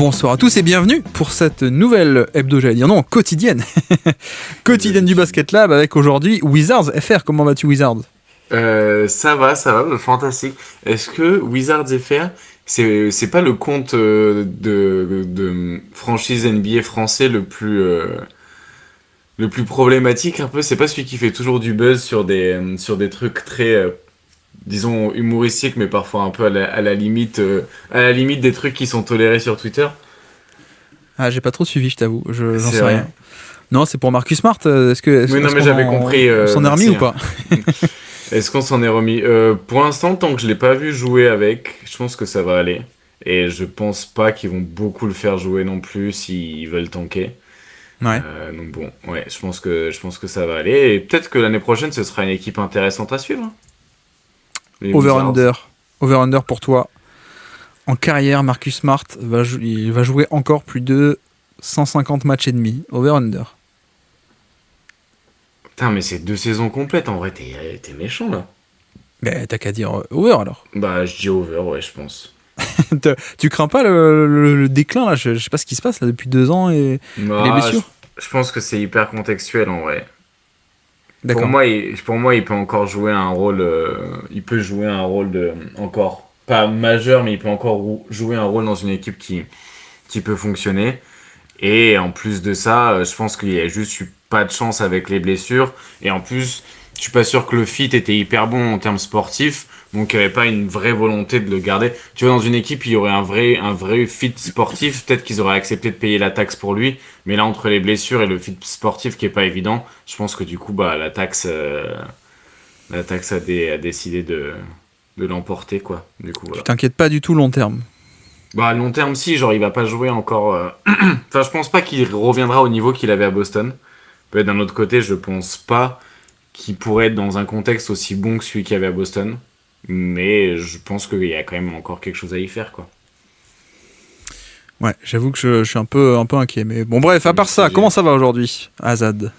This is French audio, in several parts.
Bonsoir à tous et bienvenue pour cette nouvelle hebdo, j'allais dire non, quotidienne. Quotidienne du Basket Lab avec aujourd'hui Wizards FR. Comment vas-tu Wizards ? Ça va, fantastique. Est-ce que Wizards FR, c'est pas le compte de franchise NBA français le plus problématique un peu? C'est pas celui qui fait toujours du buzz sur des trucs très disons humoristiques, mais parfois un peu à la limite des trucs qui sont tolérés sur Twitter? Ah, j'ai pas trop suivi, je t'avoue, j'en C'est sais vrai. rien. Non, c'est pour Marcus Smart. Oui, non, mais j'avais compris. On s'en est remis merci, ou pas ? Est-ce qu'on s'en est remis? Pour l'instant, tant que je l'ai pas vu jouer avec, je pense que ça va aller. Et je pense pas qu'ils vont beaucoup le faire jouer non plus s'ils veulent tanker. Ouais. Donc bon, ouais, je pense que ça va aller. Et peut-être que l'année prochaine, ce sera une équipe intéressante à suivre, hein. Les Wizards. Over-under pour toi. En carrière, Marcus Smart il va jouer encore plus de 150 matchs et demi. Over-under. Putain, mais c'est 2 saisons complètes. En vrai, t'es méchant là. Ben, t'as qu'à dire over alors. Bah, je dis over, ouais, je pense. Tu crains pas le déclin là ? Je sais pas ce qui se passe là depuis 2 ans et les Bah, blessures. je pense que c'est hyper contextuel en vrai. D'accord. Pour moi, il peut encore jouer un rôle. Il peut jouer un rôle de encore pas majeur, mais il peut encore jouer un rôle dans une équipe qui peut fonctionner. Et en plus de ça, je pense qu'il y a juste eu pas de chance avec les blessures. Et en plus, je suis pas sûr que le fit était hyper bon en termes sportifs. Donc il n'y avait pas une vraie volonté de le garder. Tu vois, dans une équipe, il y aurait un vrai fit sportif. Peut-être qu'ils auraient accepté de payer la taxe pour lui. Mais là, entre les blessures et le fit sportif qui est pas évident, je pense que du coup, bah, la taxe a décidé de l'emporter, quoi. Du coup, voilà. Tu t'inquiètes pas du tout long terme. Bah, à long terme, si, genre, il va pas jouer encore. Enfin, je pense pas qu'il reviendra au niveau qu'il avait à Boston. Peut-être d'un autre côté, je pense pas qu'il pourrait être dans un contexte aussi bon que celui qu'il y avait à Boston. Mais je pense qu'il y a quand même encore quelque chose à y faire, quoi. Ouais, j'avoue que je suis un peu inquiet. Mais bon, bref, à part ça, comment ça va aujourd'hui, Azad ?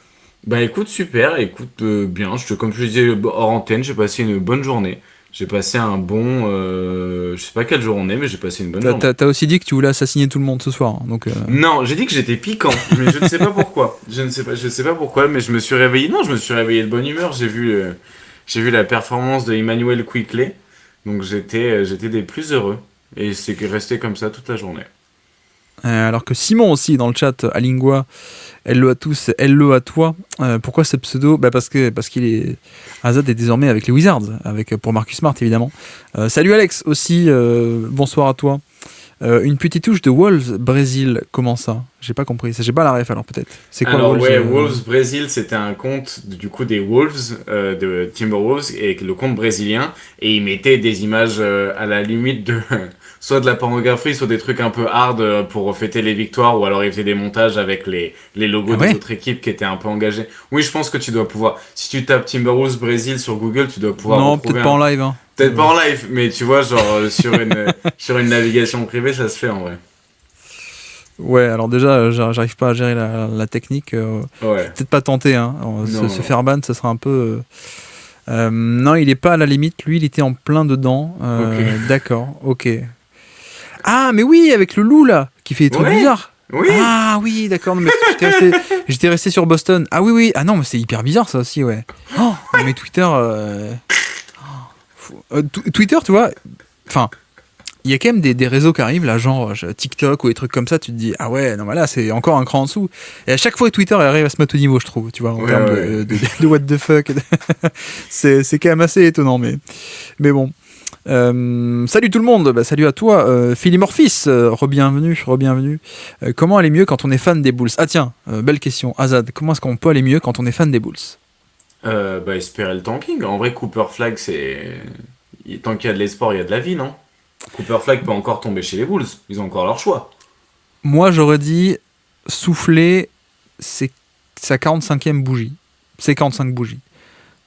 Bah écoute, super, écoute, bien. Comme je le disais hors antenne, j'ai passé une bonne journée. J'ai passé un bon. Je sais pas quelle journée, mais j'ai passé une bonne journée. T'as aussi dit que tu voulais assassiner tout le monde ce soir. Hein, donc, Non, j'ai dit que j'étais piquant, mais je ne sais pas pourquoi. Je sais pas pourquoi, mais je me suis réveillé. Non, je me suis réveillé de bonne humeur. J'ai vu la performance de Emmanuel Quickley, donc j'étais des plus heureux. Et c'est resté comme ça toute la journée. alors que Simon aussi dans le chat, Alingua, hello à tous, hello à toi. Pourquoi ce pseudo ? Bah parce qu'il est Azad est désormais avec les Wizards, pour Marcus Smart évidemment. Salut Alex aussi, bonsoir à toi. Une petite touche de Wolves Brésil, comment ça ? J'ai pas compris, j'ai pas la ref alors peut-être. C'est quoi Alors Wolves ouais, Wolves Brésil, c'était un compte du coup des Wolves, de Timberwolves, et le compte brésilien, et ils mettaient des images à la limite de soit de la pornographie, soit des trucs un peu hard pour fêter les victoires, ou alors ils faisaient des montages avec les logos Ah ouais ? des autres équipes qui étaient un peu engagées. Oui, je pense que tu dois pouvoir, si tu tapes Timberwolves Brésil sur Google, tu dois pouvoir Non, retrouver peut-être pas en live. Hein. Peut-être pas en live, mais tu vois, genre sur une navigation privée, ça se fait en vrai. Ouais, alors déjà, j'arrive pas à gérer la technique. Ouais. Peut-être pas tenter. Hein. Non. Se faire ban, ça sera un peu. Non, il est pas à la limite. Lui, il était en plein dedans. Ok. D'accord, ok. Ah, mais oui, avec le loup là, qui fait des trucs Ouais. bizarres. Oui. Ah oui, d'accord. Non, mais j'étais resté sur Boston. Ah oui, oui. Ah non, mais c'est hyper bizarre ça aussi, ouais. Oh, mais Twitter. Twitter, tu vois. Enfin. Il y a quand même des réseaux qui arrivent, là, genre TikTok ou des trucs comme ça, tu te dis, ah ouais, non, mais là, c'est encore un cran en dessous. Et à chaque fois, Twitter arrive à se mettre au niveau, je trouve, tu vois, en termes de what the fuck. c'est quand même assez étonnant, mais bon. Salut tout le monde, bah, salut à toi, Philimorphis, re-bienvenue. Comment aller mieux quand on est fan des Bulls ? Ah tiens, belle question, Azad, comment est-ce qu'on peut aller mieux quand on est fan des Bulls ? Bah, espérer le tanking. En vrai, Cooper Flag, tant qu'il y a de l'espoir, il y a de la vie, non ? Cooper Flag peut encore tomber chez les Bulls. Ils ont encore leur choix. Moi, j'aurais dit souffler sa 45e bougie. Ses 45 bougies.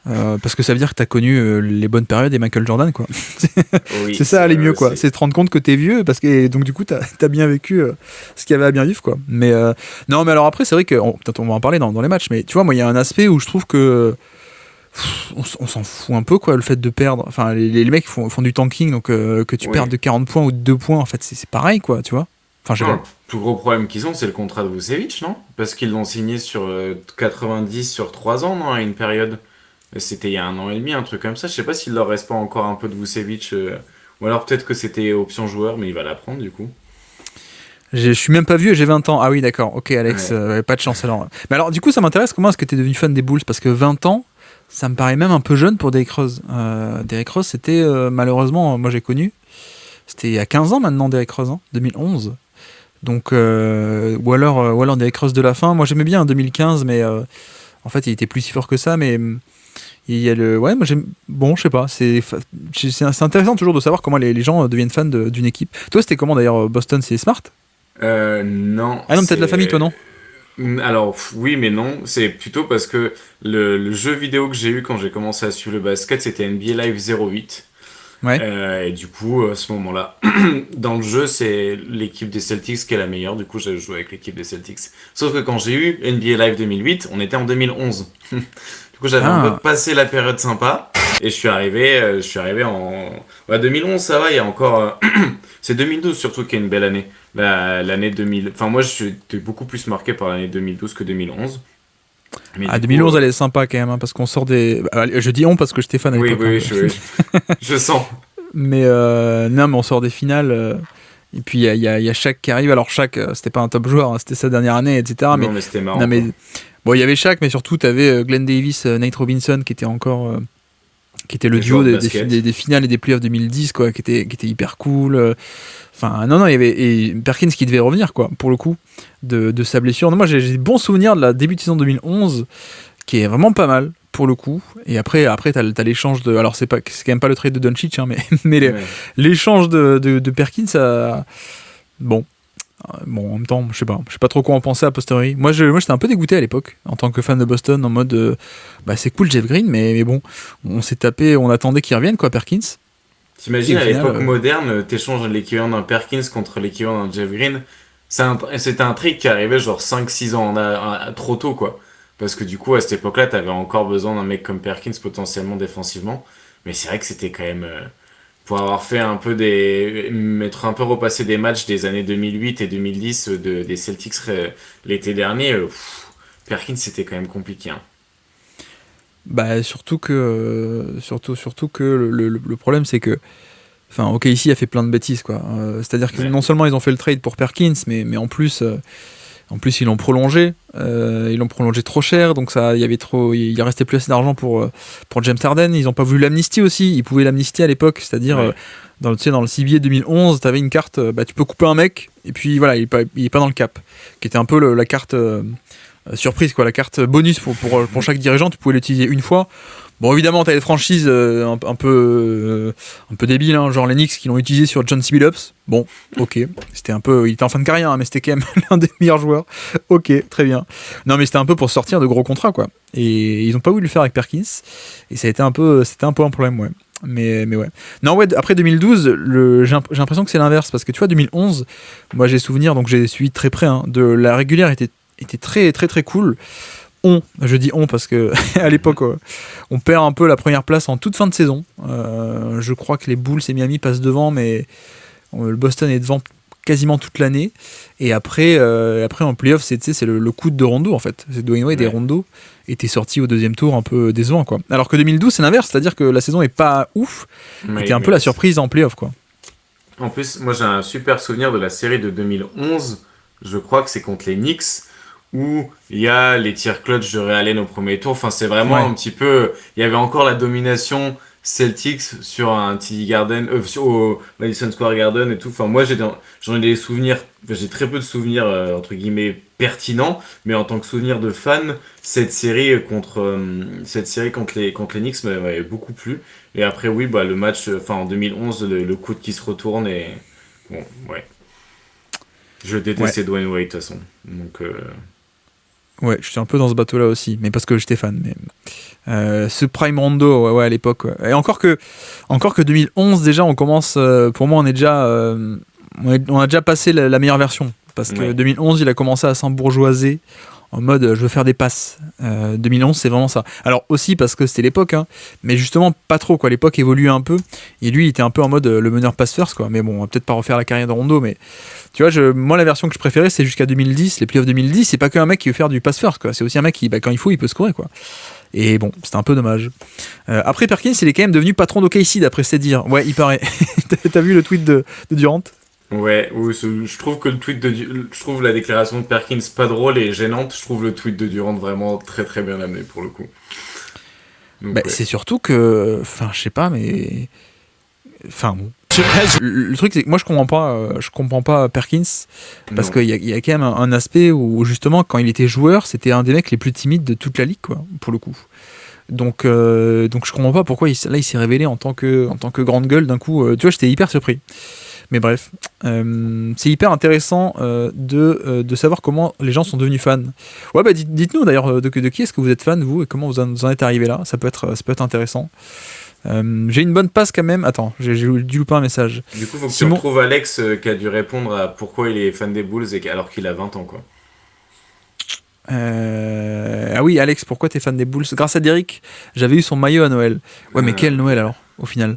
Parce que ça veut dire que t'as connu les bonnes périodes des Michael Jordan, quoi. Oui, c'est ça, aller mieux, quoi. aussi. C'est te rendre compte que t'es vieux, et donc du coup, t'as bien vécu ce qu'il y avait à bien vivre, quoi. Mais non, mais alors après, c'est vrai que peut-être on va en parler dans les matchs, mais tu vois, moi, il y a un aspect où je trouve que on s'en fout un peu, quoi, le fait de perdre. Enfin, les mecs font du tanking, donc que tu perdes de 40 points ou de 2 points, en fait, c'est pareil, quoi, tu vois. Enfin, je sais Non, pas. le plus gros problème qu'ils ont, c'est le contrat de Vucevic, non? Parce qu'ils l'ont signé sur 90 sur 3 ans, non, à une période. C'était il y a 1 an et demi, un truc comme ça. Je sais pas s'il leur reste pas encore un peu de Vucevic. Ou alors peut-être que c'était option joueur, mais il va la prendre du coup. Je suis même pas vieux, j'ai 20 ans. Ah oui, d'accord. Ok, Alex, Ouais. pas de chance alors. Mais alors, du coup, ça m'intéresse. Comment est-ce que tu es devenu fan des Bulls? Parce que 20 ans, ça me paraît même un peu jeune pour Derrick Rose. Derrick Rose, c'était malheureusement, moi j'ai connu. C'était il y a 15 ans maintenant, Derrick Rose, hein, 2011. Donc, ou alors Derrick Rose de la fin. Moi j'aimais bien en 2015, mais en fait, il était plus si fort que ça. Mais il y a le. Ouais, moi j'aime. Bon, je sais pas. C'est intéressant toujours de savoir comment les gens deviennent fans d'une équipe. Toi, c'était comment d'ailleurs Boston? C'est Smart? Non, Ah non, peut-être la famille, toi, non? Alors, oui, mais non. C'est plutôt parce que le jeu vidéo que j'ai eu quand j'ai commencé à suivre le basket, c'était NBA Live 08. Ouais. Et du coup, à ce moment-là, dans le jeu, c'est l'équipe des Celtics qui est la meilleure. Du coup, j'ai joué avec l'équipe des Celtics. Sauf que quand j'ai eu NBA Live 2008, on était en 2011. Du coup, j'avais un peu Ah, passé la période sympa. Et je suis arrivé en... Ouais, 2011, ça va, il y a encore... c'est 2012 surtout qui est une belle année. L'année 2000... Enfin, moi, j'étais beaucoup plus marqué par l'année 2012 que 2011. Mais ah, du coup... 2011, elle est sympa quand même, hein, parce qu'on sort des. Je dis on parce que j'étais fan à Oui, l'époque, oui, hein. oui, je sens. Mais non, mais on sort des finales. Et puis il y a Shaq qui arrive. Alors Shaq, c'était pas un top joueur, hein, c'était sa dernière année, etc. Mais Non, mais c'était non, marrant, mais quoi. bon, il y avait Shaq, mais surtout t'avais Glenn Davis, Nate Robinson, qui était encore, qui était le Les duo joueurs de des basket. des finales et des playoffs 2010, quoi, qui était hyper cool. Enfin, non, non, il y avait et Perkins qui devait revenir, quoi, pour le coup, de sa blessure. Non, moi, j'ai des bons souvenirs de la début de saison 2011, qui est vraiment pas mal, pour le coup. Et après t'as l'échange de. Alors, c'est quand même pas le trade de Doncic, hein, mais, mais Ouais. l'échange de Perkins, ça. Bon. Bon, en même temps, je sais pas trop quoi en penser a posteriori. Moi, j'étais un peu dégoûté à l'époque, en tant que fan de Boston, en mode, bah c'est cool Jeff Green, mais bon, on s'est tapé, on attendait qu'il revienne, quoi, Perkins. Et T'imagines, au à final, l'époque moderne, t'échanges l'équivalent d'un Perkins contre l'équivalent d'un Jeff Green. C'était un trick qui arrivait genre 5-6 ans trop tôt, quoi. Parce que du coup, à cette époque-là, t'avais encore besoin d'un mec comme Perkins potentiellement défensivement. Mais c'est vrai que c'était quand même... pour avoir fait un peu m'être un peu repassé des matchs des années 2008 et 2010 des Celtics l'été dernier, Perkins, c'était quand même compliqué, hein. bah surtout que le problème c'est que, enfin, ok, ici il a fait plein de bêtises, quoi. C'est-à-dire que Ouais. non seulement ils ont fait le trade pour Perkins, mais en plus, ils l'ont prolongé trop cher, donc ça, il restait plus assez d'argent pour James Harden. Ils n'ont pas voulu l'amnistier aussi. Ils pouvaient l'amnistier à l'époque, c'est-à-dire Ouais. tu sais, dans le CBA 2011, tu avais une carte, bah, tu peux couper un mec et puis voilà, il est pas dans le cap, qui était un peu la carte surprise, quoi, la carte bonus pour chaque dirigeant. Tu pouvais l'utiliser une fois. Bon, évidemment, t'as des franchises un peu débiles, hein, genre les Knicks qui l'ont utilisé sur John C. Billups. Bon, ok, il était en fin de carrière, hein, mais c'était quand même l'un des meilleurs joueurs. Ok, très bien. Non, mais c'était un peu pour sortir de gros contrats, quoi. Et ils ont pas voulu le faire avec Perkins, et c'était un peu un problème, ouais. Mais ouais. Non, ouais, après 2012, j'ai l'impression que c'est l'inverse, parce que tu vois, 2011, moi j'ai souvenir, donc j'ai suivi de très près, hein, de la régulière était très très très cool. Je dis on parce que à l'époque, on perd un peu la première place en toute fin de saison. Je crois que les Bulls et Miami passent devant, mais le Boston est devant quasiment toute l'année. Et après en playoff, c'est le coup de Rondo, en fait. C'est Dwayne Wade et Ouais. Rondo étaient sortis au deuxième tour un peu décevant, quoi. Alors que 2012, c'est l'inverse, c'est-à-dire que la saison est pas ouf, et t'es un peu la surprise en playoff, quoi. En plus, moi j'ai un super souvenir de la série de 2011. Je crois que c'est contre les Knicks où il y a les tirs clutch de Ray Allen au premier tour. Enfin, c'est vraiment Ouais. un petit peu. Il y avait encore la domination Celtics sur un TD Garden, au Madison Square Garden et tout. Enfin, moi j'en ai des souvenirs. Enfin, j'ai très peu de souvenirs entre guillemets pertinents, mais en tant que souvenir de fan, cette série contre les Knicks m'avait beaucoup plu. Et après, oui, bah, le match, enfin en 2011, le coude qui se retourne et. Bon, ouais. Je Ouais. détestais Dwayne Wade de toute façon. Donc, Ouais, je suis un peu dans ce bateau-là aussi, mais parce que j'étais fan. Mais ce Prime Rondo, ouais, à l'époque. Ouais. Et encore que 2011, déjà, on commence. Pour moi, on a déjà passé la meilleure version. Parce que ouais. 2011, il a commencé à s'embourgeoiser en mode je veux faire des passes. 2011 c'est vraiment ça. Alors aussi parce que c'était l'époque, hein, mais justement pas trop quoi. L'époque évoluait un peu et lui il était un peu en mode le meneur pass first quoi. Mais bon, on va peut-être pas refaire la carrière de Rondo, mais tu vois, moi la version que je préférais c'est jusqu'à 2010, les playoffs 2010. C'est pas qu'un mec qui veut faire du pass first quoi. C'est aussi un mec qui quand il faut il peut scorer quoi. Et bon, c'était un peu dommage. Après Perkins il est quand même devenu patron d'OKC d'après c'est dire. Ouais, il paraît. T'as vu le tweet de Durant? Ouais, je trouve que je trouve la déclaration de Perkins pas drôle et gênante. Je trouve le tweet de Durant vraiment très très bien amené pour le coup. Donc, Bah, ouais. c'est surtout que, enfin, je sais pas, mais, enfin bon. Le truc c'est que moi je comprends pas Perkins parce Non. qu'il y a quand même un aspect où justement quand il était joueur c'était un des mecs les plus timides de toute la ligue quoi pour le coup. Donc je comprends pas pourquoi il s'est révélé en tant que grande gueule d'un coup. Tu vois, j'étais hyper surpris. Mais bref, c'est hyper intéressant de savoir comment les gens sont devenus fans. Ouais, bah dites-nous d'ailleurs de qui est-ce que vous êtes fan, vous, et comment vous en êtes arrivé là. Ça peut être intéressant. J'ai une bonne passe quand même. Attends, j'ai dû louper un message. Du coup, faut que Simon... tu retrouves Alex qui a dû répondre à pourquoi il est fan des Bulls alors qu'il a 20 ans, quoi. Ah oui, Alex, pourquoi t'es fan des Bulls? Grâce à Derrick, j'avais eu son maillot à Noël. Ouais, mais quel Noël alors, au final?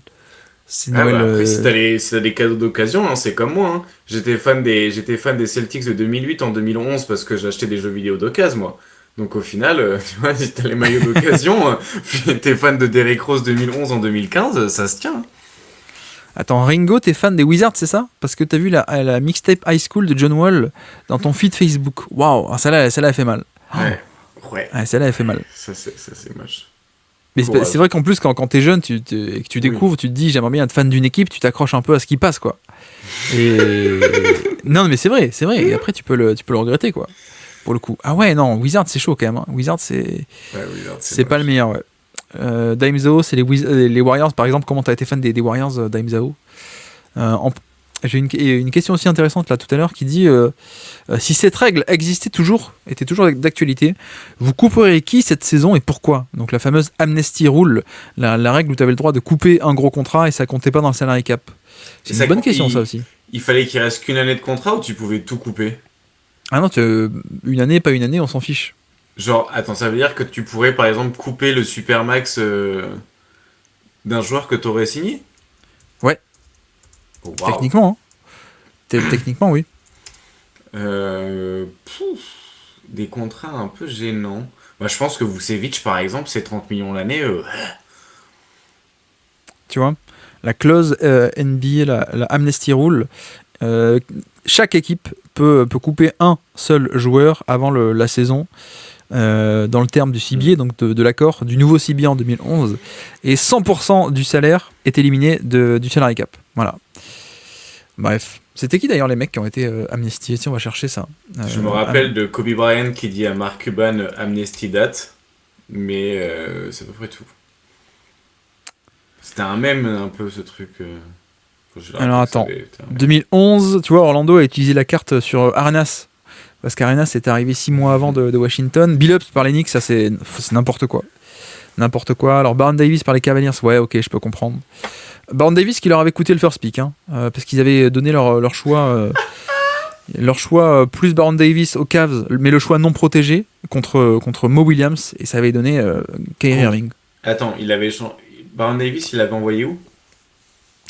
C'est Noël. Bah après, si t'as des cadeaux d'occasion, hein, c'est comme moi. Hein. J'étais fan des Celtics de 2008 en 2011 parce que j'achetais des jeux vidéo d'occasion, moi. Donc au final, tu vois, si t'as les maillots d'occasion, t'es fan de Derrick Rose 2011 en 2015, ça se tient. Attends, Ringo, t'es fan des Wizards, c'est ça? Parce que t'as vu la mixtape High School de John Wall dans ton feed Facebook. Waouh, celle-là, elle fait mal. Ouais. Ah, celle-là, elle fait mal. Ça, c'est moche. Mais c'est vrai qu'en plus, quand t'es jeune et que tu découvres, tu te dis, j'aimerais bien être fan d'une équipe, tu t'accroches un peu à ce qui passe, quoi. Et... non, mais c'est vrai. Et après, tu peux le regretter, quoi. Pour le coup. Ah ouais, non, Wizards, c'est chaud quand même. Hein. Wizards, c'est pas le meilleur, ouais. Daimzao, c'est les Warriors, par exemple. Comment t'as été fan des Warriors, Daimzao? J'ai une question aussi intéressante là tout à l'heure qui dit si cette règle était toujours d'actualité, vous couperiez qui cette saison et pourquoi? Donc la fameuse amnesty rule, la règle où tu avais le droit de couper un gros contrat et ça comptait pas dans le salary cap. C'est une bonne question ça aussi. Il fallait qu'il reste qu'une année de contrat ou tu pouvais tout couper? Ah non, une année, pas une année, on s'en fiche. Genre, attends, ça veut dire que tu pourrais par exemple couper le supermax d'un joueur que t'aurais signé? Ouais. Oh, wow. Techniquement, hein. Techniquement, oui. Des contrats un peu gênants. Moi, je pense que Vucevic, par exemple, c'est 30 millions l'année. Tu vois, la clause NBA, la amnesty rule, chaque équipe peut couper un seul joueur avant la saison. Dans le terme du CBA, donc de l'accord du nouveau CBA en 2011, et 100% du salaire est éliminé du salary cap. Voilà. Bref. C'était qui d'ailleurs les mecs qui ont été amnistiés? Si on va chercher ça. Je me rappelle de Kobe Bryant qui dit à Mark Cuban amnesty date, mais c'est à peu près tout. C'était un mème un peu ce truc. Alors attends, 2011, tu vois, Orlando a utilisé la carte sur Arenas. Parce qu'Arenas est arrivé 6 mois avant de Washington. Billups par les Knicks, ça c'est n'importe quoi. N'importe quoi. Alors Baron Davis par les Cavaliers, ouais, ok, je peux comprendre. Baron Davis qui leur avait coûté le first pick, hein, parce qu'ils avaient donné leur choix. Leur choix plus Baron Davis aux Cavs, mais le choix non protégé contre Mo Williams, et ça avait donné Kyrie Irving. Attends, Baron Davis, il l'avait envoyé où?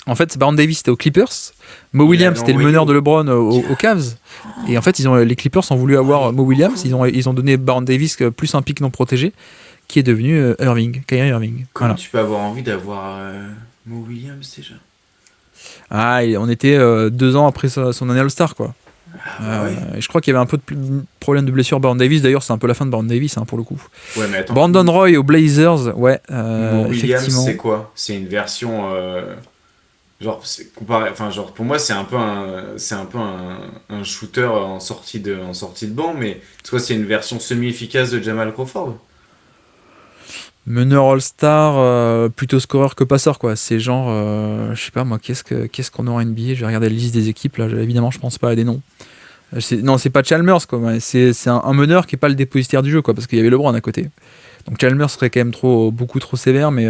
En fait, Baron Davis était aux Clippers, Mo Williams était le meneur de LeBron aux Cavs, et en fait les Clippers ont voulu avoir Mo Williams, ils ont donné Baron Davis plus un pick non protégé, qui est devenu Kyrie Irving. Comment tu peux avoir envie d'avoir Mo Williams déjà? Ah, on était 2 ans après son année All-Star, quoi. Ouais. Et je crois qu'il y avait un peu de problème de blessure Baron Davis, d'ailleurs c'est un peu la fin de Baron Davis, hein, pour le coup. Ouais, mais attends. Brandon Roy aux Blazers, ouais. Mo Williams, effectivement. c'est quoi? C'est une version... Genre, pour moi, c'est un peu un shooter en sortie de banc, mais soit c'est une version semi-efficace de Jamal Crawford. Meneur All-Star, plutôt scoreur que passeur, quoi. C'est genre, je sais pas moi, qu'est-ce qu'on aura en NBA? Je vais regarder la liste des équipes, là, évidemment, je pense pas à des noms. Non, c'est pas Chalmers, quoi. C'est un meneur qui est pas le dépositaire du jeu, quoi, parce qu'il y avait LeBron à côté. Donc Chalmers serait quand même beaucoup trop sévère, mais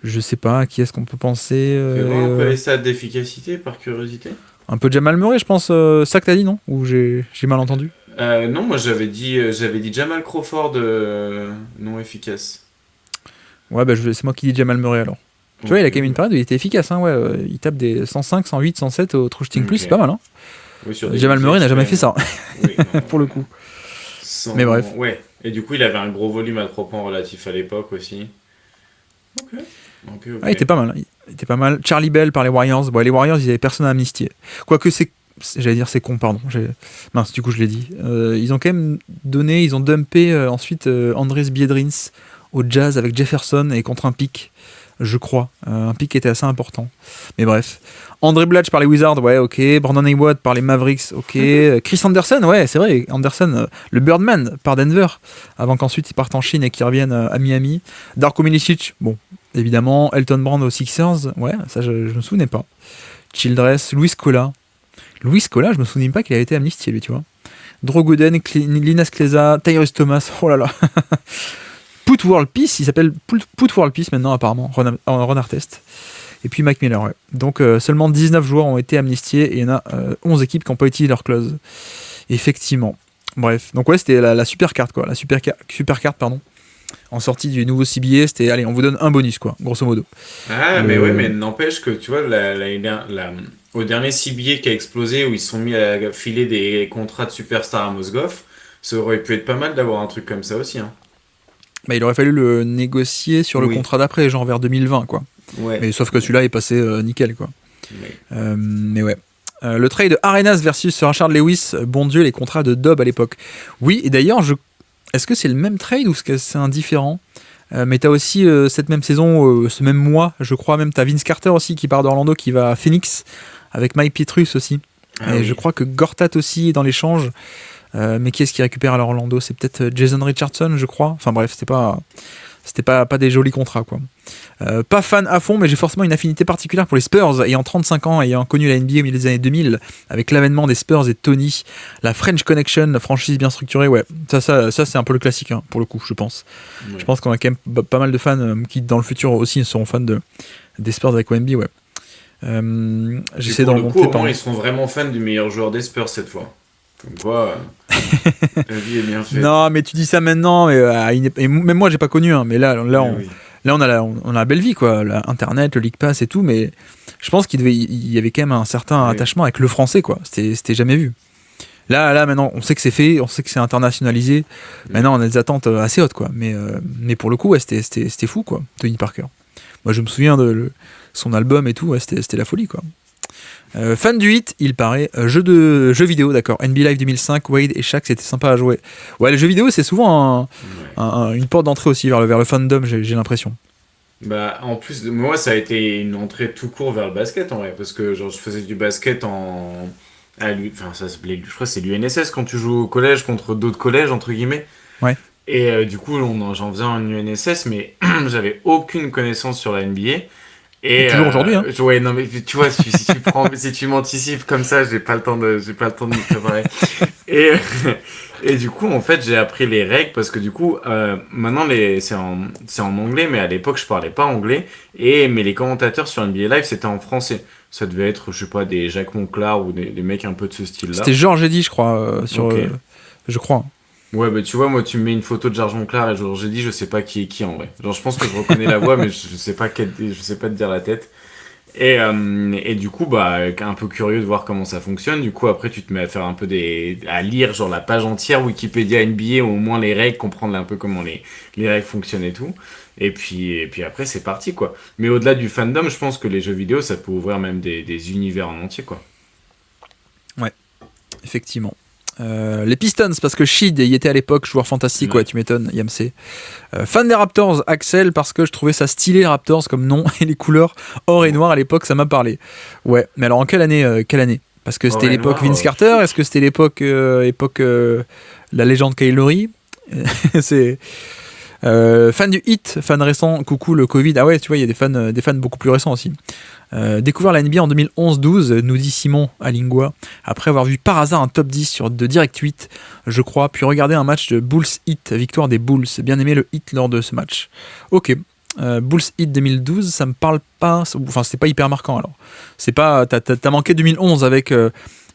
je sais pas, à qui est-ce qu'on peut penser On peut ça d'efficacité, par curiosité? Un peu Jamal Murray, je pense. Ça que t'as dit, non? Ou j'ai mal entendu? Non, moi j'avais dit Jamal Crawford non efficace. Ouais, bah, c'est moi qui dis Jamal Murray alors. Tu vois, il a quand même une période où il était efficace, hein, ouais. Il tape des 105, 108, 107 au True Shooting Plus, c'est Ok. pas mal, hein. Oui, sur des Jamal Murray n'a mismatchs, jamais mais fait ça, oui, non, pour le coup. Mais sans... bref. Ouais. Et du coup, il avait un gros volume à 3 points relatif à l'époque aussi. Ok. Ok, Ouais, il ok. était pas mal, hein. Il était pas mal. Charlie Bell par les Warriors. Bon, les Warriors, ils avaient personne à amnistier. Quoique j'allais dire c'est con, pardon. Mince, du coup, je l'ai dit. Ils ont quand même donné, ils ont dumpé ensuite Andres Biedrins au Jazz avec Jefferson et contre un pic, je crois. Un pic qui était assez important. Mais bref. André Blatch par les Wizards, ouais, ok. Brandon Hayward par les Mavericks, ok. Chris Anderson, ouais, c'est vrai. Anderson, le Birdman par Denver, avant qu'ensuite il parte en Chine et qu'il revienne à Miami. Darko Milicic, bon, évidemment. Elton Brand aux Sixers, ouais, ça je me souvenais pas. Childress, Luis Scola. Luis Scola, je me souvenais pas qu'il avait été amnistié, lui, tu vois. Drew Gooden, Linas Kleza, Tyrese Thomas, oh là là. Put World Peace, il s'appelle Put World Peace maintenant, apparemment, Ron Artest. Et puis Mike Miller, ouais. Donc seulement 19 joueurs ont été amnistiés et il y en a 11 équipes qui n'ont pas utilisé leur clause. Effectivement. Bref, donc ouais, c'était la super carte, quoi. La super carte, pardon. En sortie du nouveau CBA, c'était, allez, on vous donne un bonus, quoi, grosso modo. Ah, mais ouais, mais n'empêche que tu vois, au dernier CBA qui a explosé, où ils se sont mis à filer des contrats de superstars à Mozgov, ça aurait pu être pas mal d'avoir un truc comme ça aussi, hein. Bah, il aurait fallu le négocier sur le Oui. contrat d'après, genre vers 2020, quoi. Ouais. Mais sauf que celui-là est passé nickel, quoi. Mais- Mais ouais. Le trade Arenas versus Rashard Lewis, bon Dieu, les contrats de Dobb à l'époque. Oui, et d'ailleurs, est-ce que c'est le même trade ou est-ce que c'est un différent mais t'as aussi cette même saison, ce même mois, je crois même, t'as Vince Carter aussi qui part d'Orlando, qui va à Phoenix, avec Mike Pietrus aussi. Ah Et oui. je crois que Gortat aussi est dans l'échange. Mais qui est-ce qui récupère à Orlando? C'est peut-être Jason Richardson, je crois. Enfin bref, c'était pas des jolis contrats, quoi. Pas fan à fond, mais j'ai forcément une affinité particulière pour les Spurs, ayant 35 ans, ayant connu la NBA au milieu des années 2000, avec l'avènement des Spurs et Tony, la French Connection, la franchise bien structurée, ouais. Ça c'est un peu le classique, hein, pour le coup, je pense. Ouais. Je pense qu'on a quand même pas mal de fans qui, dans le futur aussi, seront fans des Spurs avec OMB, ouais. J'essaie d'en Pour le coup, remonter au par... moins, ils seront vraiment fans du meilleur joueur des Spurs cette fois. Comme quoi, la vie est bien faite. Non, mais tu dis ça maintenant, mais et même moi j'ai pas connu, hein, mais là, Mais oui. là on a la belle vie, quoi. Internet, le League Pass et tout, mais je pense il y avait quand même un certain Oui. attachement avec le français, quoi. C'était jamais vu. Là, maintenant, on sait que c'est fait, on sait que c'est internationalisé. Maintenant, on a des attentes assez hautes, quoi. Mais pour le coup, ouais, c'était fou, quoi, Tony Parker. Moi, je me souviens de son album et tout, ouais, c'était la folie, quoi. Fan du hit, il paraît. Jeu vidéo, d'accord. NBA Live 2005, Wade et Shaq, c'était sympa à jouer. Ouais, le jeu vidéo, c'est souvent Ouais. une porte d'entrée aussi vers le fandom, j'ai l'impression. Bah, en plus, moi, ça a été une entrée tout court vers le basket, en vrai. Parce que, genre, je faisais du basket enfin, ça s'appelait, je crois que c'est l'UNSS quand tu joues au collège contre d'autres collèges, entre guillemets. Ouais. Et du coup, j'en faisais en UNSS, mais j'avais aucune connaissance sur la NBA. Et toujours aujourd'hui, hein. Ouais, non, mais tu vois, si tu m'anticipes comme ça, j'ai pas le temps de me préparer. Et, et du coup, en fait, j'ai appris les règles parce que du coup, maintenant, c'est en anglais, mais à l'époque, je parlais pas anglais. Mais les commentateurs sur NBA Live, c'était en français. Ça devait être, je sais pas, des Jacques Monclar ou des mecs un peu de ce style-là. C'était Georges Eddy, je crois, Ok. je crois. Ouais, bah tu vois, moi, tu me mets une photo de Georges Monclar et genre, j'ai dit, je sais pas qui est qui en vrai. Genre, je pense que je reconnais la voix, mais je sais pas je sais pas te dire la tête. Et du coup, bah, un peu curieux de voir comment ça fonctionne. Du coup, après, tu te mets à faire un peu à lire, genre, la page entière Wikipédia NBA, au moins les règles, comprendre un peu comment les règles fonctionnent et tout. Et puis après, c'est parti, quoi. Mais au-delà du fandom, je pense que les jeux vidéo, ça peut ouvrir même des univers en entier, quoi. Ouais, effectivement. Les Pistons, parce que Sheed y était à l'époque, joueur fantastique, ouais, tu m'étonnes, Yamc. Fan des Raptors, Axel, parce que je trouvais ça stylé, les Raptors, comme nom, et les couleurs or et noir à l'époque, ça m'a parlé. Ouais, mais alors en quelle année? Parce que c'était Or et l'époque noir, Vince Carter, est-ce que c'était l'époque la légende Kyle Lowry? C'est... fan du hit, fan récent, coucou le Covid. Ah ouais, tu vois, il y a des fans beaucoup plus récents aussi. Découvert la NBA en 2011-12, nous dit Simon à Lingua, après avoir vu par hasard un top 10 de Direct 8, je crois, puis regarder un match de Bulls Heat, victoire des Bulls. Bien aimé le hit lors de ce match. Ok. Bulls Heat 2012, ça me parle pas, enfin c'est pas hyper marquant alors. C'est pas, t'as manqué 2011 avec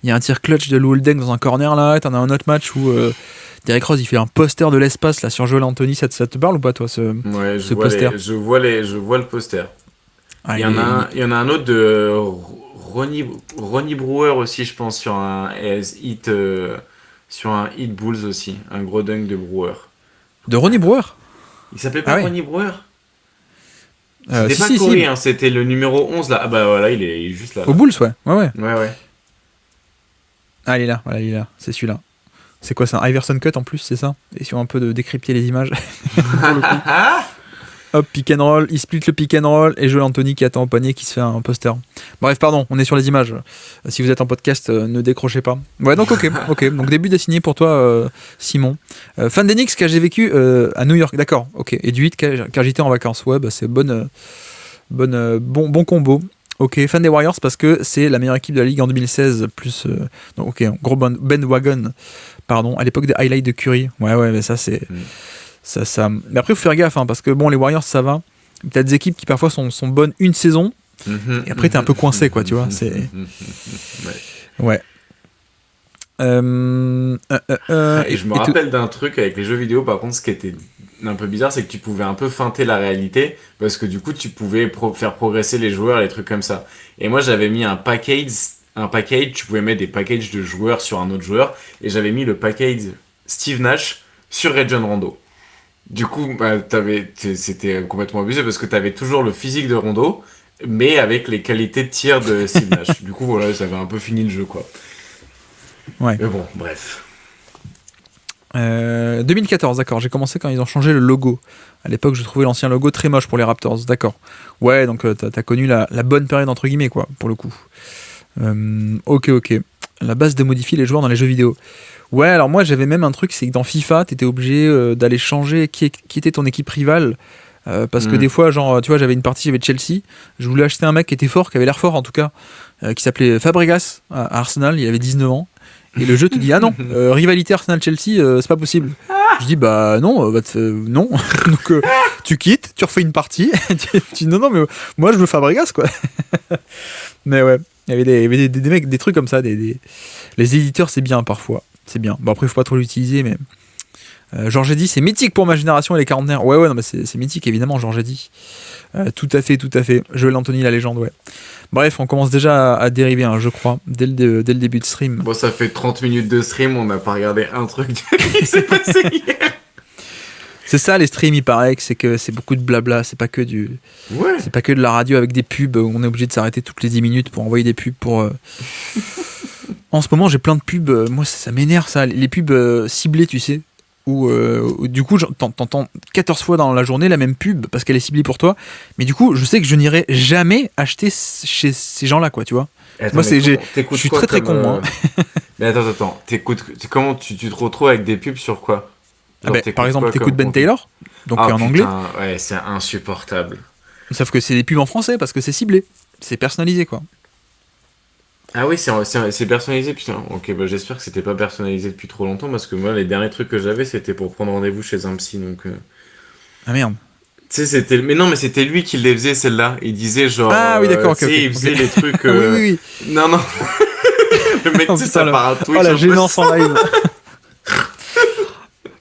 Il y a un tir clutch de Lou Holden dans un corner là. T'en as un autre match où Derrick Rose il fait un poster de l'espace là sur Joel Anthony. Ça te parle ou pas toi Ouais, ce poster? je vois le poster. Ah, Il y en a un autre de Ronnie Brewer aussi, je pense, sur un hit, sur un hit Bulls aussi, un gros dunk de Brewer. de Ronnie Brewer? Il s'appelait Ah pas ouais. Ronnie Brewer? C'était pas si, Corey, hein, c'était le numéro 11 là. Ah bah voilà, il est juste là. Au Bulls, ouais. Ouais. Ouais. Ah, il est là, voilà, il est là. C'est celui-là. C'est quoi, c'est un Iverson cut en plus, c'est ça? Et si on un peu de décrypter les images. Pour le coup. Hop, pick and roll, il split le pick and roll et Joel Anthony qui attend au panier qui se fait un poster. Bref, pardon, on est sur les images. Si vous êtes en podcast, ne décrochez pas. Ouais, donc ok. Donc début décennie pour toi, Simon. Fan d'Enix car j'ai vécu à New York, d'accord, ok. Et du 8 car j'étais en vacances. Ouais, bah c'est bon combo. Ok, fan des Warriors parce que c'est la meilleure équipe de la ligue en 2016 plus. Donc ok, gros bandwagon. Pardon, à l'époque des highlights de Curry. Ouais, mais ça c'est. Ça. Mais après, il faut faire gaffe, hein, parce que bon, les Warriors, ça va. T'as des équipes qui parfois sont bonnes une saison, et après, t'es un peu coincé, quoi, tu vois. C'est... Ouais. Et je me rappelle d'un truc avec les jeux vidéo, par contre, ce qui était un peu bizarre, c'est que tu pouvais un peu feinter la réalité, parce que du coup, tu pouvais faire progresser les joueurs, les trucs comme ça. Et moi, j'avais mis un package, tu pouvais mettre des packages de joueurs sur un autre joueur, et j'avais mis le package Steve Nash sur Rajon Rondo. Du coup, bah, c'était complètement abusé parce que t'avais toujours le physique de Rondo, mais avec les qualités de tir de Steve Nash. Du coup, voilà, ça avait un peu fini le jeu, quoi. Ouais. Mais bon, bref. 2014, d'accord. J'ai commencé quand ils ont changé le logo. À l'époque, je trouvais l'ancien logo très moche pour les Raptors, d'accord. Ouais, donc t'as connu la bonne période, entre guillemets, quoi, pour le coup. Ok. La base de modifier les joueurs dans les jeux vidéo. Ouais, alors moi j'avais même un truc, c'est que dans FIFA, t'étais obligé d'aller changer qui était ton équipe rivale. Parce que des fois, genre, tu vois, j'avais une partie, j'avais Chelsea, je voulais acheter un mec qui était fort, qui avait l'air fort en tout cas, qui s'appelait Fabregas à Arsenal, il avait 19 ans. Et le jeu te dit, ah non, rivalité Arsenal-Chelsea, c'est pas possible. Je dis, bah non, non. Donc tu quittes, tu refais une partie, tu dis, non, mais moi je veux Fabregas, quoi. Mais ouais, il y avait des mecs, des trucs comme ça, les éditeurs, c'est bien parfois. C'est bien. Bon, après, il faut pas trop l'utiliser, mais. Georges Eddy, c'est mythique pour ma génération et les quarantenaires. Ouais, non, mais c'est mythique, évidemment, Georges Eddy. Tout à fait. Joel Anthony, la légende, ouais. Bref, on commence déjà à dériver, hein, je crois, dès le début de stream. Bon, ça fait 30 minutes de stream, on n'a pas regardé un truc qui s'est passé hier. C'est ça, les streams, il paraît que c'est beaucoup de blabla, c'est pas que c'est pas que de la radio avec des pubs, où on est obligé de s'arrêter toutes les 10 minutes pour envoyer des pubs pour. En ce moment, j'ai plein de pubs, moi ça m'énerve ça, les pubs ciblées, tu sais. Où du coup t'entends 14 fois dans la journée la même pub parce qu'elle est ciblée pour toi, mais du coup je sais que je n'irai jamais acheter chez ces gens là, quoi, tu vois. Attends, moi je suis quoi, très con, hein. Mais attends, comment tu te retrouves avec des pubs sur quoi? Genre, par exemple, t'écoutes Ben Taylor, donc en anglais. Ouais, c'est insupportable. Sauf que c'est des pubs en français parce que c'est ciblé, c'est personnalisé, quoi. Ah oui, c'est personnalisé, putain. Ok, bah j'espère que c'était pas personnalisé depuis trop longtemps parce que moi, les derniers trucs que j'avais, c'était pour prendre rendez-vous chez un psy, donc. Ah merde. Tu sais, mais non, mais c'était lui qui les faisait, celles-là. Il disait genre. Ah oui, d'accord, ok. Il faisait les trucs. Oui. Non. Le mec, tu sais, ça part à Twitch. Oh, la gênance en live.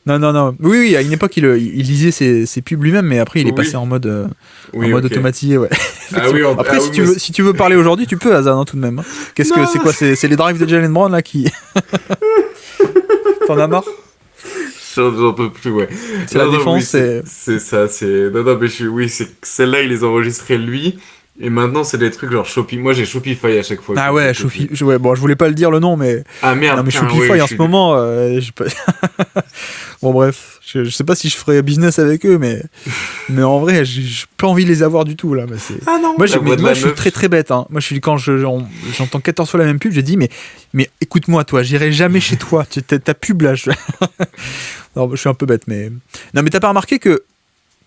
Non. Oui, à une époque, il lisait ses pubs lui-même, mais après, il est passé en mode, automatisé, ouais. Après, si tu veux parler aujourd'hui, tu peux, Hazan, hein, tout de même. C'est quoi? C'est les drives de Jalen Brown, là, qui. T'en as marre? J'en peux plus, ouais. C'est la défense, oui, c'est ça, c'est. Non, mais c'est celle-là, il les enregistrait lui. Et maintenant, c'est des trucs genre Shopify. Moi, j'ai Shopify à chaque fois. Ah ouais, Shopify. Ouais, bon, je voulais pas le dire le nom, mais. Ah merde. Non, mais Shopify en ce moment, bon, bref, je sais pas si je ferais business avec eux, mais en vrai, j'ai pas envie de les avoir du tout là. Mais c'est. Ah non. Moi, je suis très très bête. Hein. Moi, quand j'entends 14 fois la même pub, je dis mais écoute-moi, toi, j'irai jamais chez toi. Ta pub là. Non, je suis un peu bête, mais. Non, mais t'as pas remarqué que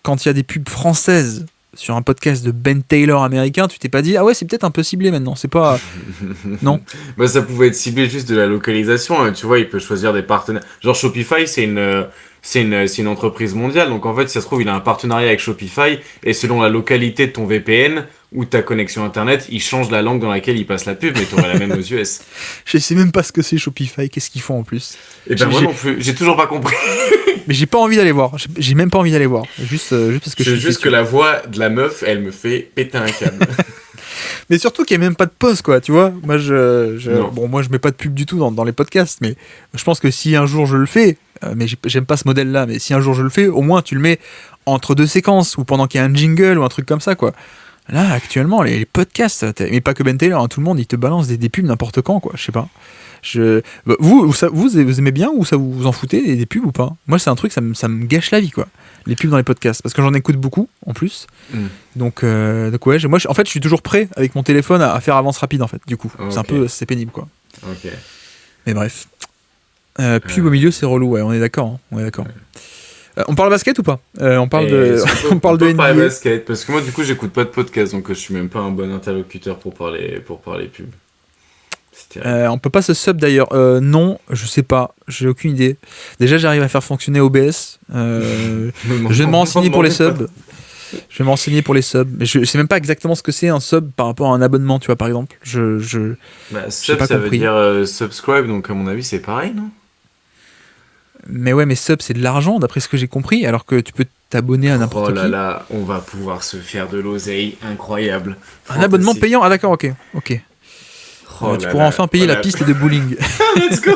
quand il y a des pubs françaises sur un podcast de Ben Taylor américain, tu t'es pas dit, ah ouais, c'est peut-être un peu ciblé maintenant, c'est pas. Non. Bah, ça pouvait être ciblé juste de la localisation, hein. Tu vois, il peut choisir des partenaires. Genre Shopify, c'est une entreprise mondiale, donc en fait, si ça se trouve, il a un partenariat avec Shopify, et selon la localité de ton VPN, ou ta connexion internet, ils changent la langue dans laquelle ils passent la pub, mais t'aurais la même aux US. Je sais même pas ce que c'est Shopify, qu'est-ce qu'ils font en plus. Et ben moi non plus, j'ai toujours pas compris. Mais j'ai pas envie d'aller voir, j'ai même pas envie d'aller voir. Juste parce que c'est juste que la voix de la meuf, elle me fait péter un câble. Mais surtout qu'il n'y a même pas de pause, quoi, tu vois. Moi, moi, je mets pas de pub du tout dans les podcasts, mais je pense que si un jour je le fais, mais j'aime pas ce modèle-là, mais si un jour je le fais, au moins tu le mets entre deux séquences ou pendant qu'il y a un jingle ou un truc comme ça, quoi. Là, actuellement, les podcasts, mais pas que Ben Taylor, hein, tout le monde, il te balance des pubs n'importe quand, quoi. Je sais pas. Vous aimez bien ou ça vous en foutez des pubs ou pas? Moi, c'est un truc, ça me gâche la vie, quoi. Les pubs dans les podcasts, parce que j'en écoute beaucoup en plus. Donc ouais, moi, en fait, je suis toujours prêt avec mon téléphone à faire avance rapide, en fait. Du coup, okay. c'est pénible, quoi. Ok. Mais bref. Pub au milieu, c'est relou, ouais. On est d'accord. Hein, on est d'accord. Ouais. On parle basket ou pas? On parle on parle de NBA. Basket, parce que moi, du coup, j'écoute pas de podcast, donc je suis même pas un bon interlocuteur pour parler pub. On peut pas se sub d'ailleurs. Non, je sais pas. J'ai aucune idée. Déjà, j'arrive à faire fonctionner OBS. Je vais me renseigner pour les subs. Je vais me renseigner pour les subs. Mais je sais même pas exactement ce que c'est un sub par rapport à un abonnement, tu vois, par exemple. Sub, ça veut dire subscribe, donc à mon avis, c'est pareil, non? Mais ouais, mais sub, c'est de l'argent, d'après ce que j'ai compris, alors que tu peux t'abonner à n'importe qui. Oh là là, on va pouvoir se faire de l'oseille incroyable. Un abonnement payant? Ah d'accord, ok. Tu pourras enfin payer la piste de bowling. Let's go.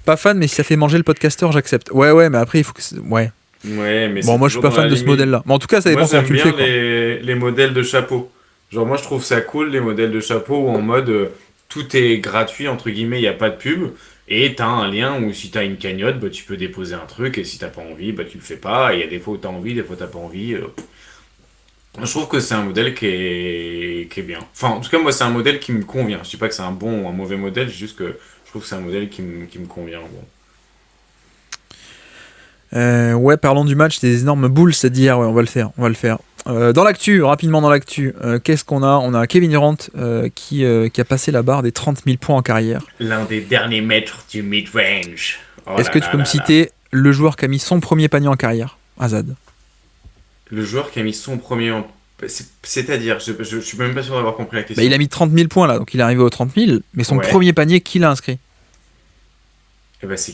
Pas fan, mais si ça fait manger le podcasteur, j'accepte. Ouais, mais après, il faut que... Ouais, mais bon, moi, je suis pas fan de ce modèle-là. Mais en tout cas, ça dépend comment tu le fais. Moi, j'aime bien les modèles de chapeau. Genre, moi, je trouve ça cool, les modèles de chapeau, où en mode, tout est gratuit, entre guillemets, il n'y a pas de pub. Et t'as un lien où si t'as une cagnotte, bah, tu peux déposer un truc, et si t'as pas envie, bah, tu le fais pas. Et il y a des fois où t'as envie, des fois t'as pas envie. Je trouve que c'est un modèle qui est bien. Enfin, en tout cas, moi, c'est un modèle qui me convient. Je dis pas que c'est un bon ou un mauvais modèle, juste que je trouve que c'est un modèle qui me convient. Bon. Ouais, parlons du match des énormes boules, c'est d'hier. Ouais, on va le faire. Dans l'actu, rapidement dans l'actu, qu'est-ce qu'on a? On a Kevin Durant qui a passé la barre des 30 000 points en carrière. L'un des derniers maîtres du mid-range. Est-ce que tu peux me citer le joueur qui a mis son premier panier en carrière, Azad? Le joueur qui a mis son premier en... C'est-à-dire, je suis même pas sûr d'avoir compris la question. Il a mis 30 000 points là, donc il est arrivé aux 30 000, mais son premier panier, qui l'a inscrit? Mais c'est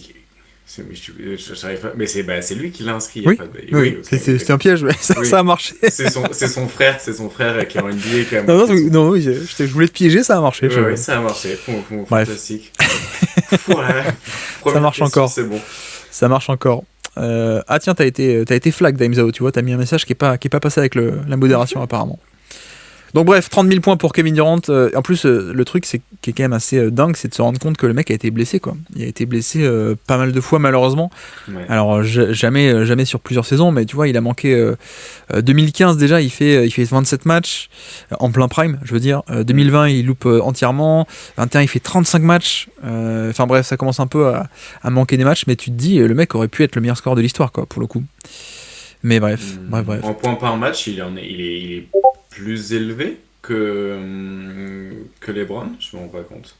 lui qui l'a inscrit. Oui, c'était un piège, mais ça a marché. C'est son frère qui est en NBA. Non, je voulais te piéger, ça a marché. Oui, ça a marché. Fantastique. Ça marche encore. C'est bon. Ça marche encore. Ah tiens, t'as été flag Dimezao, tu vois, t'as mis un message qui est pas passé avec la modération apparemment. Donc bref, 30 000 points pour Kevin Durant. En plus, le truc qui est quand même assez dingue, c'est de se rendre compte que le mec a été blessé, quoi. Il a été blessé pas mal de fois malheureusement. Ouais. Alors jamais sur plusieurs saisons, mais tu vois, il a manqué 2015 déjà, il fait 27 matchs en plein prime, je veux dire. 2020, il loupe entièrement. 21, il fait 35 matchs. Enfin bref, ça commence un peu à manquer des matchs, mais tu te dis, le mec aurait pu être le meilleur score de l'histoire, quoi, pour le coup. Mais bref. En points par match, il est plus élevé que LeBron, je me rends pas compte.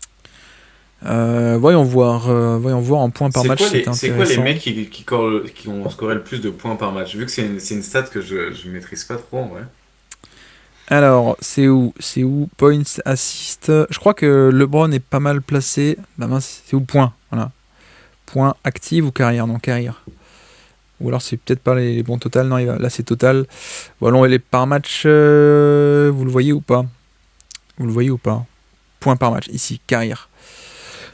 Voyons voir en points par match. C'est quoi les mecs qui ont scoré le plus de points par match? Vu que c'est une stat que je maîtrise pas trop en vrai. Alors, c'est où points, assist. Je crois que LeBron est pas mal placé. C'est où points? Voilà. Points active ou carrière? Non, carrière. Ou alors c'est peut-être pas les bons totals. Non, là c'est total. Voilà, les par match, vous le voyez ou pas? Points par match, ici, carrière.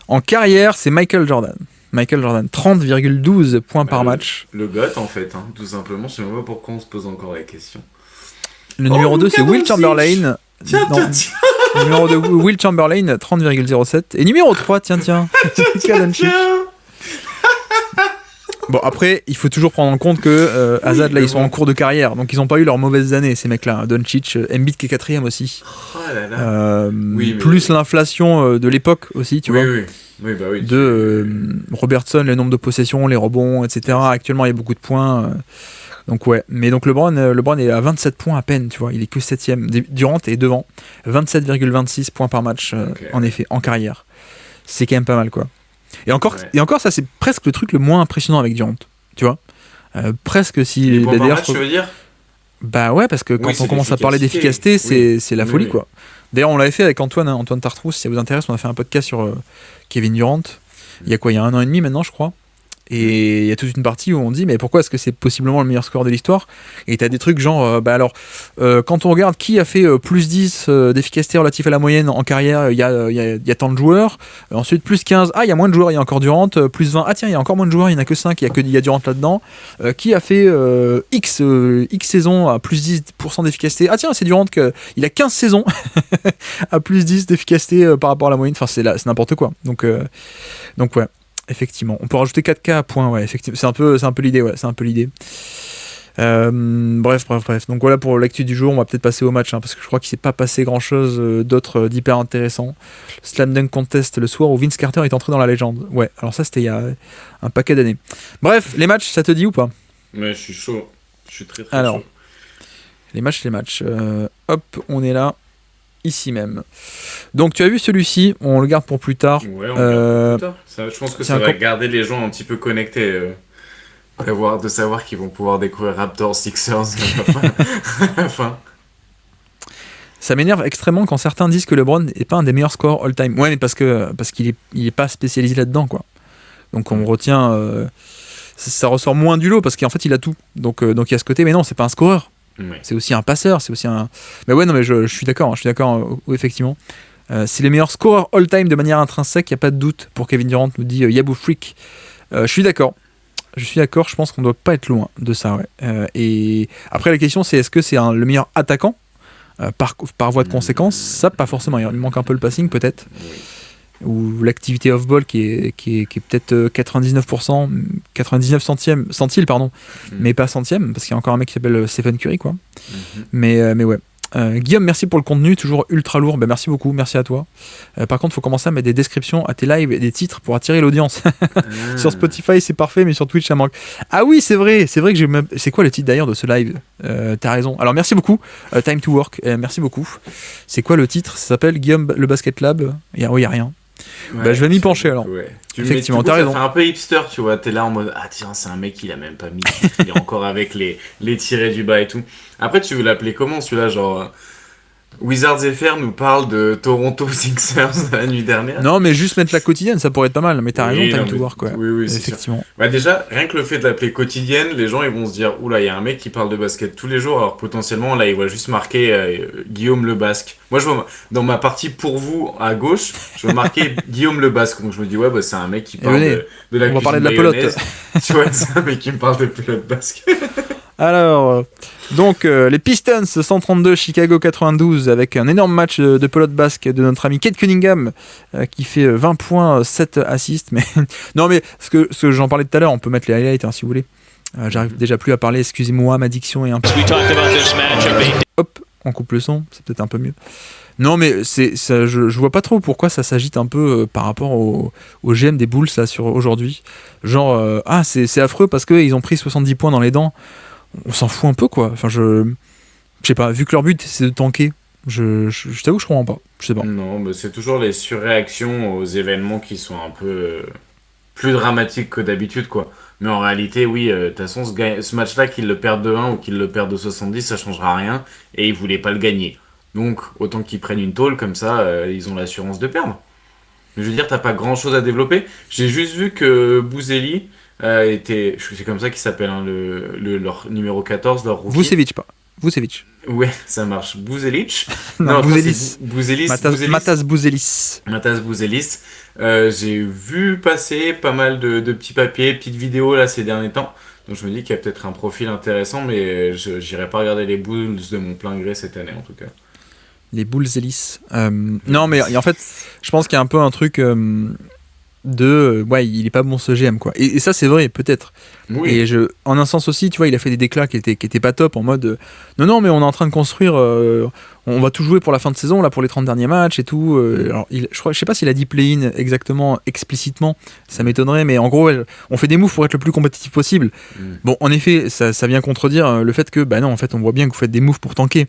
En carrière, c'est Michael Jordan. 30,12 points par match. Le GOAT en fait, hein, tout simplement. Je sais même pas pourquoi on se pose encore la question. Le numéro 2, c'est Will Chamberlain. Tiens. Le numéro 2, Will Chamberlain, 30,07. Et numéro 3, tiens. Bon, après, il faut toujours prendre en compte que Azad, là, ils sont en cours de carrière, donc ils n'ont pas eu leurs mauvaises années, ces mecs-là. Doncic, Embiid qui est 4ème aussi. Oh là là. Plus l'inflation de l'époque aussi, tu vois. Oui, bah oui. Robertson, le nombre de possessions, les rebonds, etc. Actuellement, il y a beaucoup de points. Donc ouais. Mais donc LeBron est à 27 points à peine, tu vois. Il est que 7ème. Durant est devant. 27,26 points par match, en effet, en carrière. C'est quand même pas mal, quoi. Et encore, ça, c'est presque le truc le moins impressionnant avec Durant, tu vois. Presque si... Les points par match, tu veux dire? Bah ouais, parce que quand on commence à parler d'efficacité, c'est la folie, quoi. D'ailleurs, on l'avait fait avec Antoine Tartrous, si ça vous intéresse, on a fait un podcast sur Kevin Durant. Il y a quoi, il y a 1 an et demi maintenant, je crois. Et il y a toute une partie où on dit mais pourquoi est-ce que c'est possiblement le meilleur score de l'histoire, et t'as des trucs genre quand on regarde qui a fait plus 10 d'efficacité relative à la moyenne en carrière, il y a tant de joueurs, ensuite plus 15, il y a moins de joueurs, il y a encore Durant, plus 20, tiens il y a encore moins de joueurs, il n'y en a que 5, il y a Durant là-dedans, qui a fait X saisons à plus 10% d'efficacité, tiens c'est Durant, il a 15 saisons à plus 10 d'efficacité par rapport à la moyenne, enfin c'est n'importe quoi, donc ouais. Effectivement, on peut rajouter 4K à point, ouais, effectivement, c'est un peu l'idée, ouais, c'est un peu l'idée. Bref. Donc voilà pour l'actu du jour, on va peut-être passer au match, parce que je crois qu'il s'est pas passé grand-chose d'autre d'hyper intéressant. Slam Dunk Contest le soir où Vince Carter est entré dans la légende. Ouais, alors ça c'était il y a un paquet d'années. Bref, les matchs, ça te dit ou pas ? Ouais, je suis chaud, je suis très chaud. Alors, les matchs. Hop, on est là. Ici même. Donc tu as vu celui-ci, on le garde pour plus tard. Ouais, on le garde pour plus tard. Ça, je pense que ça va garder les gens un petit peu connectés. De savoir qu'ils vont pouvoir découvrir Raptors, Sixers à la fin. Ça m'énerve extrêmement quand certains disent que LeBron n'est pas un des meilleurs scorers all-time. Ouais, mais parce qu'il est pas spécialisé là-dedans, quoi. Donc on retient... ça ressort moins du lot parce qu'en fait il a tout. Donc il y a ce côté, mais non, c'est pas un scoreur. Ouais. C'est aussi un passeur, c'est aussi un... Mais ouais, non, mais je suis d'accord, effectivement. C'est les meilleurs scoreurs all-time de manière intrinsèque, il n'y a pas de doute pour Kevin Durant, nous dit Yabou Freak. Je suis d'accord, je pense qu'on ne doit pas être loin de ça. Ouais. Et après, la question, c'est est-ce que c'est le meilleur attaquant par voie de conséquence ? Ça, pas forcément, il manque un peu le passing, peut-être. Ou l'activité off-ball qui est peut-être 99%, 99 centiles, pardon, mais pas centième, parce qu'il y a encore un mec qui s'appelle Stephen Curry, quoi. Mais ouais. Guillaume, merci pour le contenu, toujours ultra lourd. Merci beaucoup, merci à toi. Par contre, il faut commencer à mettre des descriptions à tes lives et des titres pour attirer l'audience. Sur Spotify, c'est parfait, mais sur Twitch, ça manque. Ah oui, c'est vrai que j'ai même... C'est quoi le titre d'ailleurs de ce live ? T'as raison. Alors, merci beaucoup. Time to Work, merci beaucoup. C'est quoi le titre ? Ça s'appelle Guillaume le Basket Lab. Il y a rien. Ouais, je vais m'y pencher alors. Ouais. Effectivement, t'as raison. Ça fait un peu hipster, tu vois. T'es là en mode tiens, c'est un mec, il a même pas mis. Il est encore avec les tirets du bas et tout. Après, tu veux l'appeler comment celui-là, genre Wizards FR nous parle de Toronto Sixers la nuit dernière. Non, mais juste mettre la quotidienne, ça pourrait être pas mal. Mais t'as raison, Time to Work, quoi. Oui, effectivement. Bah déjà, rien que le fait de l'appeler quotidienne, les gens ils vont se dire oula, il y a un mec qui parle de basket tous les jours, alors potentiellement là, il va juste marquer Guillaume Le Basque. Moi, je vois dans ma partie pour vous à gauche, je vais marquer Guillaume Le Basque. Donc je me dis ouais, c'est un mec qui parle de la cuisine mayonnaise. Tu vois, c'est un mec qui me parle de pelote basque. Alors, donc les Pistons 132, Chicago 92, avec un énorme match de pelote basque de notre ami Kate Cunningham qui fait 20 points, 7 assists. Mais non, mais ce que j'en parlais tout à l'heure, on peut mettre les highlights si vous voulez. J'arrive déjà plus à parler, excusez-moi, ma diction est un peu... Hop, on coupe le son, c'est peut-être un peu mieux. Non, mais je vois pas trop pourquoi ça s'agite un peu par rapport au GM des Bulls là, sur aujourd'hui. Genre, c'est affreux parce qu'ils ont pris 70 points dans les dents. On s'en fout un peu, quoi. Enfin, je sais pas, vu que leur but c'est de tanker, je t'avoue, je comprends pas. Je sais pas. Non, mais c'est toujours les surréactions aux événements qui sont un peu plus dramatiques que d'habitude, quoi. Mais en réalité, oui, de toute façon, ce match-là, qu'ils le perdent de 1 ou qu'ils le perdent de 70, ça changera rien. Et ils voulaient pas le gagner. Donc, autant qu'ils prennent une tôle, comme ça, ils ont l'assurance de perdre. Mais je veux dire, t'as pas grand-chose à développer. J'ai juste vu que Bouzeli... c'est comme ça qu'il s'appelle, hein, leur numéro 14, leur rookie. Vucevic. Ouais, ça marche. Bouzelic. Non, Bouzelis. Matas Bouzelis. J'ai vu passer pas mal de petits papiers, petites vidéos là ces derniers temps. Donc je me dis qu'il y a peut-être un profil intéressant, mais j'irai pas regarder les Bulls de mon plein gré cette année en tout cas. Les Bulls. Non, mais en fait, je pense qu'il y a un peu un truc... il est pas bon ce GM, quoi. Et ça c'est vrai, peut-être. Oui. Et en un sens aussi, tu vois, il a fait des déclats qui étaient pas top, en mode non mais on est en train de construire, on va tout jouer pour la fin de saison là, pour les 30 derniers matchs et tout. Alors je sais pas s'il a dit play-in exactement explicitement, ça m'étonnerait, mais en gros on fait des moves pour être le plus compétitif possible. Bon, en effet, ça vient contredire le fait que non, en fait on voit bien que vous faites des moves pour tanker.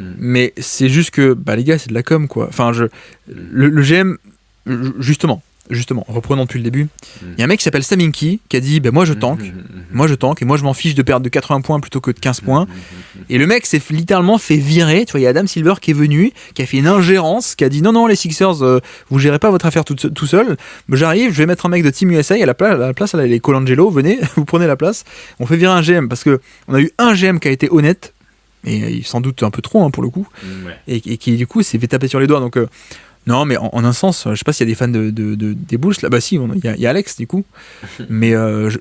Mais c'est juste que les gars, c'est de la com, quoi. Enfin, le GM, justement, justement, reprenons depuis le début. Il y a un mec qui s'appelle Saminki qui a dit moi je tank, et moi je m'en fiche de perdre de 80 points plutôt que de 15 points. Et le mec s'est littéralement fait virer. Tu vois, il y a Adam Silver qui est venu, qui a fait une ingérence, qui a dit non, les Sixers, vous gérez pas votre affaire tout seul. J'arrive, je vais mettre un mec de Team USA à la place, là, les Colangelo, venez, vous prenez la place. On fait virer un GM parce que on a eu un GM qui a été honnête, et sans doute un peu trop pour le coup, et qui du coup s'est fait taper sur les doigts. Donc non, mais en un sens, je sais pas s'il y a des fans des Bulls là. Bah si, il y a Alex du coup. Mais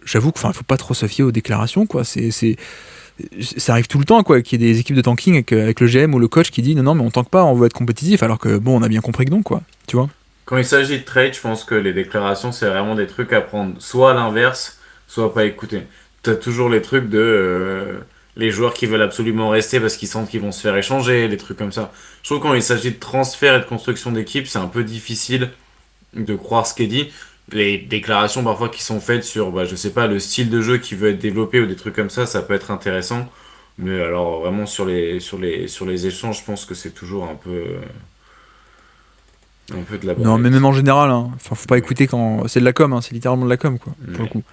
j'avoue qu'il faut pas trop se fier aux déclarations, quoi. Ça arrive tout le temps, quoi, qu'il y ait des équipes de tanking avec le GM ou le coach qui dit non, mais on tank pas, on veut être compétitif, alors que bon, on a bien compris que non, quoi. Tu vois. Quand il s'agit de trade, je pense que les déclarations, c'est vraiment des trucs à prendre soit à l'inverse, soit pas écouter. T'as toujours les trucs de les joueurs qui veulent absolument rester parce qu'ils sentent qu'ils vont se faire échanger, des trucs comme ça. Je trouve que quand il s'agit de transfert et de construction d'équipe, c'est un peu difficile de croire ce qui est dit. Les déclarations parfois qui sont faites sur, je sais pas, le style de jeu qui veut être développé ou des trucs comme ça peut être intéressant. Mais alors vraiment sur les échanges, je pense que c'est toujours un peu de la non, mais même en général, faut pas écouter quand c'est de la com, c'est littéralement de la com, quoi, pour le coup.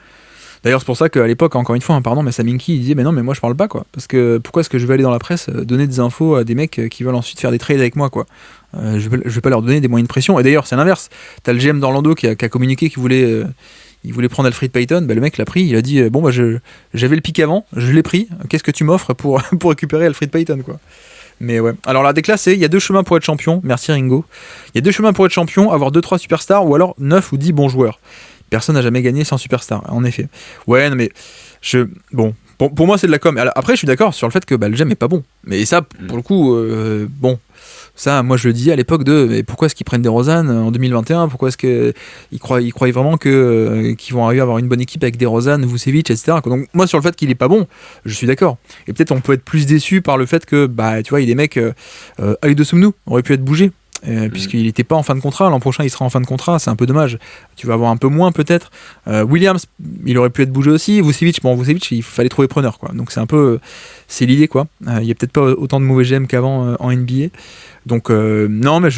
D'ailleurs, c'est pour ça qu'à l'époque, encore une fois, mais Saminki il disait mais non, mais moi je parle pas, quoi, parce que pourquoi est-ce que je vais aller dans la presse donner des infos à des mecs qui veulent ensuite faire des trades avec moi, quoi. Je vais pas leur donner des moyens de pression. Et d'ailleurs, c'est l'inverse. T'as le GM d'Orlando qui a communiqué qu'il voulait il voulait prendre Elfrid Payton, le mec l'a pris, il a dit j'avais le pic avant, je l'ai pris, qu'est-ce que tu m'offres pour récupérer Elfrid Payton, quoi. Mais ouais. Alors la déclasse, c'est il y a 2 chemins pour être champion. Merci Ringo. Il y a 2 chemins pour être champion, avoir 2-3 superstars ou alors 9 ou 10 bons joueurs. Personne n'a jamais gagné sans superstar, en effet. Ouais, non, mais pour moi c'est de la com. Alors, après je suis d'accord sur le fait que le GM est pas bon. Mais ça pour le coup ça moi je le dis à l'époque mais pourquoi est-ce qu'ils prennent DeRozan en 2021, pourquoi est-ce qu'ils croient vraiment qu'ils vont arriver à avoir une bonne équipe avec DeRozan, Vucevic, etc. Donc moi sur le fait qu'il est pas bon, je suis d'accord. Et peut-être on peut être plus déçu par le fait que tu vois, il y a des mecs Aïdo Soumnou aurait pu être bougé. Puisqu'il n'était pas en fin de contrat, l'an prochain il sera en fin de contrat, c'est un peu dommage. Tu vas avoir un peu moins peut-être. Williams, il aurait pu être bougé aussi. Vucevic, il fallait trouver preneur, quoi. Donc c'est l'idée, quoi. Il y a peut-être pas autant de mauvais GM qu'avant en NBA. Donc non, mais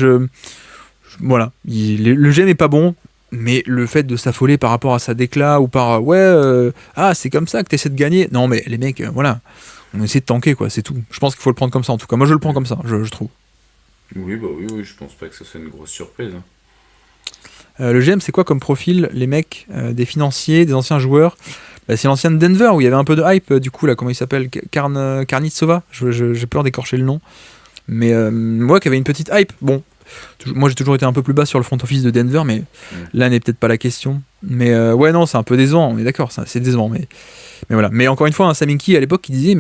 voilà, le GM est pas bon. Mais le fait de s'affoler par rapport à sa décla ou par c'est comme ça que tu essaies de gagner. Non, mais les mecs, voilà, on essaie de tanker, quoi, c'est tout. Je pense qu'il faut le prendre comme ça, en tout cas. Moi je le prends comme ça, je trouve. Oui, je pense pas que ça soit une grosse surprise. Le GM, c'est quoi comme profil? Les mecs, des financiers, des anciens joueurs? C'est l'ancien de Denver où il y avait un peu de hype, du coup, là, comment il s'appelle? Karnitsova, j'ai peur d'écorcher le nom. Mais qui avait une petite hype. Bon, moi j'ai toujours été un peu plus bas sur le front office de Denver, mais là n'est peut-être pas la question. Mais non, c'est un peu décevant, on est d'accord, c'est décevant. Mais voilà. Mais encore une fois, Saminki à l'époque qui disait,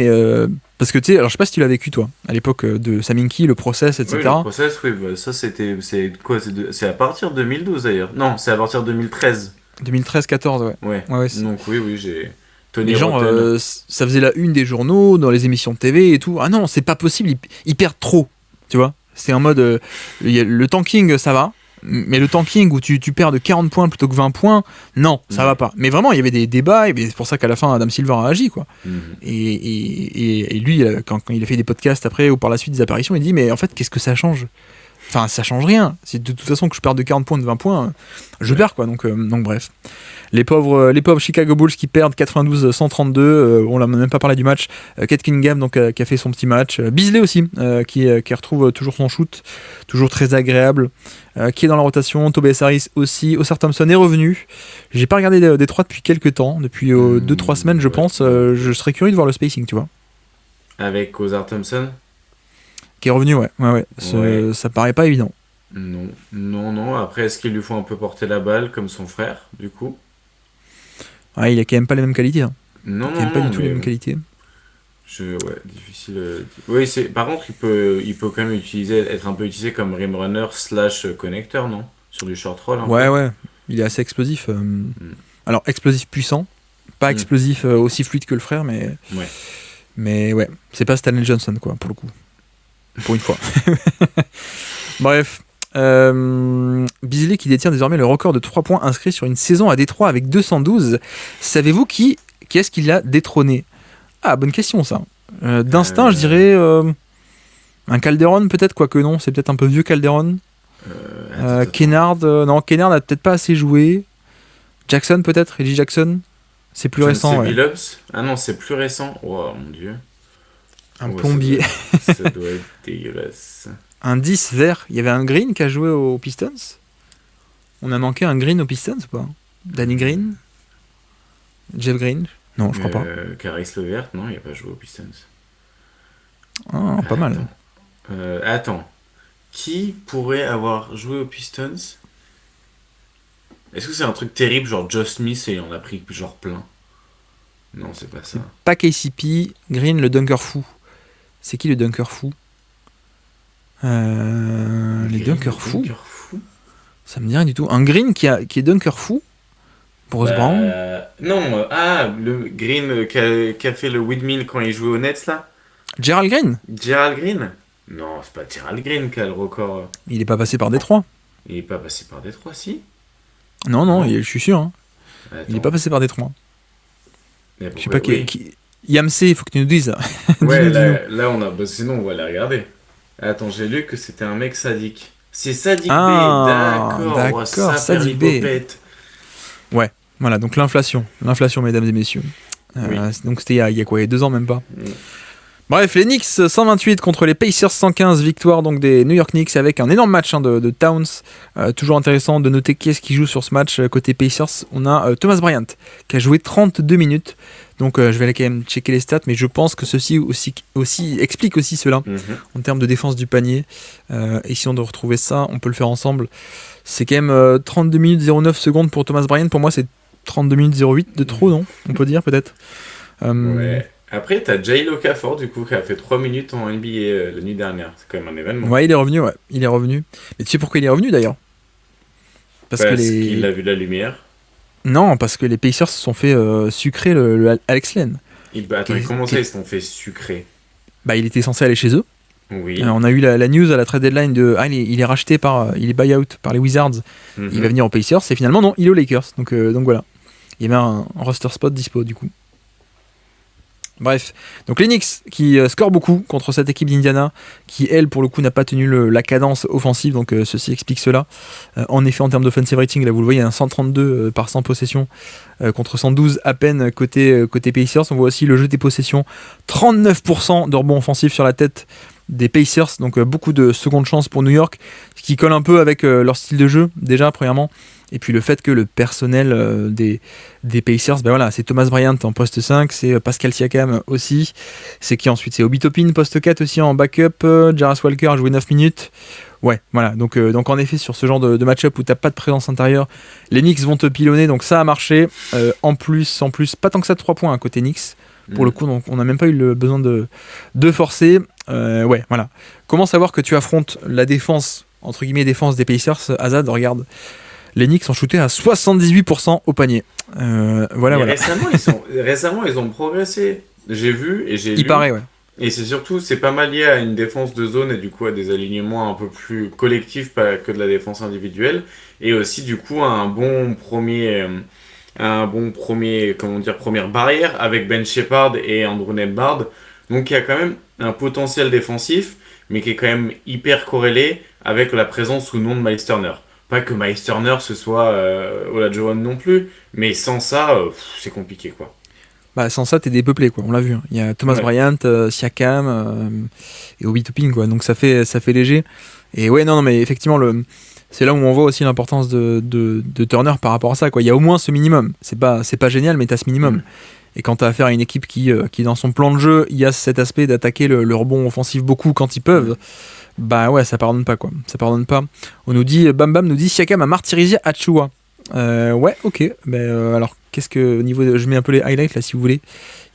parce que tu sais, alors je sais pas si tu l'as vécu toi, à l'époque de Saminki, le process, etc. Oui, le process, ça c'est à partir de 2012 d'ailleurs. Non, c'est à partir de 2013. 2013-14, ouais. Donc oui, j'ai... Les gens, ça faisait la une des journaux, dans les émissions de TV et tout. Ah non, c'est pas possible, ils perdent trop, tu vois. C'est en mode, le tanking, ça va. Mais le tanking où tu perds de 40 points plutôt que 20 points, non, ça va pas. Mais vraiment, il y avait des débats, et c'est pour ça qu'à la fin, Adam Silver a agi, quoi. Et lui, quand il a fait des podcasts après, ou par la suite des apparitions, il dit, mais en fait, qu'est-ce que ça change ? Enfin, ça change rien. C'est de toute façon que je perds de 40 points, de 20 points, je perds, quoi. Donc bref. Les pauvres Chicago Bulls qui perdent 92-132. On l'a même pas parlé du match. Kate Cunningham donc, qui a fait son petit match. Beasley aussi, qui retrouve toujours son shoot. Toujours très agréable. Qui est dans la rotation. Tobias Harris aussi. Oscar Thompson est revenu. J'ai pas regardé Détroit depuis quelques temps. Depuis 2-3 semaines, je pense. Je serais curieux de voir le spacing, tu vois. Avec Oscar Thompson qui est revenu, ouais. Ça paraît pas évident. Non. Après, est-ce qu'il lui faut un peu porter la balle comme son frère, du coup? Il a quand même pas les mêmes qualités. Non, pas du tout les mêmes qualités. Difficile. Oui, par contre, il peut quand même être un peu utilisé comme rim runner / connecteur, non? Sur du short roll. Ouais. Il est assez explosif. Alors, explosif puissant. Pas explosif aussi fluide que le frère, mais... Ouais. Mais ouais, c'est pas Stanley Johnson, quoi, pour le coup. Pour une fois. Bref. Beasley qui détient désormais le record de 3 points inscrits sur une saison à Détroit avec 212. Savez-vous qui est-ce qui l'a détrôné? Ah, bonne question ça. D'instinct, je dirais un Calderon peut-être, quoique non, c'est peut-être un peu vieux Calderon. Kennard, non, Kennard n'a peut-être pas assez joué. Jackson peut-être, Reggie Jackson. C'est plus récent. Ouais. Billups. Ah non, c'est plus récent. Oh mon dieu. Un plombier. Ça doit être dégueulasse. Un 10 vert. Il y avait un Green qui a joué aux Pistons. On a manqué un Green aux Pistons ou pas? Danny Green? Jeff Green? Non, je crois pas. Caris Levert, non, il n'a pas joué aux Pistons. Ah, pas mal. Attends. Qui pourrait avoir joué aux Pistons? Est-ce que c'est un truc terrible, genre Josh Smith et on a pris genre plein? Non, c'est pas ça. Pas KCP, Green, le dunker fou. C'est qui le dunker fou? Les dunkers fous? Ça me dit rien du tout. Un Green qui est dunker fou? Bruce Brown? Non, le Green qui a fait le windmill quand il jouait aux Nets là? Gerald Green? Gerald Green? Non, c'est pas Gerald Green qui a le record. Il est pas passé par Détroit. Il est pas passé par Détroit, si? Non, je suis sûr. Hein. Il est pas passé par Détroit. Je sais pas qui. Yamsé, il faut que tu nous dises. Ouais, là on a. Bah, sinon, on va les regarder. Attends, j'ai lu que c'était un mec sadique. C'est Sadiq B, d'accord, Sadiq B. Ouais, voilà, donc l'inflation, mesdames et messieurs. Oui. Donc c'était il y a quoi, il y a 2 ans même pas. Bref, les Knicks 128 contre les Pacers 115, victoire donc des New York Knicks avec un énorme match de Towns. Toujours intéressant de noter qui est-ce qui joue sur ce match côté Pacers. On a Thomas Bryant qui a joué 32 minutes. Donc je vais aller quand même checker les stats, mais je pense que ceci aussi explique aussi cela en termes de défense du panier. Et si on doit retrouver ça, on peut le faire ensemble. C'est quand même 32 minutes 09 secondes pour Thomas Bryant. Pour moi, c'est 32 minutes 08 de trop, non? On peut dire peut-être. Ouais. Après, t'as Jay Okafor, du coup, qui a fait 3 minutes en NBA la nuit dernière. C'est quand même un événement. Ouais, il est revenu. Mais tu sais pourquoi il est revenu d'ailleurs? Parce qu'il a vu la lumière. Non, parce que les Pacers se sont fait sucrer le Alex Len. Comment ça, ils se sont fait sucrer? Bah, il était censé aller chez eux. Oui. On a eu la news à la trade deadline de il est racheté il est buyout par les Wizards. Il va venir aux Pacers. Et finalement, non, il est aux Lakers. Donc voilà. Il y avait un roster spot dispo du coup. Bref, donc les Knicks qui scorent beaucoup contre cette équipe d'Indiana qui, elle, pour le coup, n'a pas tenu la cadence offensive, donc ceci explique cela. En effet, en termes d'offensive rating, là vous le voyez, un 132 par 100 possessions contre 112 à peine côté Pacers. On voit aussi le jeu des possessions, 39% de rebonds offensifs sur la tête des Pacers, donc beaucoup de secondes chances pour New York, ce qui colle un peu avec leur style de jeu, déjà, premièrement. Et puis le fait que le personnel des Pacers, ben voilà, c'est Thomas Bryant en poste 5, c'est Pascal Siakam aussi, c'est qui ensuite? C'est Obi Toppin, poste 4 aussi en backup, Jarrett Walker a joué 9 minutes. Ouais, voilà, donc en effet, sur ce genre de match-up où t'as pas de présence intérieure, les Knicks vont te pilonner, donc ça a marché. En plus, pas tant que ça de 3 points à côté Knicks, pour le coup, donc on n'a même pas eu le besoin de forcer. Ouais, voilà. Comment savoir que tu affrontes la défense, entre guillemets, défense des Pacers? Azad, regarde. Les Knicks ont shooté à 78% au panier. Voilà. Récemment, ils ont progressé. J'ai vu et j'ai lu. Il paraît, ouais. Et c'est pas mal lié à une défense de zone et du coup à des alignements un peu plus collectifs, pas que de la défense individuelle. Et aussi du coup à un bon premier, première barrière avec Ben Sheppard et Andrew Nembhard. Donc il y a quand même un potentiel défensif, mais qui est quand même hyper corrélé avec la présence ou non de Miles Turner. Pas que Miles Turner ce soit Olajuwon non plus, mais sans ça, c'est compliqué quoi. Bah sans ça t'es dépeuplé quoi, on l'a vu. Il y a Thomas Bryant, Siakam et Obi Toppin quoi, donc ça fait léger. Et ouais non mais effectivement c'est là où on voit aussi l'importance de Turner par rapport à ça quoi. Il y a au moins ce minimum. C'est pas génial mais t'as ce minimum. Et quand t'as affaire à une équipe qui dans son plan de jeu, il y a cet aspect d'attaquer le rebond offensif beaucoup quand ils peuvent. Bah ouais, ça pardonne pas quoi. Ça pardonne pas. On nous dit, Bam nous dit Siakam a martyrisé Achua. Ouais, ok. Alors, qu'est-ce que au niveau je mets un peu les highlights là si vous voulez.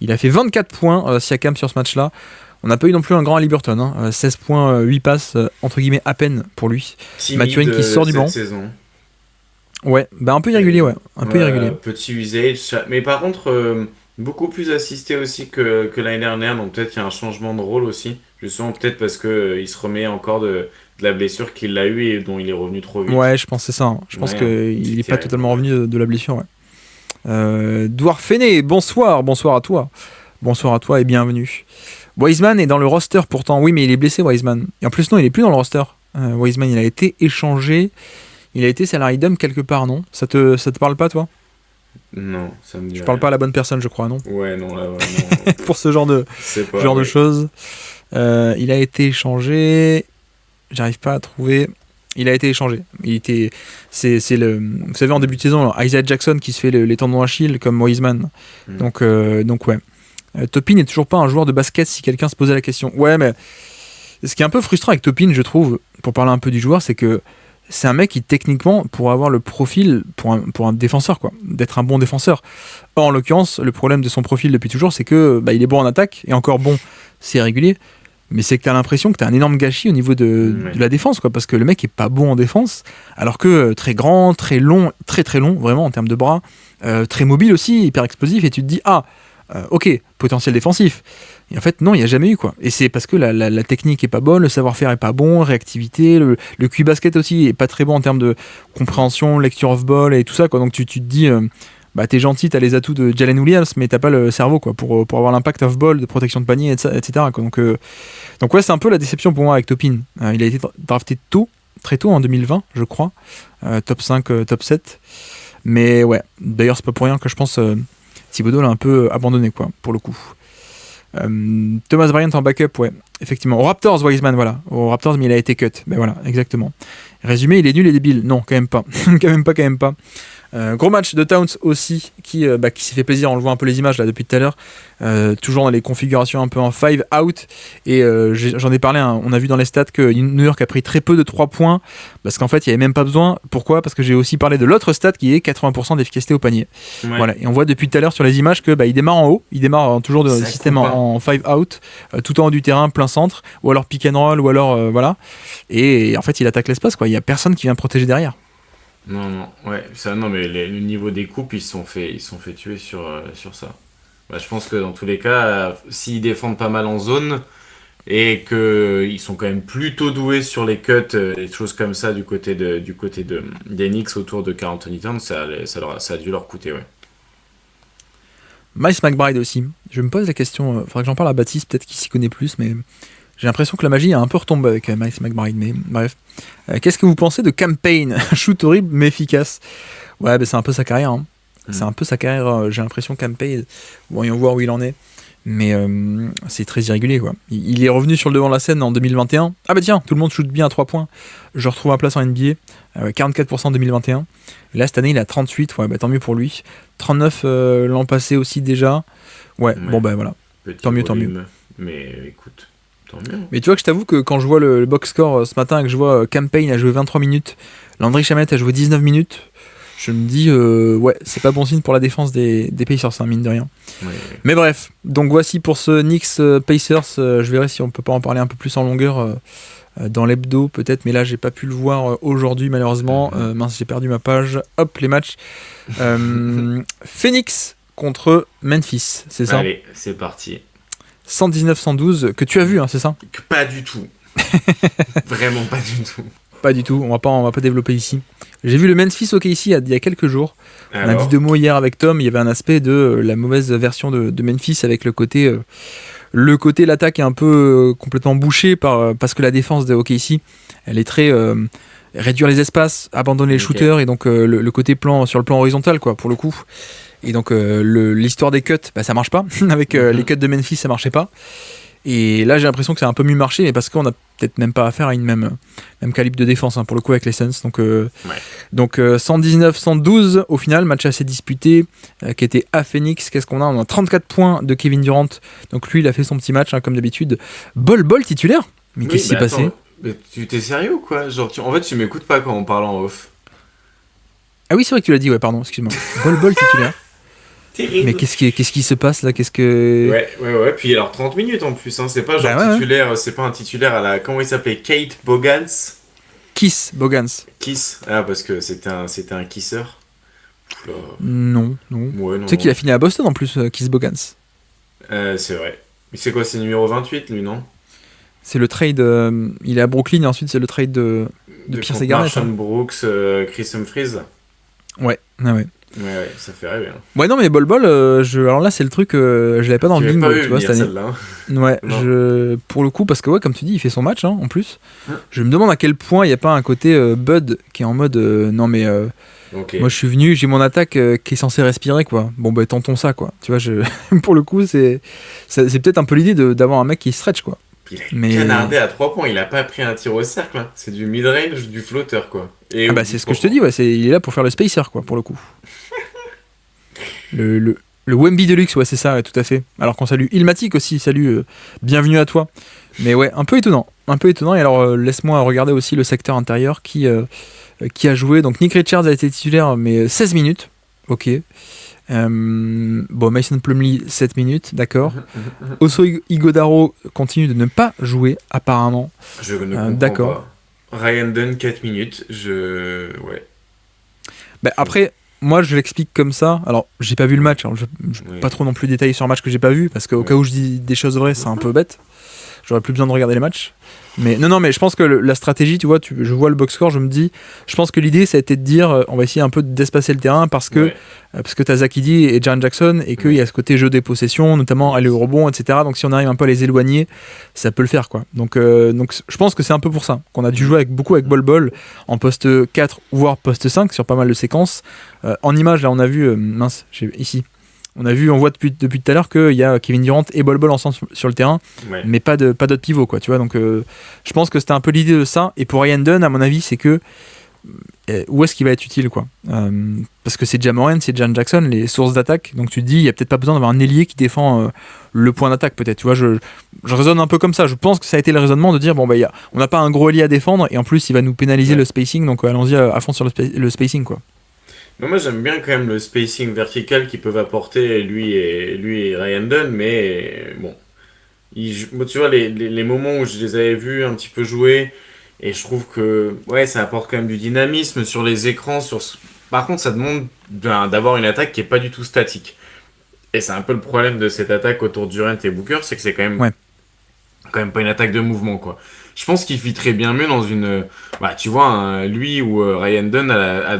Il a fait 24 points Siakam sur ce match-là. On n'a pas eu non plus un grand Haliburton. 16 points, 8 passes entre guillemets à peine pour lui. Mathurin qui sort du banc. Saison. Ouais, bah un peu irrégulier, ouais. Peu irrégulier. Petit usage. Mais par contre, beaucoup plus assisté aussi que l'année dernière. Donc peut-être qu'il y a un changement de rôle aussi. Justement, peut-être parce qu'il se remet encore de la blessure qu'il a eue et dont il est revenu trop vite. Ouais, je pense que c'est ça. Hein. Je pense qu'il n'est pas totalement revenu de la blessure. Ouais. Douard Fené, bonsoir à toi. Bonsoir à toi et bienvenue. Wiseman est dans le roster pourtant. Oui, mais il est blessé, Wiseman. Et en plus, non, il est plus dans le roster. Wiseman, il a été échangé. Il a été salary dump quelque part, non ? Ça te parle pas, toi ? Non, ça me dit Je parle pas à la bonne personne, je crois, non ? Ouais, non, là, vraiment. Pour ce genre de choses. Il a été échangé. J'arrive pas à trouver. Il a été échangé. Vous savez, en début de saison, alors, Isaiah Jackson qui se fait les tendons Achilles comme Wiseman. Donc ouais. Toppin n'est toujours pas un joueur de basket si quelqu'un se posait la question. Ouais, mais ce qui est un peu frustrant avec Toppin, je trouve, pour parler un peu du joueur, c'est que c'est un mec qui, techniquement, pourrait avoir le profil pour un défenseur, quoi, d'être un bon défenseur. Or, en l'occurrence, le problème de son profil depuis toujours, c'est que il est bon en attaque, et encore bon, c'est régulier, mais c'est que t'as l'impression que t'as un énorme gâchis au niveau de la défense, quoi, parce que le mec est pas bon en défense, alors que très grand, très long, très très long, vraiment, en termes de bras, très mobile aussi, hyper explosif, et tu te dis, ok, potentiel défensif. Et en fait, non, il n'y a jamais eu, quoi. Et c'est parce que la technique est pas bonne, le savoir-faire est pas bon, réactivité, le QI basket aussi est pas très bon en termes de compréhension, lecture of ball et tout ça, quoi. Donc tu te dis, t'es gentil, t'as les atouts de Jalen Williams, mais t'as pas le cerveau, quoi, pour avoir l'impact off ball, de protection de panier, etc. quoi. Donc ouais, c'est un peu la déception pour moi avec Toppin. Il a été drafté très tôt en 2020, je crois. Top 5, top 7. Mais ouais, d'ailleurs, c'est pas pour rien que je pense Thibodeau l'a un peu abandonné, quoi, pour le coup. Thomas Bryant en backup, ouais, effectivement. Au Raptors, Wiseman, voilà. Au Raptors, mais il a été cut. Ben voilà, exactement. Résumé, il est nul et débile. Non, quand même pas. quand même pas. Gros match de Towns aussi, qui s'est fait plaisir. On le voit un peu les images là depuis tout à l'heure. Toujours dans les configurations un peu en 5 out. Et j'en ai parlé, on a vu dans les stats que New York a pris très peu de 3 points. Parce qu'en fait, il n'y avait même pas besoin. Pourquoi ? Parce que j'ai aussi parlé de l'autre stat qui est 80% d'efficacité au panier. Ouais. Voilà. Et on voit depuis tout à l'heure sur les images que il démarre en haut. Il démarre toujours de système en 5 out, tout en haut du terrain, plein centre. Ou alors pick and roll, ou alors voilà. Et en fait, il attaque l'espace, quoi. Il n'y a personne qui vient protéger derrière. Non, ouais, ça, non, mais le niveau des coupes, ils se sont fait tuer sur ça. Je pense que dans tous les cas, s'ils défendent pas mal en zone et qu'ils sont quand même plutôt doués sur les cuts, des choses comme ça du côté des Knicks autour de Karl Anthony Towns, ça a dû leur coûter, ouais. Miles McBride aussi. Je me pose la question, faudrait que j'en parle à Baptiste, peut-être qu'il s'y connaît plus, mais j'ai l'impression que la magie a un peu retombé avec Miles McBride, mais bref. Qu'est-ce que vous pensez de Campaign ? Shoot horrible mais efficace. Ouais, c'est un peu sa carrière. Hein. C'est un peu sa carrière, j'ai l'impression, Campaign. Voyons voir où il en est. Mais c'est très irrégulier, quoi. Il est revenu sur le devant de la scène en 2021. Ah bah tiens, tout le monde shoot bien à 3 points. Je retrouve ma place en NBA. 44% en 2021. Et là, cette année, il a 38. Ouais, tant mieux pour lui. 39 l'an passé aussi déjà. Ouais. Bon, voilà. Tant mieux. Mais écoute... Mais tu vois que je t'avoue que quand je vois le box score ce matin et que je vois Campaign a joué 23 minutes, Landry Shamet a joué 19 minutes, je me dis ouais, c'est pas bon signe pour la défense des Pacers, hein, mine de rien. Ouais. Mais bref, donc voici pour ce Knicks Pacers, je verrai si on peut pas en parler un peu plus en longueur dans l'hebdo peut-être, mais là j'ai pas pu le voir aujourd'hui malheureusement. Mince, j'ai perdu ma page. Hop, les matchs. Phoenix contre Memphis, c'est ça ? Allez, c'est parti. 119-112, que tu as vu, hein, c'est ça ? Pas du tout. Vraiment pas du tout. Pas du tout, on va pas développer ici. J'ai vu le Memphis OKC il y a quelques jours. Alors, on a dit 2 mots hier avec Tom, il y avait un aspect de la mauvaise version de Memphis avec le côté l'attaque est un peu complètement bouchée parce que la défense de OKC, elle est très réduire les espaces, abandonner les shooters et donc le côté plan sur le plan horizontal, quoi, pour le coup. Et donc l'histoire des cuts, ça marche pas. Avec les cuts de Memphis, ça marchait pas. Et là, j'ai l'impression que ça a un peu mieux marché, mais parce qu'on a peut-être même pas affaire à une même calibre de défense, hein, pour le coup, avec les Suns. Donc 119-112, au final, match assez disputé, qui était à Phoenix. Qu'est-ce qu'on a ? On a 34 points de Kevin Durant. Donc lui, il a fait son petit match, hein, comme d'habitude. Bol titulaire ? Mais qu'est-ce qui s'est passé ? Mais tu t'es sérieux ou quoi ? Genre, en fait, tu m'écoutes pas quand on parle en off. Ah oui, c'est vrai que tu l'as dit, ouais, pardon, excuse-moi. Bol titulaire. Terrible. Mais qu'est-ce qui se passe là ? Ouais. Puis alors 30 minutes en plus, hein. C'est pas genre titulaire, c'est pas un titulaire à la. Comment il s'appelait ? Kate Bogans ? Kiss Bogans. Kiss. Ah, parce que c'était un kisseur. Non. Ouais, non. Tu sais qu'il a fini à Boston en plus, Kiss Bogans. C'est vrai. Mais c'est quoi, c'est numéro 28 lui, non ? C'est le trade. Il est à Brooklyn et ensuite c'est le trade de Pierce et Garnett. Marshall Brooks, Chris Humphries. Ouais. Ouais, ça fait rêver. Hein. Ouais, non, mais Bol Bol, alors là, c'est le truc, je l'avais pas dans le bingo, tu vois, cette année. Ouais, pour le coup, parce que, ouais, comme tu dis, il fait son match, hein, en plus. Je me demande à quel point il n'y a pas un côté Bud qui est en mode, non, mais moi, je suis venu, j'ai mon attaque qui est censée respirer, quoi. Bon, bah, tentons ça, quoi. Tu vois, pour le coup, c'est peut-être un peu l'idée d'avoir un mec qui stretch, quoi. Il a canardé à 3 points, il a pas pris un tir au cercle, hein. C'est du mid-range, du flotteur, quoi. Et bah, c'est ce que je te dis, ouais, il est là pour faire le spacer, quoi, pour le coup. Le Wemby Deluxe, ouais, c'est ça, ouais, tout à fait. Alors qu'on salue Ilmatic aussi, salut, bienvenue à toi. Mais ouais, un peu étonnant. Et alors, laisse-moi regarder aussi le secteur intérieur qui a joué. Donc, Nick Richards a été titulaire, mais 16 minutes. Ok. Bon, Mason Plumlee, 7 minutes, d'accord. Oso Ighodaro continue de ne pas jouer, apparemment. Je ne comprends d'accord. Pas. Ryan Dunn, 4 minutes. Ouais. Bah, après, moi, je l'explique comme ça. Alors, j'ai pas vu le match. Alors, je pas trop non plus détailler sur un match que j'ai pas vu, parce qu'au cas où je dis des choses vraies, c'est un peu bête. J'aurais plus besoin de regarder les matchs. Mais non, mais je pense que la stratégie, tu vois, je vois le box score, je me dis, je pense que l'idée, ça a été de dire, on va essayer un peu d'espacer le terrain parce que t'as Zach Edey et Jaren Jackson et qu'il y a ce côté jeu des possessions, notamment aller au rebond, etc. Donc si on arrive un peu à les éloigner, ça peut le faire, quoi. Donc je pense que c'est un peu pour ça qu'on a dû jouer beaucoup avec Bol en poste 4 voire poste 5 sur pas mal de séquences. En image, là, on a vu, ici. On voit depuis tout à l'heure qu'il y a Kevin Durant et Bol ensemble sur le terrain, mais pas d'autres pivots, quoi, tu vois. Donc, je pense que c'était un peu l'idée de ça. Et pour Ryan Dunn, à mon avis, c'est que où est-ce qu'il va être utile, quoi. Parce que c'est Ja Morant, c'est Jaren Jackson, les sources d'attaque. Donc, tu te dis, il n'y a peut-être pas besoin d'avoir un ailier qui défend le point d'attaque, peut-être. Tu vois, je raisonne un peu comme ça. Je pense que ça a été le raisonnement de dire, bon, bah, on n'a pas un gros ailier à défendre, et en plus, il va nous pénaliser le spacing. Donc, allons-y à fond sur le spacing, quoi. Mais moi j'aime bien quand même le spacing vertical qu'ils peuvent apporter lui et Ryan Dunn, mais bon, tu vois les moments où je les avais vus un petit peu jouer, et je trouve que ouais ça apporte quand même du dynamisme sur les écrans. Par contre ça demande d'avoir une attaque qui est pas du tout statique. Et c'est un peu le problème de cette attaque autour de Durant et Booker, c'est que c'est quand même pas une attaque de mouvement, quoi. Je pense qu'il fit très bien mieux dans une... tu vois, lui ou Ryan Dunn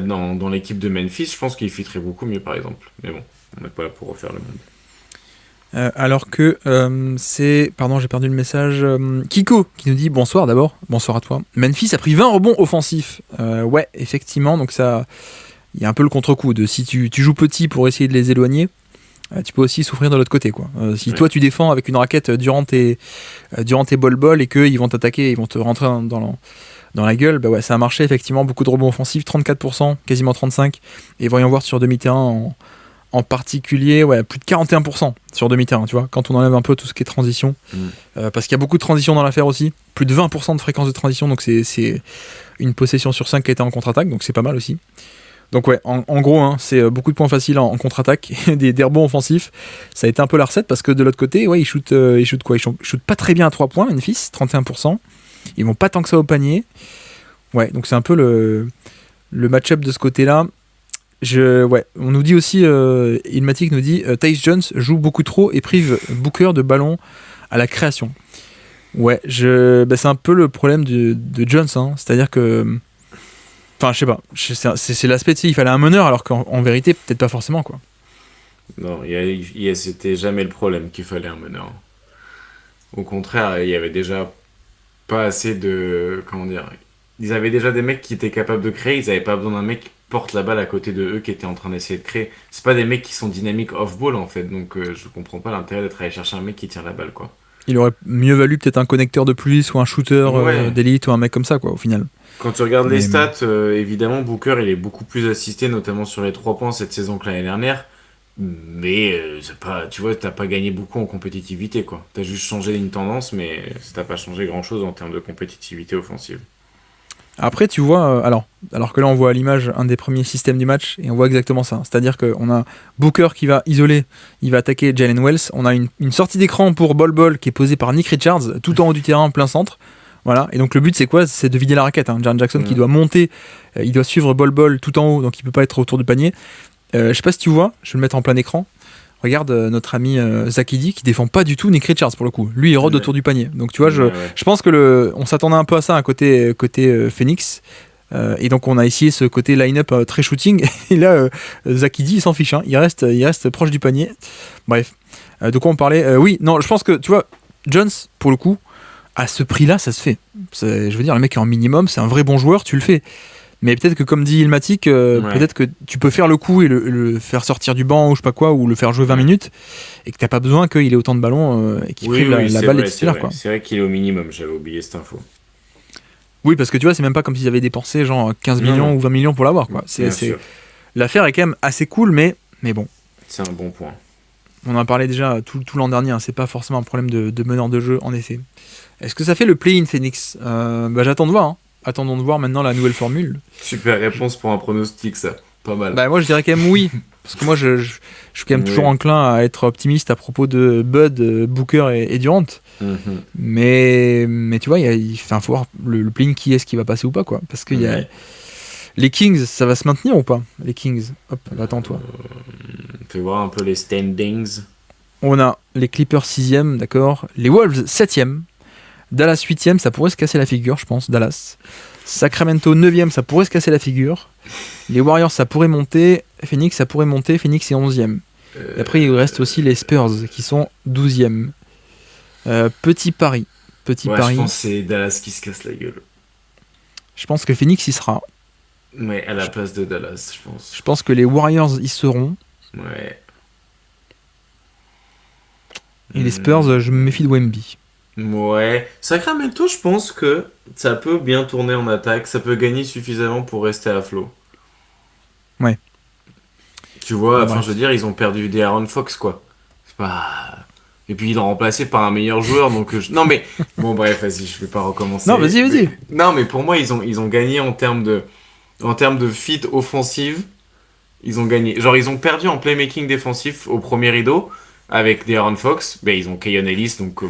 dans l'équipe de Memphis, je pense qu'il fitterait beaucoup mieux, par exemple. Mais bon, on n'est pas là pour refaire le monde. Alors que c'est... Pardon, j'ai perdu le message. Kiko qui nous dit bonsoir d'abord. Bonsoir à toi. Memphis a pris 20 rebonds offensifs. Ouais, effectivement. Donc ça... Il y a un peu le contre-coup de si tu joues petit pour essayer de les éloigner, tu peux aussi souffrir de l'autre côté, quoi. Si toi tu défends avec une raquette Durant et Bol et qu'ils vont t'attaquer, ils vont te rentrer dans la gueule, bah ouais, ça a marché effectivement, beaucoup de rebonds offensifs, 34%, quasiment 35%, et voyons voir sur demi-terrain en particulier, ouais, plus de 41% sur demi-terrain, tu vois, quand on enlève un peu tout ce qui est transition, parce qu'il y a beaucoup de transition dans l'affaire aussi, plus de 20% de fréquence de transition, donc c'est une possession sur 5 qui a été en contre-attaque, donc c'est pas mal aussi. Donc ouais, en gros, hein, c'est beaucoup de points faciles en contre-attaque, des rebonds offensifs. Ça a été un peu la recette parce que de l'autre côté, ouais, ils shootent quoi ? Ils shootent pas très bien à 3 points, Memphis, 31%. Ils vont pas tant que ça au panier. Ouais, donc c'est un peu le match-up de ce côté-là. On nous dit aussi, Ilmatic nous dit, Tyus Jones joue beaucoup trop et prive Booker de ballon à la création. Ouais, c'est un peu le problème de Jones, hein, c'est-à-dire que... Enfin, je sais pas, c'est l'aspect de il fallait un meneur alors qu'en vérité, peut-être pas forcément, quoi. Non, c'était jamais le problème qu'il fallait un meneur. Au contraire, il y avait déjà pas assez de... Comment dire ? Ils avaient déjà des mecs qui étaient capables de créer, ils avaient pas besoin d'un mec qui porte la balle à côté de eux qui était en train d'essayer de créer. C'est pas des mecs qui sont dynamiques off-ball, en fait, donc je comprends pas l'intérêt d'être allé chercher un mec qui tire la balle, quoi. Il aurait mieux valu peut-être un connecteur de plus ou un shooter d'élite ou un mec comme ça, quoi, au final. Quand tu regardes les stats, évidemment, Booker, il est beaucoup plus assisté, notamment sur les 3 points cette saison que l'année dernière. Mais tu vois, t'as pas gagné beaucoup en compétitivité, quoi. T'as juste changé une tendance, mais t'as pas changé grand-chose en termes de compétitivité offensive. Après, tu vois, alors que là, on voit à l'image un des premiers systèmes du match, et on voit exactement ça. C'est-à-dire qu'on a Booker qui va isoler, il va attaquer Jalen Wells. On a une sortie d'écran pour Bol qui est posée par Nick Richards, tout en haut du terrain, plein centre. Voilà, et donc le but c'est quoi ? C'est de vider la raquette. Jaren Jackson qui doit monter, il doit suivre Bol tout en haut, donc il peut pas être autour du panier. Je sais pas si tu vois, je vais le mettre en plein écran. Regarde notre ami Zach Edey qui défend pas du tout Nick Richards pour le coup. Lui il rôde autour du panier. Donc tu vois, je pense que on s'attendait un peu à ça, à côté Phoenix. Et donc on a essayé ce côté line-up très shooting. Et là, Zakidi, il s'en fiche. Hein. Il reste proche du panier. Bref. De quoi on parlait Oui, non, je pense que, tu vois, Jones, pour le coup, à ce prix-là, ça se fait. Je veux dire, le mec est en minimum, c'est un vrai bon joueur, tu le fais. Mais peut-être que, comme dit Ilmatic, peut-être que tu peux faire le coup et le faire sortir du banc ou je sais pas quoi, ou le faire jouer 20 minutes, et que t'as pas besoin qu'il ait autant de ballons et qu'il prive la balle des titulaires. C'est vrai qu'il est au minimum, j'avais oublié cette info. Oui, parce que tu vois, c'est même pas comme s'ils avaient dépensé genre 15 millions ou 20 millions pour l'avoir. Quoi. L'affaire est quand même assez cool, mais bon. C'est un bon point. On en parlait déjà tout l'an dernier, hein. C'est pas forcément un problème de meneur de jeu, en effet. Est-ce que ça fait le play-in Phoenix J'attends de voir. Hein. Attendons de voir maintenant la nouvelle formule. Super réponse pour un pronostic, ça. Pas mal. Moi, je dirais quand même oui. Parce que moi, je suis quand même toujours enclin à être optimiste à propos de Bud, Booker et Durant. Mais tu vois, il faut voir le play-in qui est-ce qui va passer ou pas. Quoi. Parce qu'il y a... Les Kings, ça va se maintenir ou pas Les Kings, hop, attends-toi. Fais voir un peu les standings. On a les Clippers 6e, d'accord. Les Wolves 7e. Dallas 8e, ça pourrait se casser la figure, je pense. Dallas. Sacramento 9e, ça pourrait se casser la figure. Les Warriors, ça pourrait monter. Phoenix, ça pourrait monter. Phoenix est 11e. Et après, il reste aussi les Spurs qui sont 12e. Petit pari. Je pense que c'est Dallas qui se casse la gueule. Je pense que Phoenix y sera. Ouais, à la place de Dallas, je pense. Je pense que les Warriors y seront. Ouais. Et les Spurs, je me méfie de Wemby. Ouais. Sacramento, je pense que ça peut bien tourner en attaque. Ça peut gagner suffisamment pour rester à flot. Ouais. Tu vois, je veux dire, ils ont perdu des Aaron Fox, quoi. C'est pas... Et puis ils l'ont remplacé par un meilleur joueur, donc... Non mais... Bon bref, vas-y, je vais pas recommencer. Non, vas-y. Non, mais pour moi, ils ont gagné en termes de fit offensive. Ils ont gagné. Genre, ils ont perdu en playmaking défensif au premier rideau avec des Aaron Fox. Ils ont Keyon Ellis, donc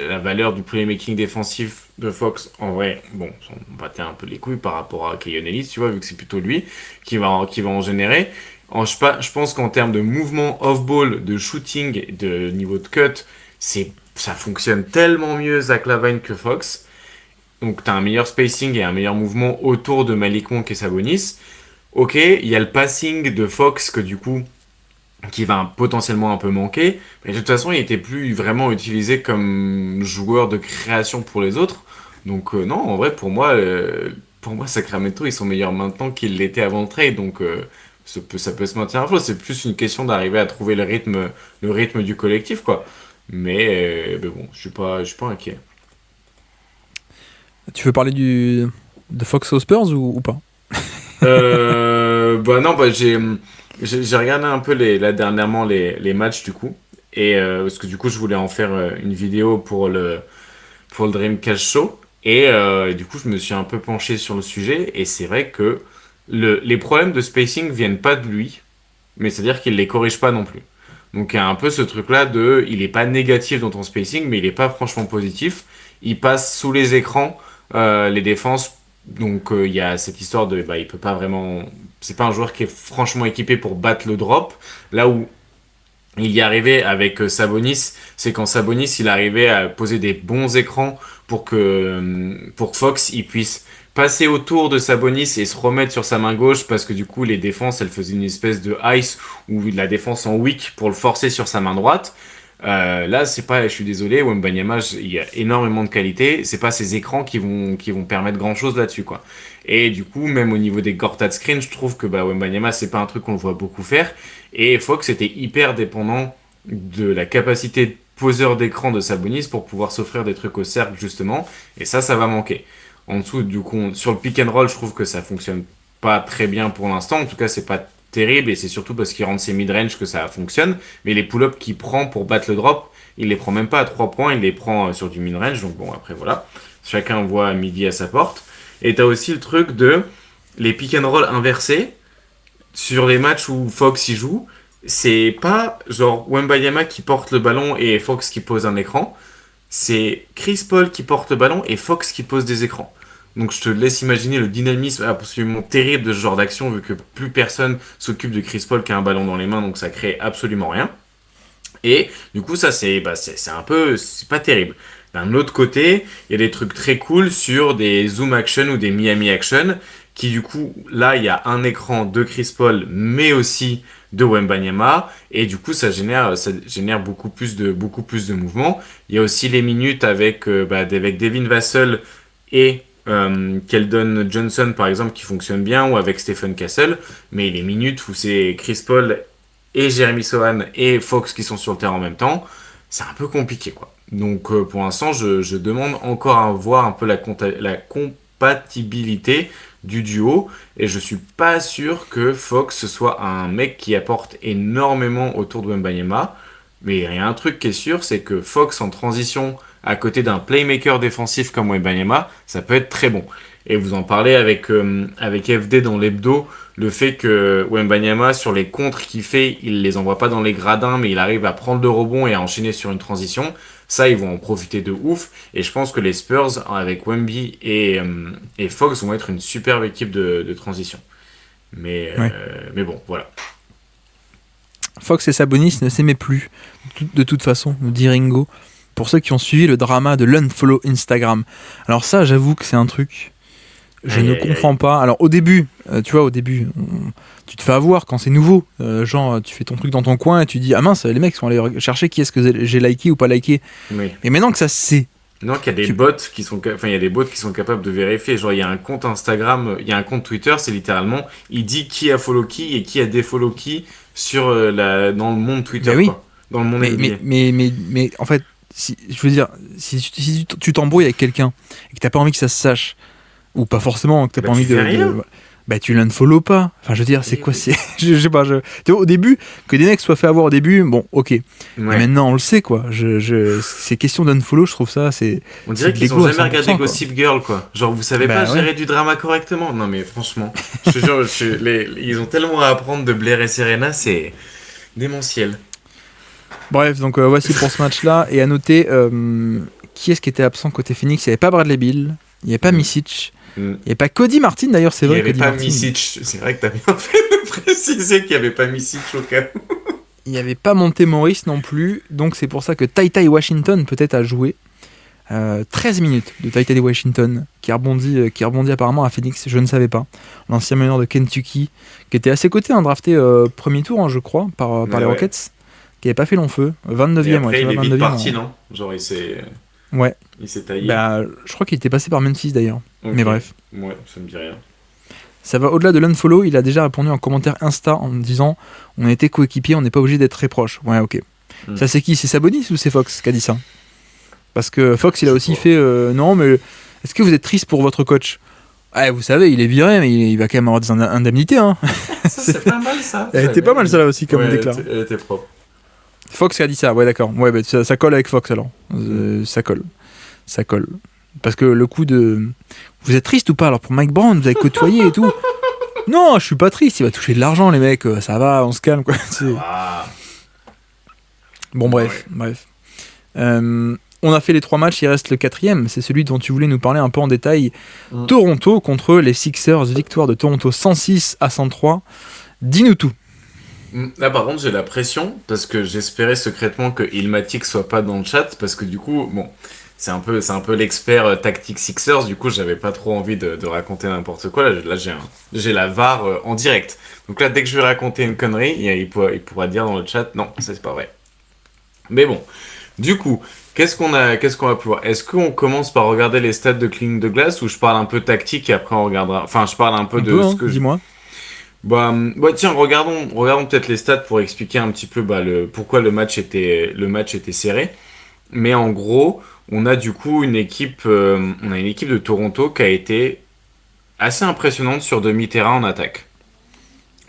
la valeur du playmaking défensif de Fox, en vrai, on battait un peu les couilles par rapport à Keyon Ellis, tu vois, vu que c'est plutôt lui qui va en générer. Je pense qu'en termes de mouvement off-ball, de shooting, de niveau de cut, ça fonctionne tellement mieux Zach LaVine que Fox. Donc t'as un meilleur spacing et un meilleur mouvement autour de Malik Monk et Sabonis. Ok, il y a le passing de Fox que du coup, qui va potentiellement un peu manquer. Mais de toute façon, il n'était plus vraiment utilisé comme joueur de création pour les autres. Donc non, en vrai, pour moi, Sacramento, ils sont meilleurs maintenant qu'ils l'étaient avant le trade. Donc ça peut se maintenir un flot. C'est plus une question d'arriver à trouver le rythme du collectif, quoi. Mais bon, je suis pas inquiet. Tu veux parler de Fox aux Spurs ou pas j'ai regardé un peu dernièrement les matchs du coup. Et parce que du coup, je voulais en faire une vidéo pour le Dreamcast Show. Et du coup, je me suis un peu penché sur le sujet. Et c'est vrai que les problèmes de spacing viennent pas de lui, mais c'est-à-dire qu'il les corrige pas non plus. Donc il y a un peu ce truc-là il est pas négatif dans ton spacing, mais il est pas franchement positif. Il passe sous les écrans les défenses. Donc il y a cette histoire de il peut pas vraiment, c'est pas un joueur qui est franchement équipé pour battre le drop. Là où il y arrivait avec Sabonis, c'est quand Sabonis il arrivait à poser des bons écrans pour que Fox il puisse passer autour de Sabonis et se remettre sur sa main gauche, parce que du coup les défenses elles faisaient une espèce de ice ou de la défense en weak pour le forcer sur sa main droite. Là, c'est pas, je suis désolé, Wembanyama, il y a énormément de qualité. C'est pas ces écrans qui vont permettre grand chose là-dessus, quoi. Et du coup, même au niveau des Gortat screen, je trouve que Wembanyama, c'est pas un truc qu'on voit beaucoup faire. Et Fox était hyper dépendant de la capacité de poseur d'écran de Sabonis pour pouvoir s'offrir des trucs au cercle, justement. Et ça va manquer. En dessous, du coup, sur le pick and roll, je trouve que ça fonctionne pas très bien pour l'instant. En tout cas, c'est pas terrible, et c'est surtout parce qu'il rentre ses mid-range que ça fonctionne. Mais les pull-ups qu'il prend pour battre le drop, il les prend même pas à 3 points, il les prend sur du mid-range. Donc bon, après voilà, chacun voit midi à sa porte. Et t'as aussi le truc de les pick and roll inversés sur les matchs où Fox y joue. C'est pas genre Wembanyama qui porte le ballon et Fox qui pose un écran. C'est Chris Paul qui porte le ballon et Fox qui pose des écrans. Donc je te laisse imaginer le dynamisme absolument terrible de ce genre d'action, vu que plus personne s'occupe de Chris Paul qui a un ballon dans les mains, donc ça crée absolument rien. Et du coup ça c'est un peu, c'est pas terrible. D'un autre côté, il y a des trucs très cool sur des zoom action ou des Miami action qui du coup, là, il y a un écran de Chris Paul, mais aussi de Wembanyama, et du coup, ça génère beaucoup plus de mouvements. Il y a aussi les minutes avec Devin Vassell et Keldon Johnson, par exemple, qui fonctionnent bien, ou avec Stephen Castle, mais les minutes où c'est Chris Paul et Jeremy Sohan et Fox qui sont sur le terrain en même temps, c'est un peu compliqué, quoi. Donc, pour l'instant, je demande encore à voir un peu la compatibilité du duo, et je suis pas sûr que Fox soit un mec qui apporte énormément autour de Wembanyama, mais il y a un truc qui est sûr, c'est que Fox en transition à côté d'un playmaker défensif comme Wembanyama, ça peut être très bon. Et vous en parlez avec FD dans l'hebdo, le fait que Wembanyama, sur les contres qu'il fait, il les envoie pas dans les gradins, mais il arrive à prendre le rebond et à enchaîner sur une transition. Ça, ils vont en profiter de ouf. Et je pense que les Spurs, avec Wemby et Fox, vont être une superbe équipe de transition. Mais bon, voilà. Fox et Sabonis ne s'aimaient plus, de toute façon, nous dit Ringo, pour ceux qui ont suivi le drama de l'unfollow Instagram. Alors ça, j'avoue que c'est un truc, je ne comprends pas. Alors au début, tu vois, tu te fais avoir quand c'est nouveau. Genre, tu fais ton truc dans ton coin et tu dis, ah mince, les mecs sont allés chercher qui est-ce que j'ai liké ou pas liké. Oui. Mais maintenant que ça se sait. Non, qu'il y a des bots qui sont, il y a des bots qui sont capables de vérifier. Genre, il y a un compte Instagram, il y a un compte Twitter, c'est littéralement, il dit qui a follow qui et qui a défollow qui sur dans le monde Twitter, mais oui. quoi. Dans le monde NBA. Mais en fait, je veux dire, si tu t'embrouilles avec quelqu'un et que t'as pas envie que ça se sache, ou pas forcément, que t'as pas envie bah tu l'unfollow pas. Enfin, je veux dire, c'est quoi, c'est... je sais pas, tu vois, au début, que des mecs soient fait avoir au début, bon, ok. Ouais. Mais maintenant, on le sait, quoi. C'est question d'unfollow, je trouve ça, c'est... On dirait qu'ils ont jamais regardé Gossip Girl, quoi. Genre, vous savez pas gérer du drama correctement. Non, mais franchement, je te jure, ils ont tellement à apprendre de Blair et Serena, c'est démentiel. Bref, donc voici pour ce match-là. Et à noter, qui est-ce qui était absent côté Phoenix ? Il n'y avait pas Bradley Beal, il n'y avait pas Micic, il n'y avait pas Cody Martin, d'ailleurs, c'est vrai. Il n'y avait pas Micic, c'est vrai que tu as bien fait de préciser qu'il n'y avait pas Micic au cas où. Il n'y avait pas Monte Morris non plus, donc c'est pour ça que Ty Washington peut-être a joué 13 minutes de Ty Washington, qui rebondit apparemment à Phoenix, je ne savais pas. L'ancien meneur de Kentucky, qui était à ses côtés, drafté premier tour, je crois, par les Rockets, qui n'avait pas fait long feu, 29e. Et après, il est vite parti, non ? Genre, il s'est taillé. Bah, je crois qu'il était passé par Memphis d'ailleurs. Okay. Mais bref. Ouais, ça me dit rien. Ça va au-delà de l'unfollow, il a déjà répondu en commentaire Insta en me disant on a été coéquipiers, on n'est pas obligé d'être très proches. Ouais, ok. Ça, c'est qui ? C'est Sabonis ou c'est Fox qui a dit ça ? Parce que Fox, il a aussi fait non, mais est-ce que vous êtes triste pour votre coach ? Ah, vous savez, il est viré, mais il va quand même avoir des indemnités. Hein. Ça, c'est pas mal ça. Elle était pas mal ça là aussi, comme déclare. Elle était propre. Fox qui a dit ça, ouais, d'accord. Ouais, bah, ça colle avec Fox alors. Ça colle. Parce que le coup de. Vous êtes triste ou pas ? Alors pour Mike Brown, vous avez côtoyé et tout. Non, je suis pas triste, il va toucher de l'argent, les mecs. Ça va, on se calme, quoi. Bon, bref. On a fait les 3 matchs, il reste le 4e. C'est celui dont tu voulais nous parler un peu en détail. Toronto contre les Sixers, victoire de Toronto 106-103. Dis-nous tout. Là par contre j'ai la pression parce que j'espérais secrètement que Ilmatic soit pas dans le chat parce que du coup bon c'est un peu l'expert tactique Sixers, du coup j'avais pas trop envie de raconter n'importe quoi. Là j'ai la VAR en direct, donc là dès que je vais raconter une connerie il pourra dire dans le chat non ça c'est pas vrai. Mais bon, du coup qu'est-ce qu'on va pouvoir, est-ce qu'on commence par regarder les stats de cleaning de glace ou je parle un peu tactique et après on regardera, enfin je parle un peu ce que dis-moi. Bah tiens, regardons peut-être les stats pour expliquer un petit peu pourquoi le match était serré. Mais en gros, on a du coup une équipe de Toronto qui a été assez impressionnante sur demi-terrain en attaque.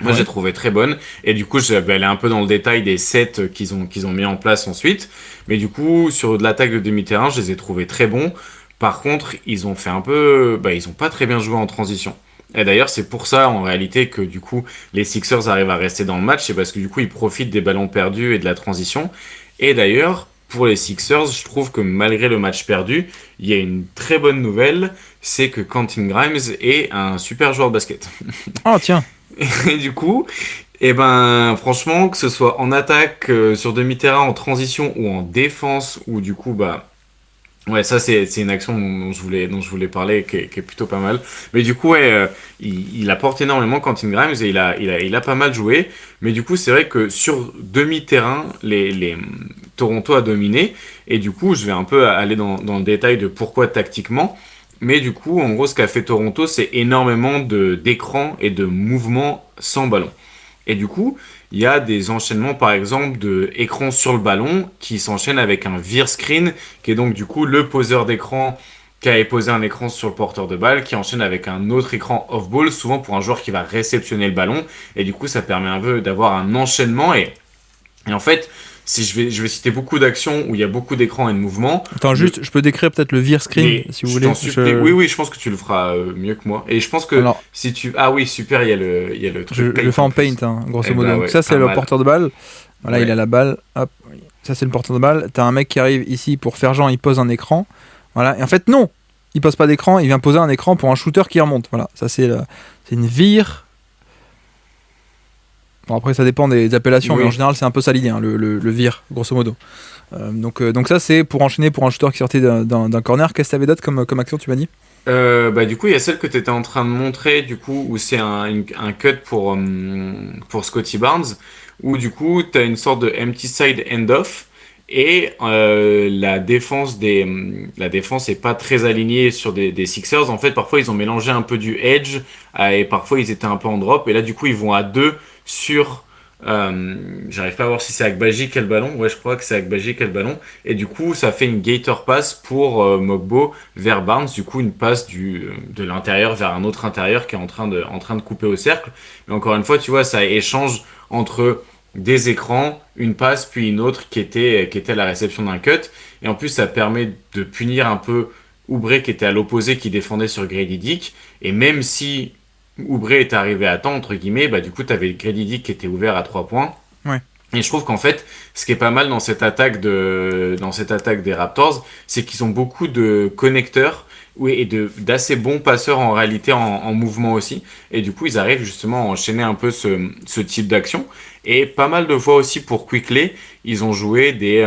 Moi, j'ai trouvé très bonne. Et du coup, je vais aller un peu dans le détail des sets qu'ils ont mis en place ensuite. Mais du coup, sur de l'attaque de demi-terrain, je les ai trouvés très bons. Par contre, ils ont fait ils ont pas très bien joué en transition. Et d'ailleurs, c'est pour ça, en réalité, que du coup, les Sixers arrivent à rester dans le match. C'est parce que du coup, ils profitent des ballons perdus et de la transition. Et d'ailleurs, pour les Sixers, je trouve que malgré le match perdu, il y a une très bonne nouvelle. C'est que Quentin Grimes est un super joueur de basket. Oh, tiens. Et du coup, franchement, que ce soit en attaque, sur demi-terrain, en transition ou en défense, ou du coup, Ouais, ça c'est une action dont je voulais parler qui est plutôt pas mal. Mais du coup, ouais, il apporte énormément Quentin Grimes et il a pas mal joué. Mais du coup, c'est vrai que sur demi-terrain, Toronto a dominé. Et du coup, je vais un peu aller dans le détail de pourquoi tactiquement. Mais du coup, en gros, ce qu'a fait Toronto, c'est énormément d'écrans et de mouvements sans ballon. Et du coup, il y a des enchaînements, par exemple, de écran sur le ballon qui s'enchaînent avec un veer screen, qui est donc du coup le poseur d'écran qui a posé un écran sur le porteur de balle, qui enchaîne avec un autre écran off-ball, souvent pour un joueur qui va réceptionner le ballon. Et du coup, ça permet un peu d'avoir un enchaînement. Et en fait, si je vais citer beaucoup d'actions où il y a beaucoup d'écrans et de mouvements. Attends, juste, je peux décrire peut-être le veer screen, Mais si vous je voulez. t'en supplie. Oui, oui, je pense que tu le feras mieux que moi. Et je pense que Alors, si tu... Ah oui, super, il y a le je truc le fais en plus. paint, hein, grosso Eh modo. bah Donc ouais, ça, c'est pas le mal. porteur de balle. Voilà, il Ouais. a la balle. Hop. Ça, c'est le porteur de balle. T'as un mec qui arrive ici pour faire genre, il pose un écran. Voilà. Et en fait, non, il pose pas d'écran. Il vient poser un écran pour un shooter qui remonte. Voilà. Ça, c'est une veer. Bon, après, ça dépend des appellations, mais Oui. en général, c'est un peu ça l'idée, hein, le veer, grosso modo. Donc ça, c'est pour enchaîner pour un shooter qui sortait d'un corner. Qu'est-ce que t'avais d'autre comme action, tu m'as dit? Bah, du coup, il y a celle que tu étais en train de montrer, du coup, où c'est un cut pour Scotty Barnes, où du coup, tu as une sorte de empty side end-off, et la défense est pas très alignée sur des Sixers. En fait, parfois, ils ont mélangé un peu du edge, et parfois, ils étaient un peu en drop, et là, du coup, ils vont à deux sur... j'arrive pas à voir si c'est Agbaji quel ballon. Ouais, je crois que c'est Agbaji quel ballon. Et du coup, ça fait une gator pass pour Mogbo vers Barnes. Du coup, une passe de l'intérieur vers un autre intérieur qui est en train de couper au cercle. Mais encore une fois, tu vois, ça échange entre des écrans, une passe, puis une autre qui était la réception d'un cut. Et en plus, ça permet de punir un peu Oubre qui était à l'opposé, qui défendait sur Grady Dick. Et même si Oubre est arrivé à temps, entre guillemets, bah, du coup, tu avais Grady Dick qui était ouvert à 3 points. Ouais. Et je trouve qu'en fait, ce qui est pas mal dans cette attaque des Raptors, c'est qu'ils ont beaucoup de connecteurs, oui, et d'assez bons passeurs en réalité en mouvement aussi. Et du coup, ils arrivent justement à enchaîner un peu ce type d'action. Et pas mal de fois aussi pour Quickley, ils ont joué des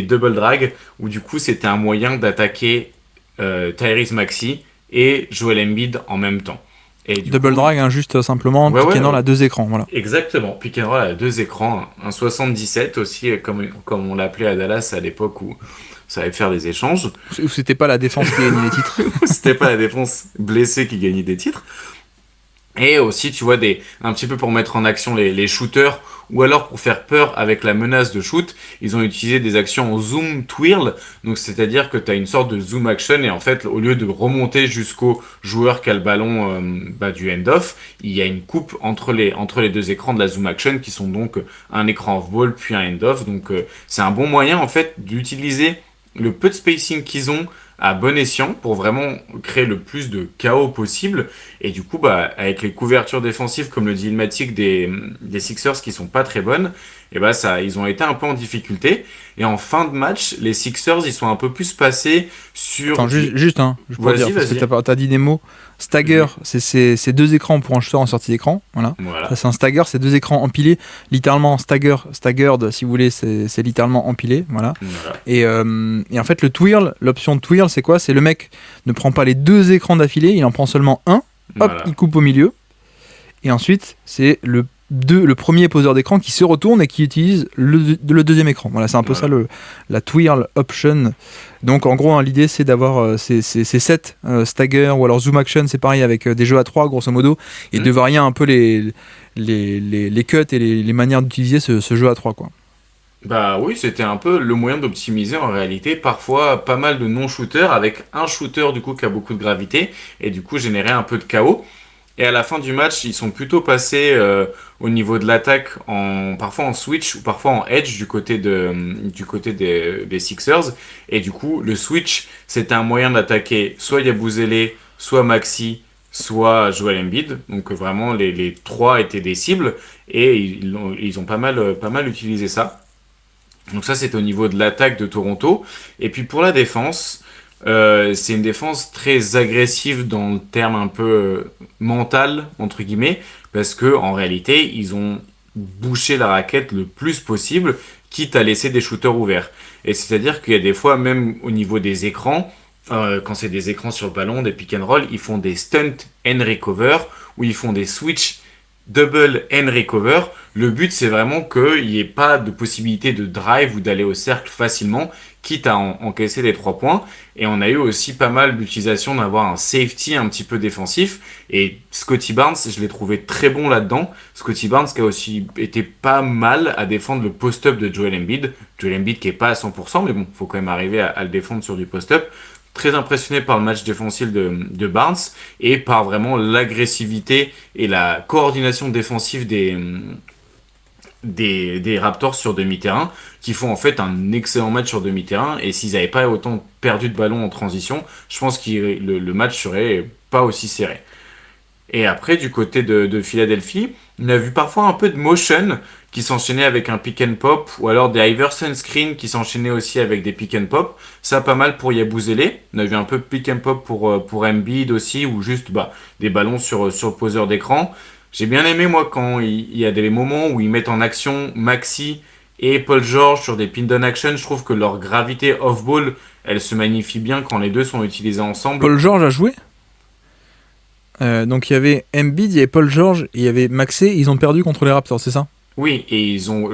double drag, où du coup, c'était un moyen d'attaquer Tyrese Maxey et Joel Embiid en même temps. Et du Double coup, drag, hein, juste simplement, ouais, pick ouais, and roll à deux écrans. Voilà. exactement. Pick and roll à deux écrans, un 77 aussi, comme on l'appelait à Dallas à l'époque où ça allait faire des échanges. Ou c'était pas la défense qui gagnait les titres. C'était pas la défense blessée qui gagnait des titres. Et aussi, tu vois, un petit peu pour mettre en action les shooters, ou alors pour faire peur avec la menace de shoot, ils ont utilisé des actions en zoom twirl, donc c'est-à-dire que tu as une sorte de zoom action, et en fait, au lieu de remonter jusqu'au joueur qui a le ballon du end-off, il y a une coupe entre les deux écrans de la zoom action, qui sont donc un écran off-ball, puis un end-off, donc c'est un bon moyen, en fait, d'utiliser le peu de spacing qu'ils ont à bon escient pour vraiment créer le plus de chaos possible. Et du coup, bah, avec les couvertures défensives, comme le dit Ilmatic, des Sixers qui sont pas très bonnes, et bah, ils ont été un peu en difficulté. Et en fin de match, les Sixers, ils sont un peu plus passés sur... Attends, juste pour dire, Vas-y, parce que vas-y. t'as dit des mots. Stagger, c'est deux écrans pour un shooter en sortie d'écran. Voilà. Voilà. Ça, c'est un stagger, c'est deux écrans empilés. Littéralement, staggered, si vous voulez, c'est littéralement empilé. Voilà. Voilà. Et en fait, le twirl, l'option de twirl, c'est quoi? C'est le mec ne prend pas les deux écrans d'affilée, il en prend seulement un. Hop, Voilà. il coupe au milieu. Et ensuite, c'est le premier poseur d'écran qui se retourne et qui utilise le deuxième écran. Voilà, c'est un peu Voilà. ça la twirl option. Donc en gros, hein, l'idée c'est d'avoir ces sets stagger ou alors zoom action, c'est pareil avec des jeux à 3 grosso modo, et de varier un peu les cuts et les manières d'utiliser ce jeu à 3 quoi. Bah oui, c'était un peu le moyen d'optimiser en réalité. Parfois, pas mal de non-shooters avec un shooter du coup qui a beaucoup de gravité et du coup générer un peu de chaos. Et à la fin du match, ils sont plutôt passés au niveau de l'attaque parfois en switch ou parfois en edge du côté des Sixers. Et du coup, le switch, c'était un moyen d'attaquer soit Yabusele, soit Maxi, soit Joel Embiid. Donc vraiment, les trois étaient des cibles et ils ont pas mal utilisé ça. Donc ça, c'était au niveau de l'attaque de Toronto. Et puis pour la défense, c'est une défense très agressive dans le terme un peu mental, entre guillemets, parce que en réalité, ils ont bouché la raquette le plus possible, quitte à laisser des shooters ouverts. Et c'est-à-dire qu'il y a des fois, même au niveau des écrans, quand c'est des écrans sur le ballon, des pick and roll, ils font des stunt and recover, ou ils font des switch double and recover. Le but, c'est vraiment qu'il n'y ait pas de possibilité de drive ou d'aller au cercle facilement, quitte à encaisser les 3 points. Et on a eu aussi pas mal d'utilisation d'avoir un safety un petit peu défensif. Et Scottie Barnes, je l'ai trouvé très bon là-dedans. Scottie Barnes qui a aussi été pas mal à défendre le post-up de Joel Embiid. Joel Embiid qui est pas à 100%, mais bon, faut quand même arriver à le défendre sur du post-up. Très impressionné par le match défensif de Barnes et par vraiment l'agressivité et la coordination défensive des Raptors sur demi-terrain, qui font en fait un excellent match sur demi-terrain. Et s'ils n'avaient pas autant perdu de ballon en transition, je pense que le match serait pas aussi serré. Et après, du côté de Philadelphie, on a vu parfois un peu de motion qui s'enchaînait avec un pick and pop, ou alors des Iverson screen qui s'enchaînaient aussi avec des pick and pop. Ça, pas mal pour Yabusele. On a vu un peu pick and pop pour Embiid aussi, ou juste des ballons sur le poseur d'écran. J'ai bien aimé, moi, quand il y a des moments où ils mettent en action Maxi et Paul George sur des pin down action. Je trouve que leur gravité off-ball, elle se magnifie bien quand les deux sont utilisés ensemble. Paul George a joué donc il y avait Embiid, il y avait Paul George, il y avait Maxey, ils ont perdu contre les Raptors, c'est ça? Oui, et ils ont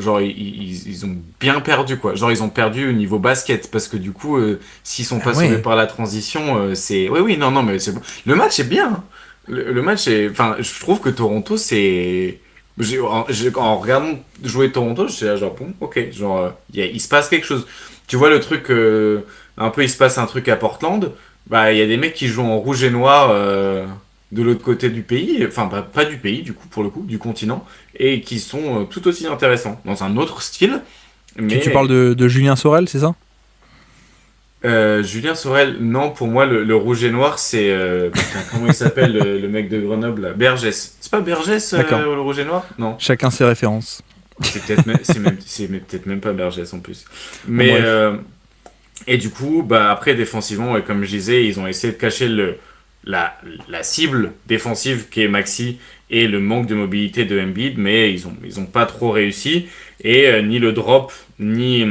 bien perdu, quoi. Genre ils ont perdu au niveau basket parce que du coup s'ils sont pas sauvés par la transition, c'est oui non mais c'est bon. Le match est bien. Hein. Le match est, enfin, je trouve que Toronto c'est en regardant jouer Toronto, je suis là genre bon, OK, genre il se passe quelque chose. Tu vois le truc un peu il se passe un truc à Portland, il y a des mecs qui jouent en rouge et noir de l'autre côté du pays, enfin pas du pays du coup pour le coup, du continent, et qui sont tout aussi intéressants, dans un autre style. Mais... Tu parles de Julien Sorel, c'est ça? Julien Sorel, non, pour moi le rouge et noir c'est... comment il s'appelle le mec de Grenoble là, Bergès. C'est pas Bergès le rouge et noir? Non. Chacun ses références. C'est peut-être même pas Bergès en plus. Mais... et du coup, après défensivement, et comme je disais, ils ont essayé de cacher la cible défensive qui est Maxi et le manque de mobilité de Embiid, mais ils ont pas trop réussi, et ni le drop ni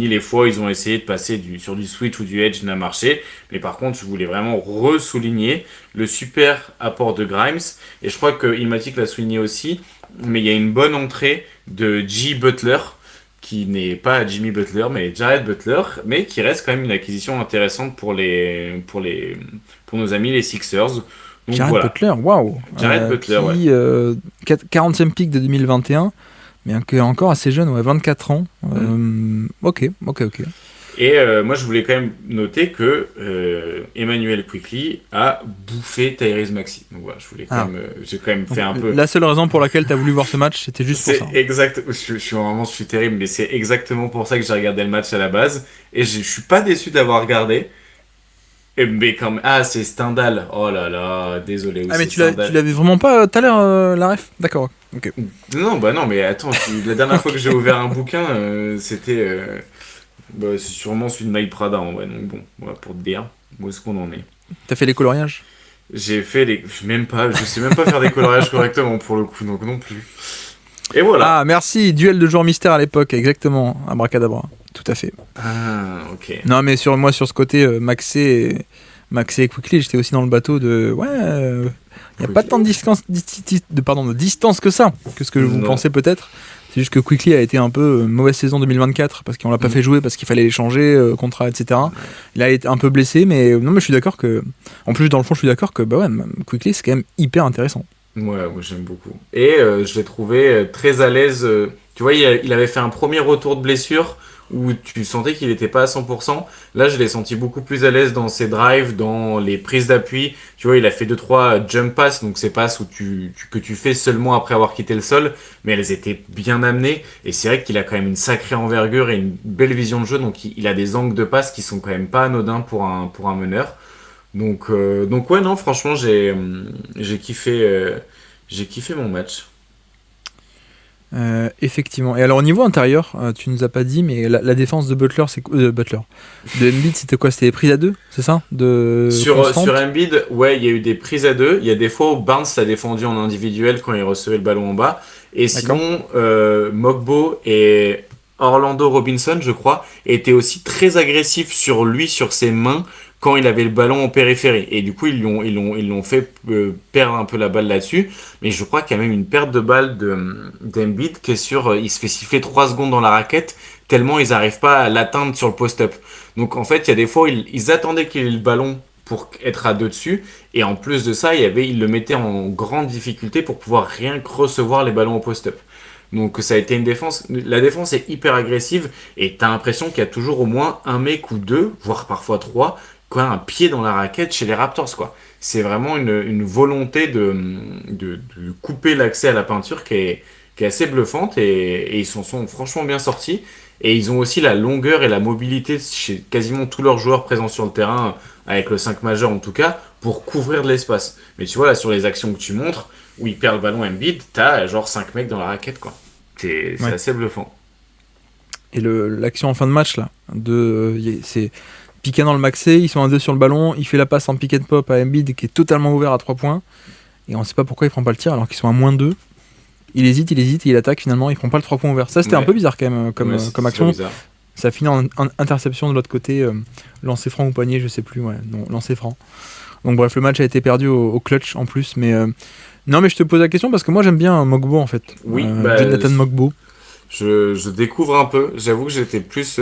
les fois ils ont essayé de passer sur du switch ou du edge n'a marché. Mais par contre je voulais vraiment ressouligner le super apport de Grimes, et je crois que Ilmatic l'a souligné aussi, mais il y a une bonne entrée de G. Butler, qui n'est pas Jimmy Butler, mais Jared Butler, mais qui reste quand même une acquisition intéressante pour nos amis les Sixers. Donc, Jared voilà. Butler, waouh! Jared Butler, qui, 40e pick de 2021, mais qui est encore assez jeune, 24 ans. Ok. Et moi, je voulais quand même noter que Emmanuel Quickley a bouffé Tyrese Maxey. Donc voilà, j'ai quand même fait un peu... La seule raison pour laquelle tu as voulu voir ce match, c'était juste pour ça. C'est exact. Je suis terrible, mais c'est exactement pour ça que j'ai regardé le match à la base. Et je suis pas déçu d'avoir regardé. Mais comme... Ah, c'est Stendhal. Oh là là, désolé. Ah, mais tu l'avais vraiment pas tout à l'heure, la ref? D'accord, ok. Non, mais attends, la dernière fois que j'ai ouvert un bouquin, c'était... c'est sûrement celui de Mike Prada en vrai, donc bon, voilà, pour te dire où est-ce qu'on en est. T'as fait les coloriages? J'ai fait je sais même pas faire des coloriages correctement pour le coup, donc non plus. Et voilà. Ah, merci, duel de joueurs mystère à l'époque, exactement, abracadabra, tout à fait. Ah, ok. Non, mais sur ce côté, Maxey et Quickley, j'étais aussi dans le bateau de... il n'y a pas tant de distance que ça, que ce que vous pensez peut-être. C'est juste que Quickley a été un peu mauvaise saison 2024 parce qu'on l'a pas fait jouer, parce qu'il fallait l'échanger, contrat, etc. Il a été un peu blessé, mais non, mais je suis d'accord que... En plus, dans le fond, je suis d'accord que Quickley, c'est quand même hyper intéressant. Ouais, moi j'aime beaucoup. Et je l'ai trouvé très à l'aise. Tu vois, il avait fait un premier retour de blessure où tu sentais qu'il n'était pas à 100%. Là, je l'ai senti beaucoup plus à l'aise dans ses drives, dans les prises d'appui. Tu vois, il a fait 2-3 jump pass, donc ces passes que tu fais seulement après avoir quitté le sol, mais elles étaient bien amenées. Et c'est vrai qu'il a quand même une sacrée envergure et une belle vision de jeu, donc il a des angles de passe qui sont quand même pas anodins pour un meneur. Donc ouais, non, franchement, j'ai kiffé mon match. Effectivement. Et alors au niveau intérieur, tu nous as pas dit, mais la défense de Butler, de Embiid, c'était quoi? C'était les prises à deux, c'est ça? Sur Embiid, ouais, il y a eu des prises à deux. Il y a des fois où Barnes a défendu en individuel quand il recevait le ballon en bas. Et sinon, Mogbo et Orlando Robinson, je crois, était aussi très agressif sur lui, sur ses mains, quand il avait le ballon en périphérie. Et du coup, ils l'ont fait perdre un peu la balle là-dessus. Mais je crois qu'il y a même une perte de balle d'Embiid qui est il se fait siffler 3 secondes dans la raquette, tellement ils n'arrivent pas à l'atteindre sur le post-up. Donc en fait, il y a des fois, ils attendaient qu'il ait le ballon pour être à deux dessus. Et en plus de ça, ils le mettaient en grande difficulté pour pouvoir rien que recevoir les ballons au post-up. Donc ça a été une défense. La défense est hyper agressive et t'as l'impression qu'il y a toujours au moins un mec ou deux, voire parfois trois, qui a un pied dans la raquette chez les Raptors, quoi. C'est vraiment une volonté de couper l'accès à la peinture qui est assez bluffante et ils s'en sont franchement bien sortis. Et ils ont aussi la longueur et la mobilité chez quasiment tous leurs joueurs présents sur le terrain, avec le 5 majeur en tout cas, pour couvrir de l'espace. Mais tu vois, là, sur les actions que tu montres, où il perd le ballon Embiid, t'as genre 5 mecs dans la raquette, quoi. C'est assez bluffant. Et l'action en fin de match, là, c'est piqué dans le maxé, ils sont à 2 sur le ballon, il fait la passe en pick and pop à Embiid qui est totalement ouvert à 3 points, et on sait pas pourquoi il prend pas le tir alors qu'ils sont à moins 2. Il hésite, et il attaque finalement, il prend pas le 3 points ouvert. Ça c'était un peu bizarre quand même comme action. Ça finit en interception de l'autre côté, lancer franc ou poignet, je sais plus, non, lancer franc. Donc bref, le match a été perdu au clutch en plus, mais non, mais je te pose la question parce que moi j'aime bien Mogbo en fait. Oui, Jonathan Mogbo. Je découvre un peu. J'avoue que j'étais plus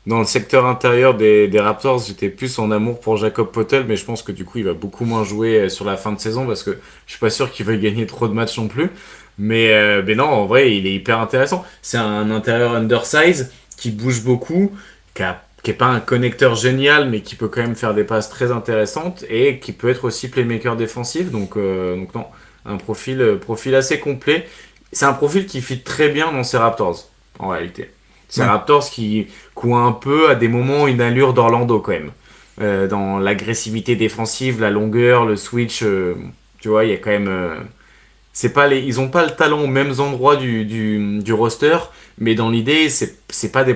dans le secteur intérieur des Raptors. J'étais plus en amour pour Jacob Poeltl, mais je pense que du coup il va beaucoup moins jouer sur la fin de saison parce que je suis pas sûr qu'il veuille gagner trop de matchs non plus. Mais non, en vrai, il est hyper intéressant. C'est un intérieur undersize qui bouge beaucoup, qui est pas un connecteur génial, mais qui peut quand même faire des passes très intéressantes et qui peut être aussi playmaker défensif. Donc non, un profil assez complet. C'est un profil qui fit très bien dans ces Raptors, en réalité. C'est un Raptors qui a un peu, à des moments, une allure d'Orlando quand même. Dans l'agressivité défensive, la longueur, le switch, tu vois, il y a quand même... ils n'ont pas le talent aux mêmes endroits du roster, mais dans l'idée, c'est pas des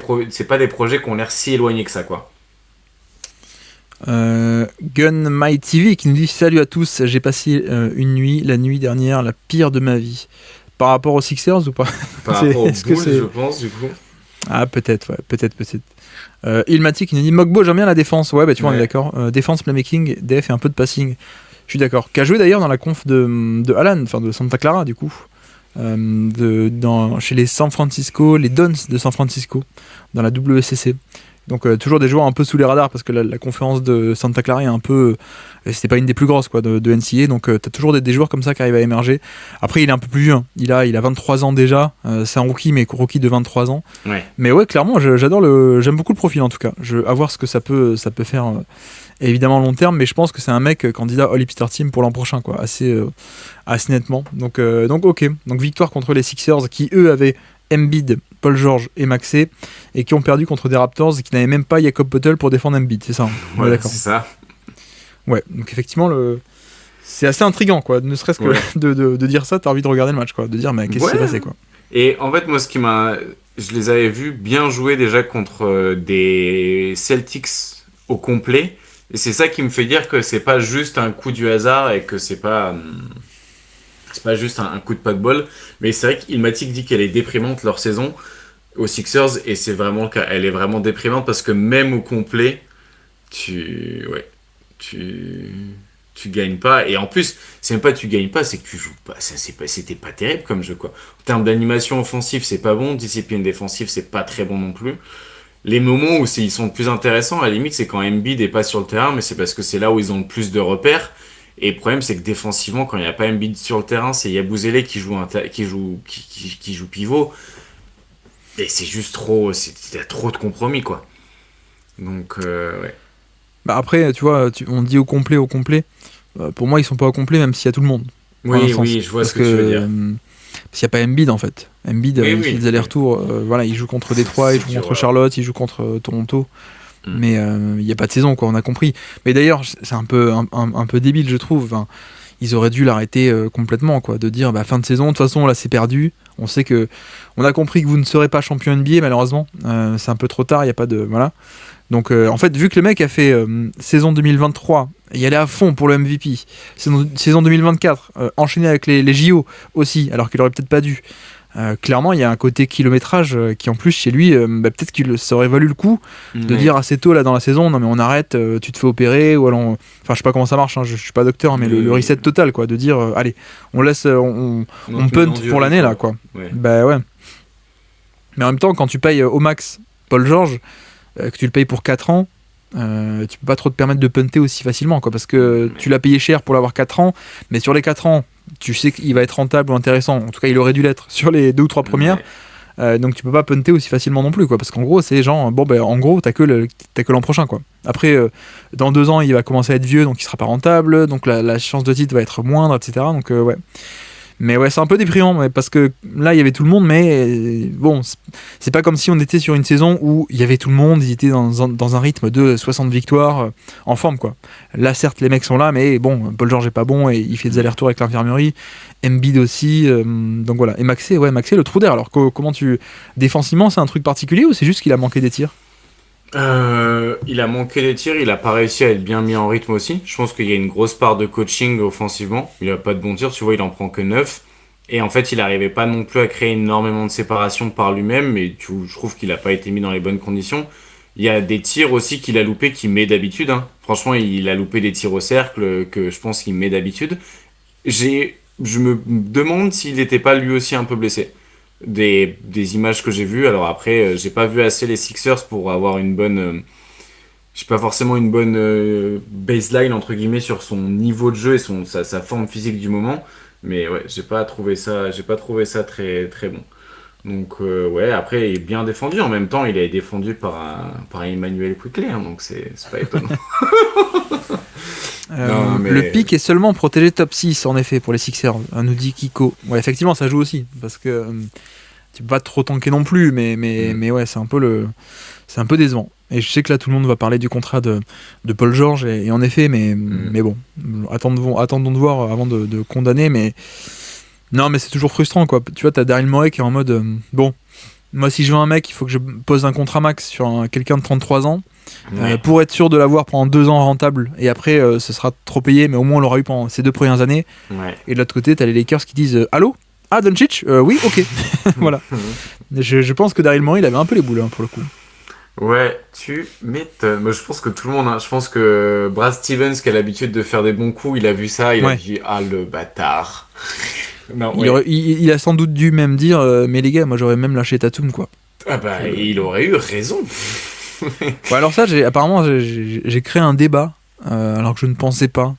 projets qui ont l'air si éloignés que ça, quoi. Gun My TV qui nous dit salut à tous, j'ai passé la nuit dernière, la pire de ma vie. Par rapport aux Sixers ou pas? Par rapport aux Bulls, je pense, du coup. Ah, peut-être. Ilmatic qui nous dit Mogbo, j'aime bien la défense. Ouais, bah tu vois, on est d'accord. Défense, playmaking, def et un peu de passing. Je suis d'accord. Qui a joué d'ailleurs dans la conf de Alan, enfin de Santa Clara, du coup. Chez les les Dons de San Francisco, dans la WCC. Donc toujours des joueurs un peu sous les radars parce que la conférence de Santa Clara est un peu... c'était pas une des plus grosses quoi, de NCAA, donc t'as toujours des joueurs comme ça qui arrivent à émerger. Après il est un peu plus vieux, hein. Il a 23 ans déjà, c'est un rookie mais rookie de 23 ans. Ouais. Mais ouais, clairement j'aime beaucoup le profil en tout cas. À voir ce que ça peut faire évidemment long terme, mais je pense que c'est un mec candidat All-Hipster Team pour l'an prochain quoi, assez nettement. Donc ok, donc victoire contre les Sixers qui eux avaient Embiid, Paul George et Maxey, et qui ont perdu contre des Raptors qui n'avaient même pas Jacob Poeltl pour défendre Embiid, c'est ça, hein? Ouais, d'accord. C'est ça. Ouais, donc effectivement, c'est assez intriguant, quoi. Ne serait-ce que de dire ça, t'as envie de regarder le match, quoi. De dire, mais qu'est-ce qui s'est passé, quoi. Et en fait, moi, je les avais vus bien jouer déjà contre des Celtics au complet, et c'est ça qui me fait dire que c'est pas juste un coup du hasard et que c'est pas juste un coup de pas de bol, mais c'est vrai qu'Ilmatic dit qu'elle est déprimante leur saison aux Sixers, et c'est vraiment le cas. Elle est vraiment déprimante parce que même au complet, tu gagnes pas. Et en plus, c'est même pas tu gagnes pas, c'est que tu joues pas. C'était pas terrible comme jeu, quoi. En termes d'animation offensive, c'est pas bon. Discipline défensive, c'est pas très bon non plus. Les moments où ils sont le plus intéressants, à la limite, c'est quand Embiid est pas sur le terrain, mais c'est parce que c'est là où ils ont le plus de repères. Et le problème, c'est que défensivement, quand il n'y a pas Embiid sur le terrain, c'est Yabusele qui joue pivot. Et c'est juste trop... Il y a trop de compromis, quoi. Donc, ouais. Bah après, tu vois, on dit au complet. Pour moi, ils sont pas au complet, même s'il y a tout le monde. Oui, je vois ce que tu veux dire. Parce qu'il n'y a pas Embiid, en fait. Embiid, il fait des allers-retours. Voilà, il joue contre Détroit, il joue contre Charlotte, il joue contre Toronto. Mais il n'y a pas de saison, quoi, on a compris. Mais d'ailleurs, c'est un peu débile, je trouve. Enfin, ils auraient dû l'arrêter complètement, quoi, de dire fin de saison, de toute façon, là, c'est perdu. On a compris que vous ne serez pas champion NBA, malheureusement. C'est un peu trop tard, il n'y a pas de... Voilà. Donc, en fait, vu que le mec a fait saison 2023, il allait à fond pour le MVP. Saison 2024, enchaîné avec les JO aussi, alors qu'il aurait peut-être pas dû. Clairement, il y a un côté kilométrage qui, en plus, chez lui, peut-être qu'il ça aurait valu le coup de dire assez tôt là dans la saison, non mais on arrête, tu te fais opérer, ou alors, enfin je sais pas comment ça marche, hein, je suis pas docteur, mais le reset total, quoi, de dire, allez, on laisse, on punt pour l'année là, quoi. Bah ouais. Mais en même temps, quand tu payes au max Paul George, que tu le payes pour 4 ans, tu peux pas trop te permettre de punter aussi facilement, quoi, parce que tu l'as payé cher pour l'avoir 4 ans, mais sur les 4 ans, tu sais qu'il va être rentable ou intéressant, en tout cas il aurait dû l'être sur les 2 ou 3 premières, donc tu peux pas punter aussi facilement non plus, quoi, parce qu'en gros c'est genre, bon ben en gros t'as que l'an prochain, quoi. Après dans 2 ans il va commencer à être vieux, donc il sera pas rentable, donc la chance de titre va être moindre, etc. Donc ouais. Mais ouais, c'est un peu déprimant, parce que là, il y avait tout le monde, mais bon, c'est pas comme si on était sur une saison où il y avait tout le monde, ils étaient dans un rythme de 60 victoires en forme, quoi. Là, certes, les mecs sont là, mais bon, Paul George est pas bon et il fait des allers-retours avec l'infirmerie. Embiid aussi, donc voilà. Et Maxey, le trou d'air. Alors, comment défensivement, c'est un truc particulier ou c'est juste qu'il a manqué des tirs ? Il a manqué des tirs, il a pas réussi à être bien mis en rythme aussi. Je pense qu'il y a une grosse part de coaching offensivement. Il a pas de bons tirs, tu vois, il en prend que 9. Et en fait, il arrivait pas non plus à créer énormément de séparation par lui-même, mais je trouve qu'il a pas été mis dans les bonnes conditions. Il y a des tirs aussi qu'il a loupé qu'il met d'habitude, hein. Franchement, il a loupé des tirs au cercle que je pense qu'il met d'habitude. Je me demande s'il n'était pas lui aussi un peu blessé. Des images que j'ai vues. Alors après, j'ai pas vu assez les Sixers pour avoir une bonne. J'ai pas forcément une bonne baseline entre guillemets sur son niveau de jeu et sa forme physique du moment. Mais ouais, j'ai pas trouvé ça très très bon. Donc ouais, après il est bien défendu. En même temps, il est défendu par Emmanuel Quickley, hein, donc c'est pas étonnant. Non, mais... Le pic est seulement protégé top 6 en effet pour les Sixers, nous dit Kiko. Ouais, effectivement ça joue aussi, parce que tu peux pas trop tanker non plus, mais ouais, c'est un peu décevant. Et je sais que là tout le monde va parler du contrat de Paul George, et en effet, mais bon, attendons de voir avant de condamner, mais non, mais c'est toujours frustrant, quoi. Tu vois, t'as Daryl Morey qui est en mode bon, moi si je veux un mec, il faut que je pose un contrat max sur quelqu'un de 33 ans. Pour être sûr de l'avoir pendant 2 ans rentable, et après ce sera trop payé, mais au moins on l'aura eu pendant ces 2 premières années. Et de l'autre côté t'as les Lakers qui disent allô, Doncic, oui, ok. Voilà. Je pense que Daryl Morey il avait un peu les boules, hein, pour le coup. Ouais, tu m'étonnes. Moi, je pense que tout le monde, hein, je pense que Brad Stevens, qui a l'habitude de faire des bons coups, il a vu ça, il a dit ah le bâtard. Non, il a sans doute dû même dire mais les gars, moi j'aurais même lâché Tatum, quoi. Ah bah il aurait eu raison. Ouais, alors ça, apparemment j'ai créé un débat alors que je ne pensais pas.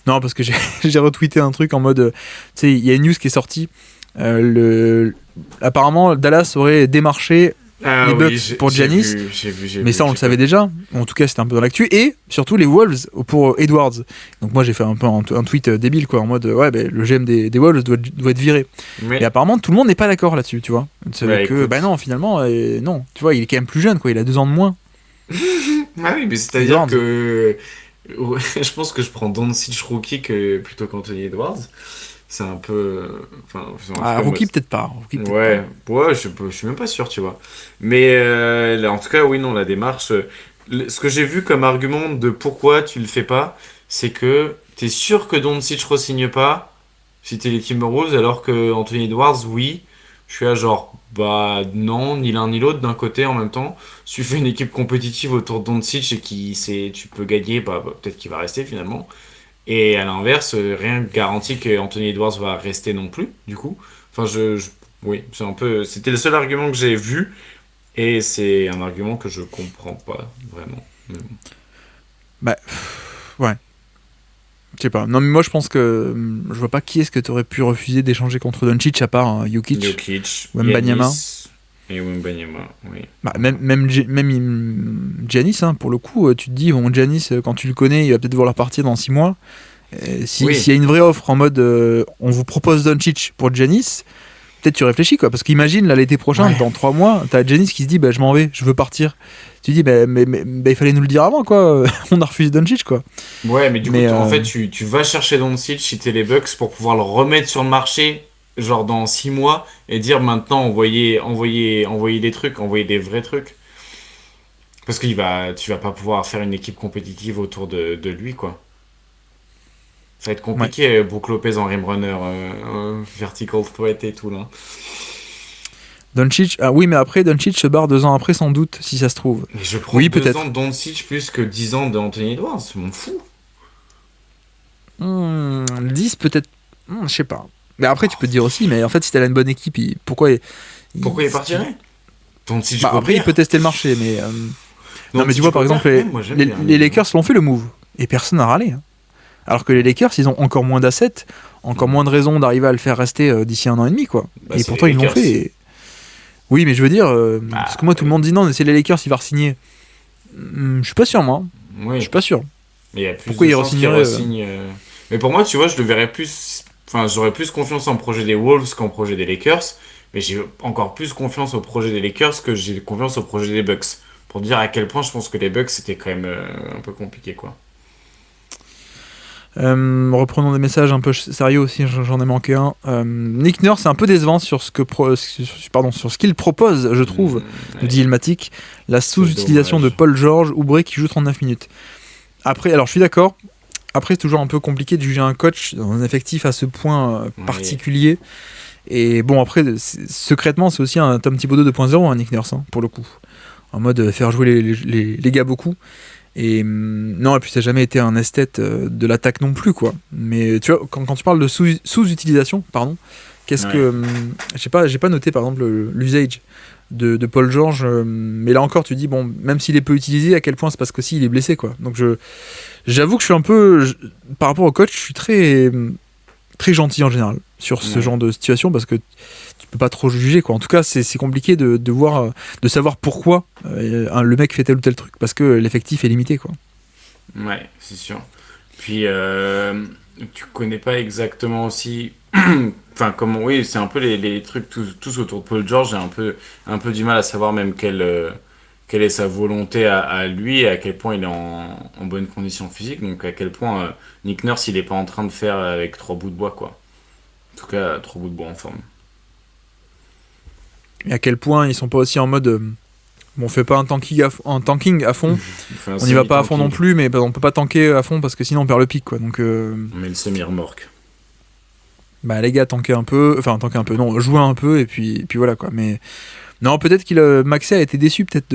Non, parce que j'ai retweeté un truc en mode, tu sais, il y a une news qui est sortie. Apparemment, Dallas aurait démarché les Bucks pour Giannis, mais ça on le savait déjà. En tout cas, c'était un peu dans l'actu. Et surtout les Wolves pour Edwards. Donc moi j'ai fait un peu un tweet débile, quoi, en mode ouais, le GM des Wolves doit être viré. Et apparemment tout le monde n'est pas d'accord là-dessus, tu vois. Non, finalement non, tu vois, il est quand même plus jeune, quoi. Il a 2 ans de moins. Ah oui, mais c'est-à-dire que je pense que je prends Doncic rookie plutôt qu'Anthony Edwards. C'est un peu. Rookie, peut-être pas. Ouais, je suis même pas sûr, tu vois. Mais là, en tout cas, oui, non, la démarche. Ce que j'ai vu comme argument de pourquoi tu le fais pas, c'est que t'es sûr que Doncic re-signe pas si t'es les Timberwolves, alors que Anthony Edwards, oui. Je suis à genre, bah non, ni l'un ni l'autre d'un côté en même temps. Si tu fais une équipe compétitive autour de Doncic et tu peux gagner, bah peut-être qu'il va rester finalement. Et à l'inverse, rien ne garantit que Anthony Edwards va rester non plus, du coup. Enfin, oui, c'est un peu. C'était le seul argument que j'ai vu, et c'est un argument que je comprends pas vraiment. Bah, ouais. Je sais pas. Non, mais moi je pense que je vois pas qui est-ce que t'aurais pu refuser d'échanger contre Doncic à part Jokic ou Mbanyama. Et Wembanyama, oui. Bah, même Giannis, hein, pour le coup, tu te dis, bon, Giannis, quand tu le connais, il va peut-être vouloir partir dans 6 mois. S'il y a une vraie offre en mode on vous propose Doncic pour Giannis, peut-être tu réfléchis, quoi. Parce qu'imagine, là, l'été prochain, dans 3 mois, t'as Giannis qui se dit, bah, je m'en vais, je veux partir. Tu dis, mais il fallait nous le dire avant, quoi. On a refusé Doncic, quoi. Ouais, mais du coup, en fait, tu vas chercher Doncic si t'es les Bucks pour pouvoir le remettre sur le marché, genre dans 6 mois, et dire maintenant, envoyer des trucs, envoyer des vrais trucs. Parce que tu vas pas pouvoir faire une équipe compétitive autour de lui, quoi. Ça va être compliqué, Brook Lopez en rim runner, vertical threat et tout, là. Doncic, ah oui, mais après, Doncic se barre 2 ans après, sans doute, si ça se trouve. Mais je prends Oui, 2 peut-être. ans de Doncic plus que 10 ans d'Anthony Edwards, c'est mon fou. 10 peut-être, je sais pas. Mais après, tu peux te dire aussi, mais en fait, si t'as une bonne équipe, pourquoi Pourquoi il partirait? Doncic après, il Gobert. peut tester le marché, mais... Non, mais tu Doncic vois, par Gobert, exemple, quand même, moi, j'aime bien, les Lakers l'ont fait le move, et personne n'a râlé. Hein. Alors que les Lakers, ils ont encore moins d'assets, encore moins de raisons d'arriver à le faire rester d'ici 1 an et demi, quoi. Bah, Et c'est pourtant, les ils l'ont Lakers. fait. Oui, mais je veux dire, Bah, parce que moi, tout le monde dit non, mais c'est les Lakers, il va re-signer. Je suis pas sûr, moi. Je oui. suis pas sûr. Mais il y a plus Pourquoi de il chances qu'il re-signerait re-signe. Mais pour moi, tu vois, je le verrais plus. Enfin, j'aurais plus confiance en projet des Wolves qu'en projet des Lakers. Mais j'ai encore plus confiance au projet des Lakers que j'ai confiance au projet des Bucks. Pour dire à quel point je pense que les Bucks c'était quand même un peu compliqué, quoi. Reprenons des messages un peu sérieux aussi, j'en ai manqué un. Nick Nurse est un peu décevant sur sur ce qu'il propose, je trouve, nous Ouais, dit Ilmatic. La sous-utilisation de dommage. Paul George, Oubre qui joue 39 minutes. Après, alors je suis d'accord. Après, c'est toujours un peu compliqué de juger un coach dans un effectif à ce point Oui. particulier. Et bon, après, secrètement, c'est aussi un Tom Thibodeau 2.0, hein, Nick Nurse, hein, pour le coup. En mode faire jouer les gars beaucoup. Et non, et puis ça n'a jamais été un esthète de l'attaque non plus, quoi. Mais tu vois, quand tu parles de sous-utilisation, pardon, qu'est-ce Ouais. que. J'ai pas noté, par exemple, l'usage de Paul George, mais là encore, tu dis, bon, même s'il est peu utilisé, à quel point c'est parce qu'aussi il est blessé, quoi. Donc j'avoue que je suis un peu. Par rapport au coach, je suis très gentil en général sur ce Ouais. genre de situation parce que tu peux pas trop juger, quoi. En tout cas, c'est compliqué de voir, de savoir pourquoi le mec fait tel ou tel truc parce que l'effectif est limité, quoi. Ouais, c'est sûr. Puis, tu connais pas exactement aussi. Enfin, comment. Oui, c'est un peu les trucs tous autour de Paul George. J'ai un peu du mal à savoir même quelle est sa volonté à lui et à quel point il est en bonne condition physique. Donc, à quel point Nick Nurse il est pas en train de faire avec 3 bouts de bois, quoi. En tout cas, 3 bouts de bois en forme. Et à quel point ils sont pas aussi en mode bon, on fait pas un tanking à fond, Enfin, on n'y va pas à fond non semi-tanking. plus, mais on peut pas tanker à fond parce que sinon on perd le pic, quoi. Donc On met le semi-remorque. bah les gars, tanker un peu, non, jouer un peu et puis voilà, quoi. Mais non, peut-être qu'il Maxey a été déçu peut-être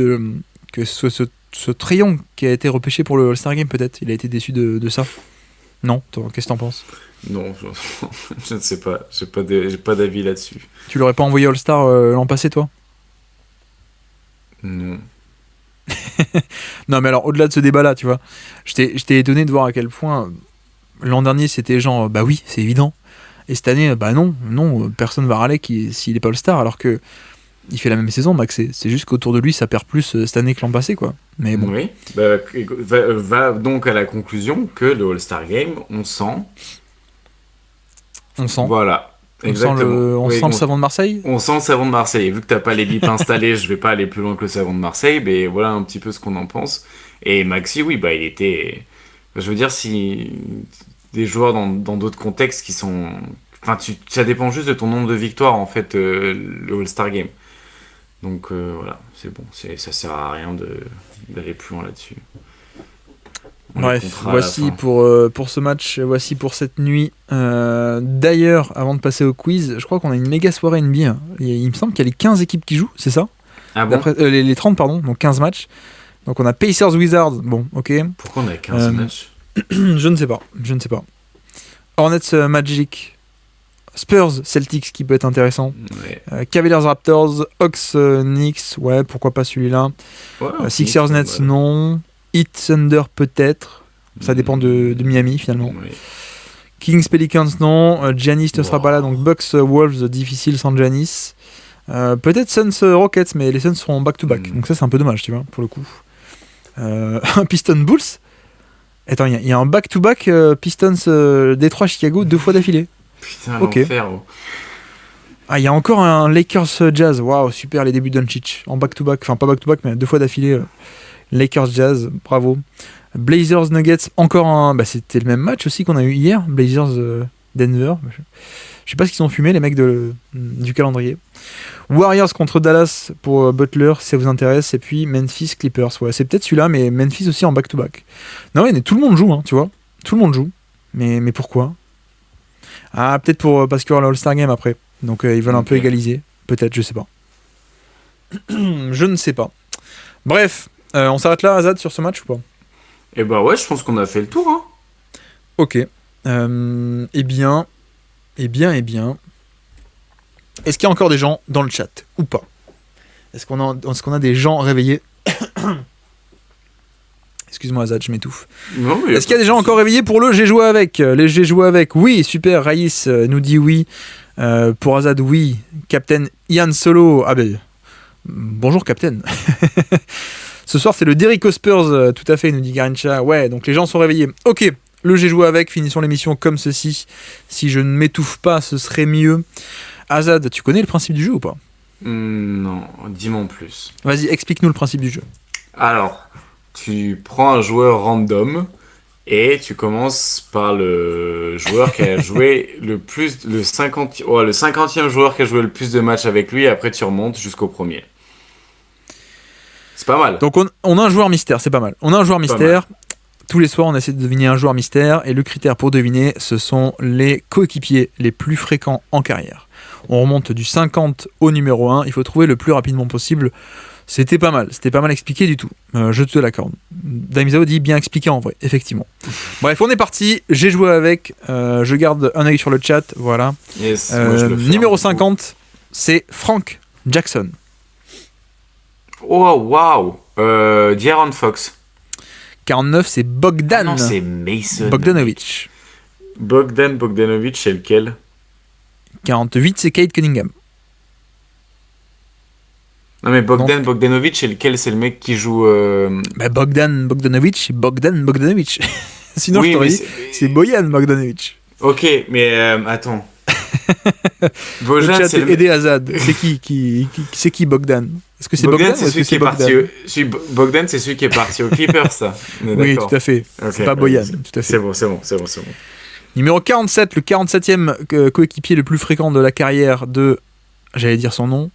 que ce triangle qui a été repêché pour le All-Star Game, peut-être il a été déçu de ça. Non, toi, qu'est-ce que t'en penses? Non, je ne sais pas. J'ai pas d'avis là-dessus. Tu l'aurais pas envoyé All-Star l'an passé, toi? Non. Non, mais alors au-delà de ce débat-là, tu vois, j'étais étonné de voir à quel point l'an dernier c'était genre bah oui, c'est évident. Et cette année, bah non, personne va râler s'il est pas All-Star, alors que il fait la même saison, Max. C'est juste qu'autour de lui, ça perd plus cette année que l'an passé, quoi. Mais bon, Oui. Bah, va donc à la conclusion que le All-Star Game, on sent. on sent. Voilà. On Exactement. Oui, sent le savon de Marseille. on sent le savon de Marseille. Et vu que t'as pas les bips installés, je vais pas aller plus loin que le savon de Marseille, mais voilà un petit peu ce qu'on en pense. Et Maxi, oui, bah il était. Je veux dire, si des joueurs dans d'autres contextes qui sont. Enfin, ça dépend juste de ton nombre de victoires, en fait, le All-Star Game. Donc voilà, c'est bon. Ça sert à rien d'aller plus loin là-dessus. On les Bref, comptera à la voici fin. pour ce match, voici pour cette nuit. D'ailleurs, avant de passer au quiz, je crois qu'on a une méga soirée NBA. Il me semble qu'il y a les 15 équipes qui jouent, c'est ça? Ah bon? D'après, les 30, pardon, donc 15 matchs. Donc on a Pacers Wizards, bon, ok. Pourquoi on a 15 matchs? Je ne sais pas. Hornets Magic, Spurs Celtics qui peut être intéressant. Ouais. Cavaliers Raptors, Hawks Knicks, ouais, pourquoi pas celui-là. Ouais, Sixers Nets, voilà. non. Heat Thunder, peut-être. Ça dépend de Miami finalement. Ouais. Kings Pelicans, non. Giannis ne sera Wow. pas là, donc Bucks Wolves, difficile sans Giannis. Peut-être Suns Rockets, mais les Suns seront back-to-back. Donc ça, c'est un peu dommage, tu vois, pour le coup. Pistons Bulls. Attends, il y a un back-to-back Pistons Détroit Chicago 2 fois d'affilée. Putain, Ok. l'enfer. Oh. Ah, il y a encore un Lakers Jazz. Waouh, super les débuts de Doncic. En back-to-back, enfin pas back-to-back, mais 2 fois d'affilée. Lakers Jazz, bravo. Blazers Nuggets, encore un. Bah, c'était le même match aussi qu'on a eu hier. Blazers Denver. Je sais pas ce qu'ils ont fumé, les mecs du calendrier. Warriors contre Dallas pour Butler, si ça vous intéresse. Et puis Memphis Clippers. Ouais, c'est peut-être celui-là, mais Memphis aussi en back-to-back. Non, ouais, mais tout le monde joue, hein, tu vois. Tout le monde joue. Mais pourquoi? Ah, peut-être parce qu'il y aura le All-Star Game après. Donc ils veulent un peu Ok. égaliser. Peut-être, je sais pas. Je ne sais pas. Bref, on s'arrête là, Azad, sur ce match ou pas? Et bah ouais, je pense qu'on a fait le tour. Hein. Ok. Eh bien. Est-ce qu'il y a encore des gens dans le chat ou pas? Est-ce qu'on a des gens réveillés? Excuse-moi, Azad, je m'étouffe. Est-ce qu'il y a des gens encore réveillés pour le J'ai joué avec? Les J'ai joué avec, oui, super. Raïs nous dit oui. Pour Azad, oui. Captain Ian Solo, ah ben. Bonjour, Captain. Ce soir, c'est le Derrick Spurs, tout à fait, nous dit Garincha. Ouais, donc les gens sont réveillés. Ok, le J'ai joué avec, finissons l'émission comme ceci. Si je ne m'étouffe pas, ce serait mieux. Azad, tu connais le principe du jeu ou pas? Non, dis-moi en plus. Vas-y, explique-nous le principe du jeu. Alors, tu prends un joueur random et tu commences par le joueur qui a joué le plus, le 50e joueur qui a joué le plus de matchs avec lui, et après tu remontes jusqu'au premier. C'est pas mal. Donc on a un joueur mystère, c'est pas mal. On a un joueur mystère. Tous les soirs, on essaie de deviner un joueur mystère et le critère pour deviner, ce sont les coéquipiers les plus fréquents en carrière. On remonte du 50 au numéro 1. Il faut trouver le plus rapidement possible. C'était pas mal expliqué du tout. Je te l'accorde. Daimizao dit bien expliqué en vrai, effectivement. Bref, on est parti. J'ai joué avec. Je garde un œil sur le chat. Voilà. Yes, moi je le fais numéro 50, c'est Frank Jackson. Oh, waouh! De'Aaron Fox. 49, c'est Bogdan. Non, c'est Mason. Bogdanovic. Bogdanovic, c'est lequel? 48, c'est Cade Cunningham. Non, mais Bogdanovic, c'est lequel? C'est le mec qui joue. Bogdan Bogdanovic, c'est Bogdan Bogdanovic. Sinon, oui, je t'aurais dit, c'est Bojan Bogdanovic. Ok, mais attends. Bojan, c'est aider Azad. C'est qui Bogdan? Est-ce que c'est Bogdan c'est celui qui est parti. Bogdan, c'est celui qui est parti au Clippers, ça. Oui, tout à fait. Okay, c'est pas Bojan, tout à fait. C'est bon. Numéro 47, le 47e coéquipier le plus fréquent de la carrière de, j'allais dire son nom,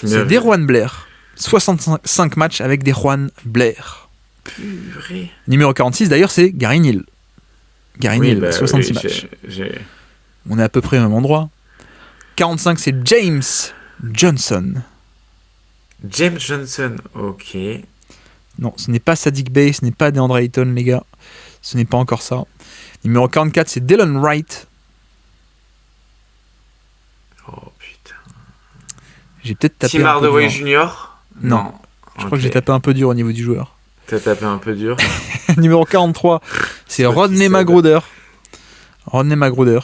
c'est De'Juan Blair. 65 matchs avec De'Juan Blair. Purée. Numéro 46, d'ailleurs, c'est Gary Neal. Gary Neal, 66 matchs. On est à peu près au même endroit. 45, c'est James Johnson. James Johnson, ok. Non, ce n'est pas Sadiq Bey, ce n'est pas DeAndre Ayton, les gars. Ce n'est pas encore ça. Numéro 44, c'est Delon Wright. Oh putain. J'ai peut-être tapé Tim Hardaway Jr. Non. Je crois que j'ai tapé un peu dur au niveau du joueur. T'as tapé un peu dur. Numéro 43, c'est Rodney Magruder. Rodney Magruder.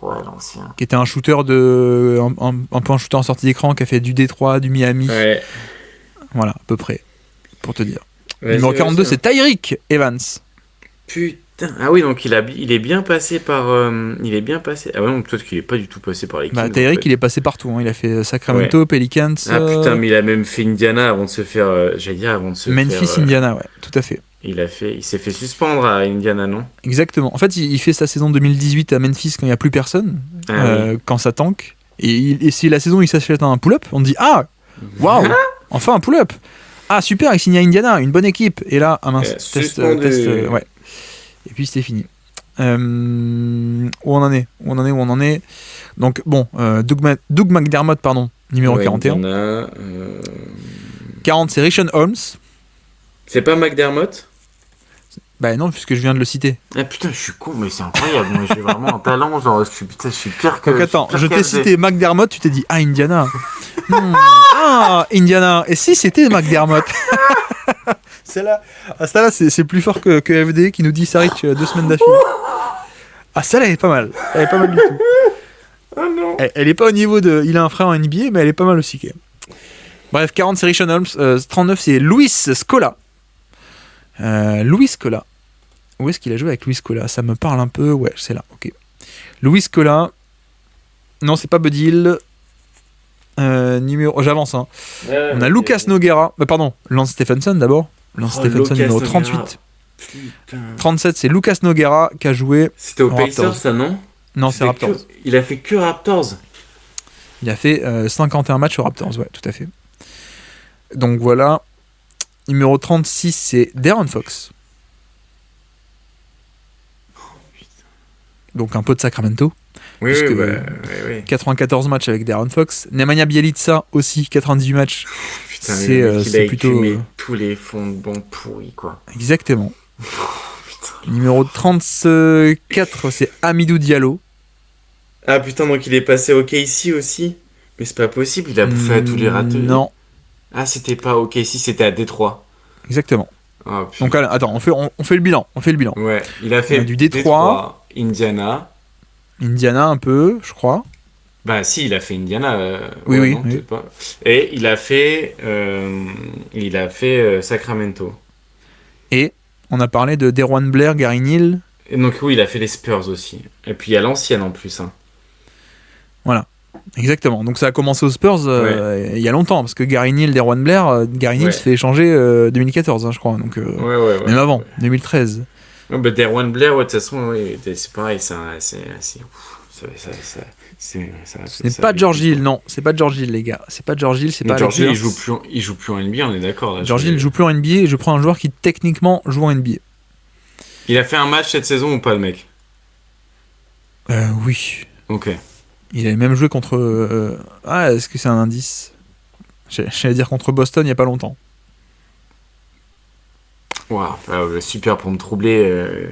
Ouais, l'ancien. Qui était un shooter un peu un shooter en sortie d'écran, qui a fait du Détroit, du Miami. Ouais. Voilà, à peu près, pour te dire. Numéro 42, c'est Tyreke Evans. Putain. Ah oui, donc il est bien passé par... il est bien passé... Ah ouais, non, peut-être qu'il est pas du tout passé par les Kings. Tyreke, il est passé partout. Hein. Il a fait Sacramento, Pelicans... Ah putain, mais il a même fait Indiana avant de se faire... Memphis, Indiana, ouais, tout à fait. Il s'est fait suspendre à Indiana, non? Exactement. En fait, il fait sa saison 2018 à Memphis quand il n'y a plus personne, quand ça tank. Et si la saison, il s'achète un pull-up, on dit « Ah, waouh, enfin un pull-up. Ah, super, il signe à Indiana, une bonne équipe. » Et là, test, ouais. Et puis, c'était fini. Où on en est. Donc, bon, Doug McDermott, pardon, numéro 41. Indiana, 40, c'est Richaun Holmes. C'est pas McDermott? Bah non, puisque je viens de le citer. Ah putain, je suis con, mais c'est incroyable. Moi, j'ai vraiment un talent, genre, je suis pire que... Donc attends, je t'ai cité McDermott, tu t'es dit, ah, Indiana. Ah, Indiana. Et si c'était McDermott? Celle-là, c'est plus fort que FD qui nous dit Saric 2 semaines d'affilée. Ah, celle-là, elle est pas mal. Elle est pas mal du tout. Oh non. Elle est pas au niveau de... Il a un frère en NBA, mais elle est pas mal aussi, quand même. Bref, 40, c'est Richaun Holmes. 39, c'est Luis Scola. Luis Scola. Où est-ce qu'il a joué avec Luis Scola? Ça me parle un peu. Ouais, c'est là, ok. Luis Scola. Non, c'est pas Buddy Hield. J'avance, hein. On a Lucas Nogueira. Pardon, Lance Stephenson d'abord. Lance Stephenson, numéro 38. Putain. 37, c'est Lucas Nogueira qui a joué. C'était aux Pacers, ça, non? Non, c'est Raptors. Il a fait que Raptors. Il a fait 51 matchs aux Raptors, ouais, tout à fait. Donc voilà. Numéro 36, c'est De'Aaron Fox. Donc un peu de Sacramento. Oui, puisque, oui. 94 matchs avec Darren Fox. Nemanja Bjelica aussi, 98 matchs. Putain, C'est plutôt. Tous les fonds de banc pourris, quoi. Exactement. Putain. Numéro 34, c'est Hamidou Diallo. Ah putain, donc il est passé au KC aussi? Mais c'est pas possible, il a bouffé à tous les rateurs. Non. Ah, c'était pas au KC, c'était à Détroit. Exactement. Oh, donc attends, on fait le bilan. Ouais, il a fait du Détroit, Indiana un peu, je crois. Bah si, il a fait Indiana. Oui. Peut-être pas. Et il a fait Sacramento. Et on a parlé de Deron Blair, Gary Neal. Et donc oui, il a fait les Spurs aussi. Et puis il y a l'ancienne en plus. Hein. Voilà, exactement. Donc ça a commencé aux Spurs il y a longtemps, parce que Gary Neal, Deron Blair, Gary Neal se fait échanger 2014, hein, je crois. Donc, même avant, 2013. Ouais, bah, Deron Blair, de toute façon, c'est pareil. Ce n'est pas George Hill, non. C'est pas George Hill, les gars. C'est pas George Hill, c'est pas George Hill, il joue plus en NBA, on est d'accord. Là, George Hill joue plus en NBA et je prends un joueur qui techniquement joue en NBA. Il a fait un match cette saison ou pas, le mec? Oui. Ok. Il a même joué contre... est-ce que c'est un indice? J'allais dire contre Boston il n'y a pas longtemps. Waouh, super pour me troubler.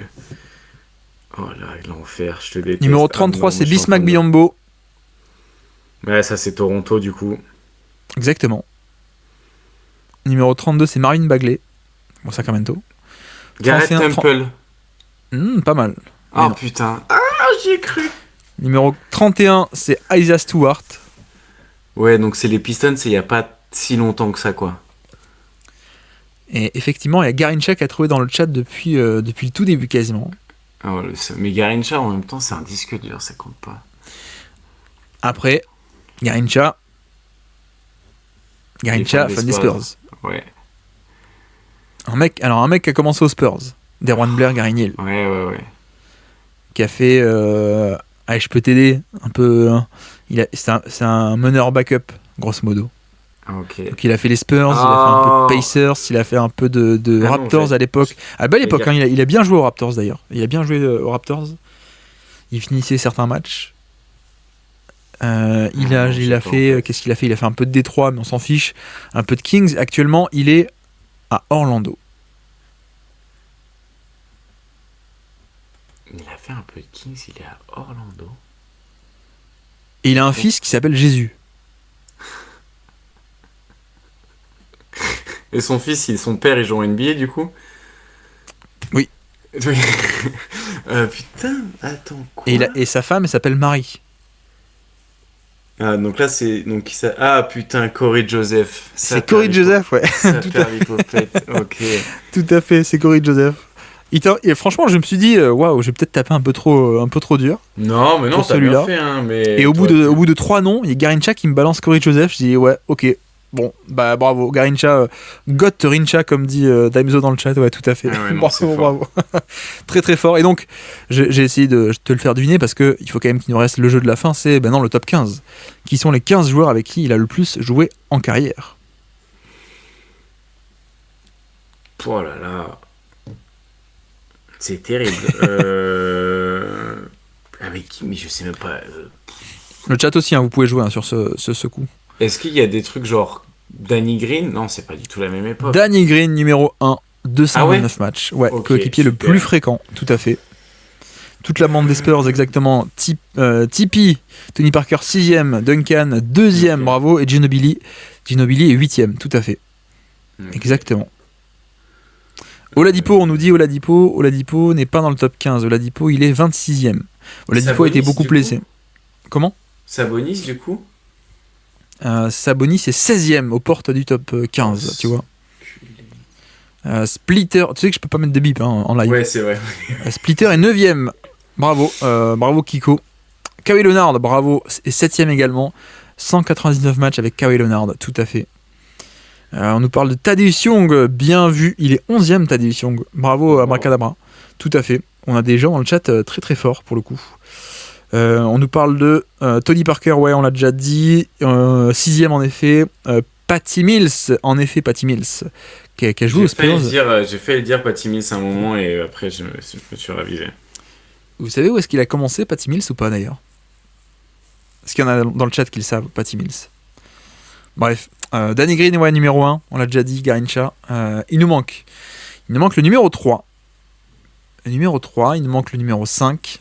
Oh là, l'enfer, je te déteste. Numéro 33, c'est Bismack Biyombo. Ouais, ça c'est Toronto du coup. Exactement. Numéro 32, c'est Marvin Bagley. Bon, Sacramento. Garrett Temple. Pas mal. Oh putain. Ah, j'y ai cru. Numéro 31, c'est Isaiah Stewart. Ouais, donc c'est les Pistons, c'est il n'y a pas si longtemps que ça, quoi. Et effectivement, il y a Garincha qui a trouvé dans le chat depuis le tout début quasiment. Oh, mais Garincha, en même temps, c'est un disque dur, ça compte pas. Après, Garincha, fan des Spurs. Ouais. Un mec qui a commencé aux Spurs. Deron Blair, Gary Neal. Ouais. Qui a fait... je peux t'aider un peu. Hein. C'est un meneur backup, grosso modo. Ok. Donc il a fait les Spurs, il a fait un peu de Pacers, il a fait un peu de Raptors à l'époque. À belle époque, hein, il a bien joué aux Raptors d'ailleurs. Il a bien joué aux Raptors. Il finissait certains matchs. Il a fait... Qu'est-ce qu'il a fait? Il a fait un peu de Détroit, mais on s'en fiche. Un peu de Kings. Actuellement, il est à Orlando. Il a fait un peu de Kings, il est à Orlando. Et il a un fils qui s'appelle Jésus. Et son père, il joue en NBA du coup? Oui. Putain, attends, quoi? Et sa femme, elle s'appelle Marie. Ah, donc là, c'est... putain, Corey Joseph. C'est Corey Joseph, ouais. Ok. Tout à fait, c'est Corey Joseph. Et franchement, je me suis dit, waouh, j'ai peut-être tapé un peu trop dur. Non, mais non, t'as bien fait, hein, mais... Et au bout de 3 noms, il y a Garincha qui me balance Corey Joseph. Je dis, ouais, ok. Bon, bah bravo, Garincha, Got Rincha, comme dit Daimzo dans le chat, ouais, tout à fait. Ah ouais, non, bravo. Très très fort. Et donc, j'ai essayé de te le faire deviner parce qu'il faut quand même qu'il nous reste le jeu de la fin, c'est le top 15. Qui sont les 15 joueurs avec qui il a le plus joué en carrière? Oh là là. C'est terrible. Avec qui? Mais je sais même pas. Le chat aussi, hein, vous pouvez jouer sur ce coup. Est-ce qu'il y a des trucs genre Danny Green? Non, c'est pas du tout la même époque. Danny Green, numéro 1, 229 matchs. Ouais, okay, coéquipier le plus fréquent, tout à fait. Toute la bande des Spurs, exactement. Tipeee, Tony Parker, 6ème. Duncan, 2ème, bravo. Et Ginobili est 8ème, tout à fait. Exactement. Oladipo, on nous dit Oladipo n'est pas dans le top 15. Oladipo, il est 26ème. Oladipo a été beaucoup blessé. Comment? Sabonis, du coup? Sabonis est 16ème aux portes du top 15, tu vois. Splitter, tu sais que je peux pas mettre de bip en live. Ouais, c'est vrai. Splitter est 9ème. Bravo Kiko. Kawhi Leonard, bravo, est 7ème également. 199 matchs avec Kawhi Leonard, tout à fait. On nous parle de Thaddeus Young, bien vu. Il est 11ème, Thaddeus Young. Bravo, Abracadabra. Tout à fait. On a des gens dans le chat très très forts pour le coup. On nous parle de Tony Parker, ouais, on l'a déjà dit. 6ème en effet. Patty Mills, qui a joué aux Spurs. J'ai failli dire Patty Mills à un moment et après je me suis ravisé. Vous savez où est-ce qu'il a commencé, Patty Mills, ou pas d'ailleurs? Est-ce qu'il y en a dans le chat qui le savent? Patty Mills. Bref. Danny Green, ouais, numéro 1. On l'a déjà dit, Garrincha. Il nous manque le numéro 3. Le numéro 3, il nous manque le numéro 5.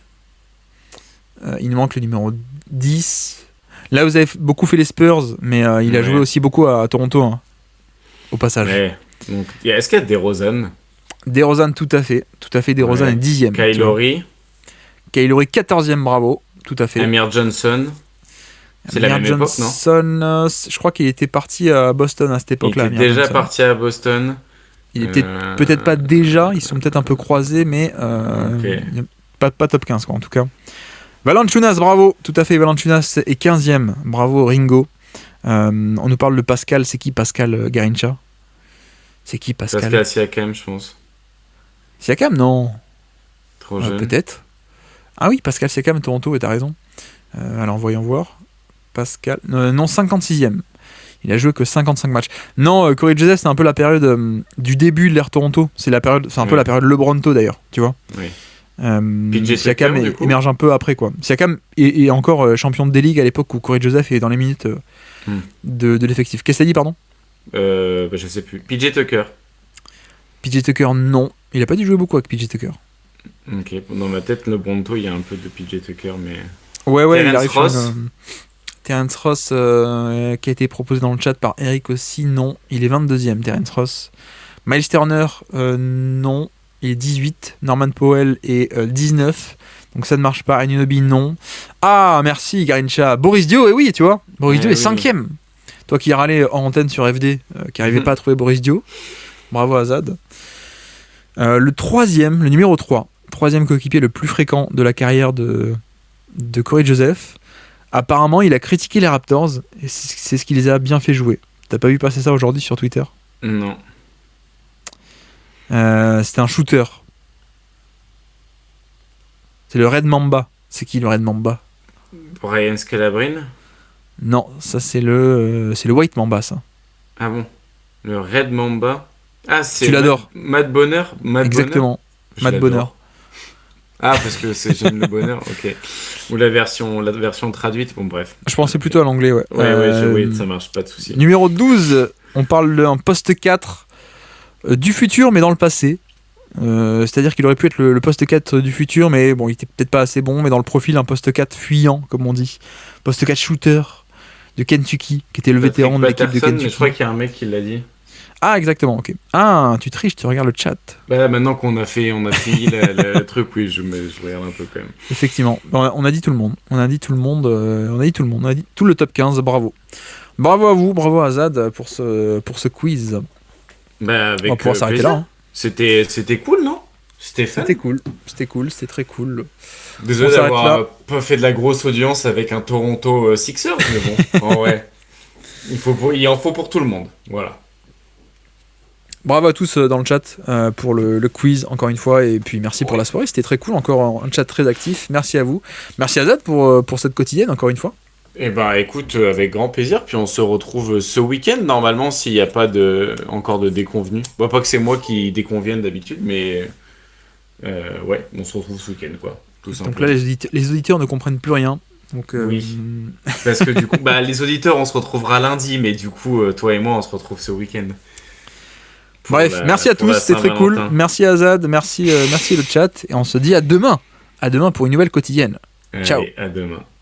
Il nous manque le numéro 10. Là, vous avez beaucoup fait les Spurs, mais il a joué aussi beaucoup à Toronto, hein, au passage. Ouais. Donc, est-ce qu'il y a DeRozan? DeRozan, tout à fait. DeRozan est 10e. Kyle Lowry, 14e, bravo. Tout à fait. Amir Johnson. C'est la même époque, non? Je crois qu'il était parti à Boston à cette époque-là. Il était déjà parti à Boston. Il était peut-être pas déjà, ils sont peut-être un peu croisés, mais pas top 15, quoi, en tout cas. Valanciunas, bravo, tout à fait, Valanciunas est 15e, bravo Ringo. On nous parle de Pascal, c'est qui Pascal Garrincha? C'est qui Pascal? Pascal Siakam, je pense. Siakam, non. Trop jeune. Peut-être. Ah oui, Pascal Siakam, Toronto, et t'as raison. Alors voyons voir. Pascal, non, 56e. Il a joué que 55 matchs. Non, Corey Joseph, c'est un peu la période du début de l'ère Toronto. C'est un peu la période LeBronto d'ailleurs, tu vois. Oui. Siakam émerge un peu après, quoi. Siakam est encore champion de D-League à l'époque où Corey Joseph est dans les minutes de l'effectif. Qu'est-ce que t'as dit, pardon? Je sais plus. PJ Tucker. PJ Tucker, non. Il a pas dû jouer beaucoup avec PJ Tucker. Ok, dans ma tête, LeBronto, il y a un peu de PJ Tucker, mais... Ouais, Terrence il arrive Ross. Terrence Ross, qui a été proposé dans le chat par Eric aussi, non. Il est 22e, Terrence Ross. Miles Turner, non. Il est 18. Norman Powell est 19. Donc ça ne marche pas. Anunoby, non. Ah, merci, Garrincha. Boris Dio, et oui, tu vois. Boris Dio est 5e. Toi qui râlais en antenne sur FD, qui n'arrivait pas à trouver Boris Dio. Bravo, Azad. Le troisième, le numéro 3. Troisième coéquipier le plus fréquent de la carrière de Corey Joseph. Apparemment, il a critiqué les Raptors et c'est ce qui les a bien fait jouer. T'as pas vu passer ça aujourd'hui sur Twitter? Non. C'était un shooter. C'est le Red Mamba. C'est qui le Red Mamba? Brian Scalabrine? Non, ça c'est le White Mamba, ça. Ah bon? Le Red Mamba? Ah, c'est... Tu l'adores. Matt Bonner? Exactement. Matt Bonner. Ah, parce que j'aime le bonheur, ok. Ou la version traduite, bon bref. Je pensais plutôt à l'anglais, ouais. Oui, ça marche, pas de souci. Numéro 12, on parle d'un poste 4 du futur, mais dans le passé. C'est-à-dire qu'il aurait pu être le poste 4 du futur, mais bon, il était peut-être pas assez bon, mais dans le profil, un poste 4 fuyant, comme on dit. Poste 4 shooter de Kentucky, qui était le vétéran de l'équipe de Kentucky. Mais je crois qu'il y a un mec qui l'a dit. Ah, exactement, ok. Ah, tu triches, tu regardes le chat. Bah, maintenant qu'on a fini le truc, oui, je regarde un peu quand même. Effectivement, on a dit tout le monde. On a dit tout le top 15, bravo. Bravo à vous, bravo à Azad pour ce quiz. Bah, avec on va pouvoir s'arrêter là. Hein. C'était cool, non? C'était fun. C'était cool, c'était très cool. Désolé d'avoir pas fait de la grosse audience avec un Toronto Sixers, mais bon, ouais. Il en faut pour tout le monde, voilà. Bravo à tous dans le chat pour le quiz, encore une fois, et puis merci pour la soirée, c'était très cool, encore un chat très actif, merci à vous. Merci à Zad pour cette quotidienne, encore une fois. Eh ben écoute, avec grand plaisir, puis on se retrouve ce week-end, normalement, s'il n'y a pas encore de déconvenus. Bon, pas que c'est moi qui déconvienne d'habitude, mais ouais, on se retrouve ce week-end, quoi, tout simplement. Donc là, les auditeurs ne comprennent plus rien. Donc, oui, parce que du coup, les auditeurs, on se retrouvera lundi, mais du coup, toi et moi, on se retrouve ce week-end. Bref, merci à tous, c'était très cool. Merci Azad, merci le chat, et on se dit à demain. À demain pour une nouvelle quotidienne. Allez, ciao. À demain.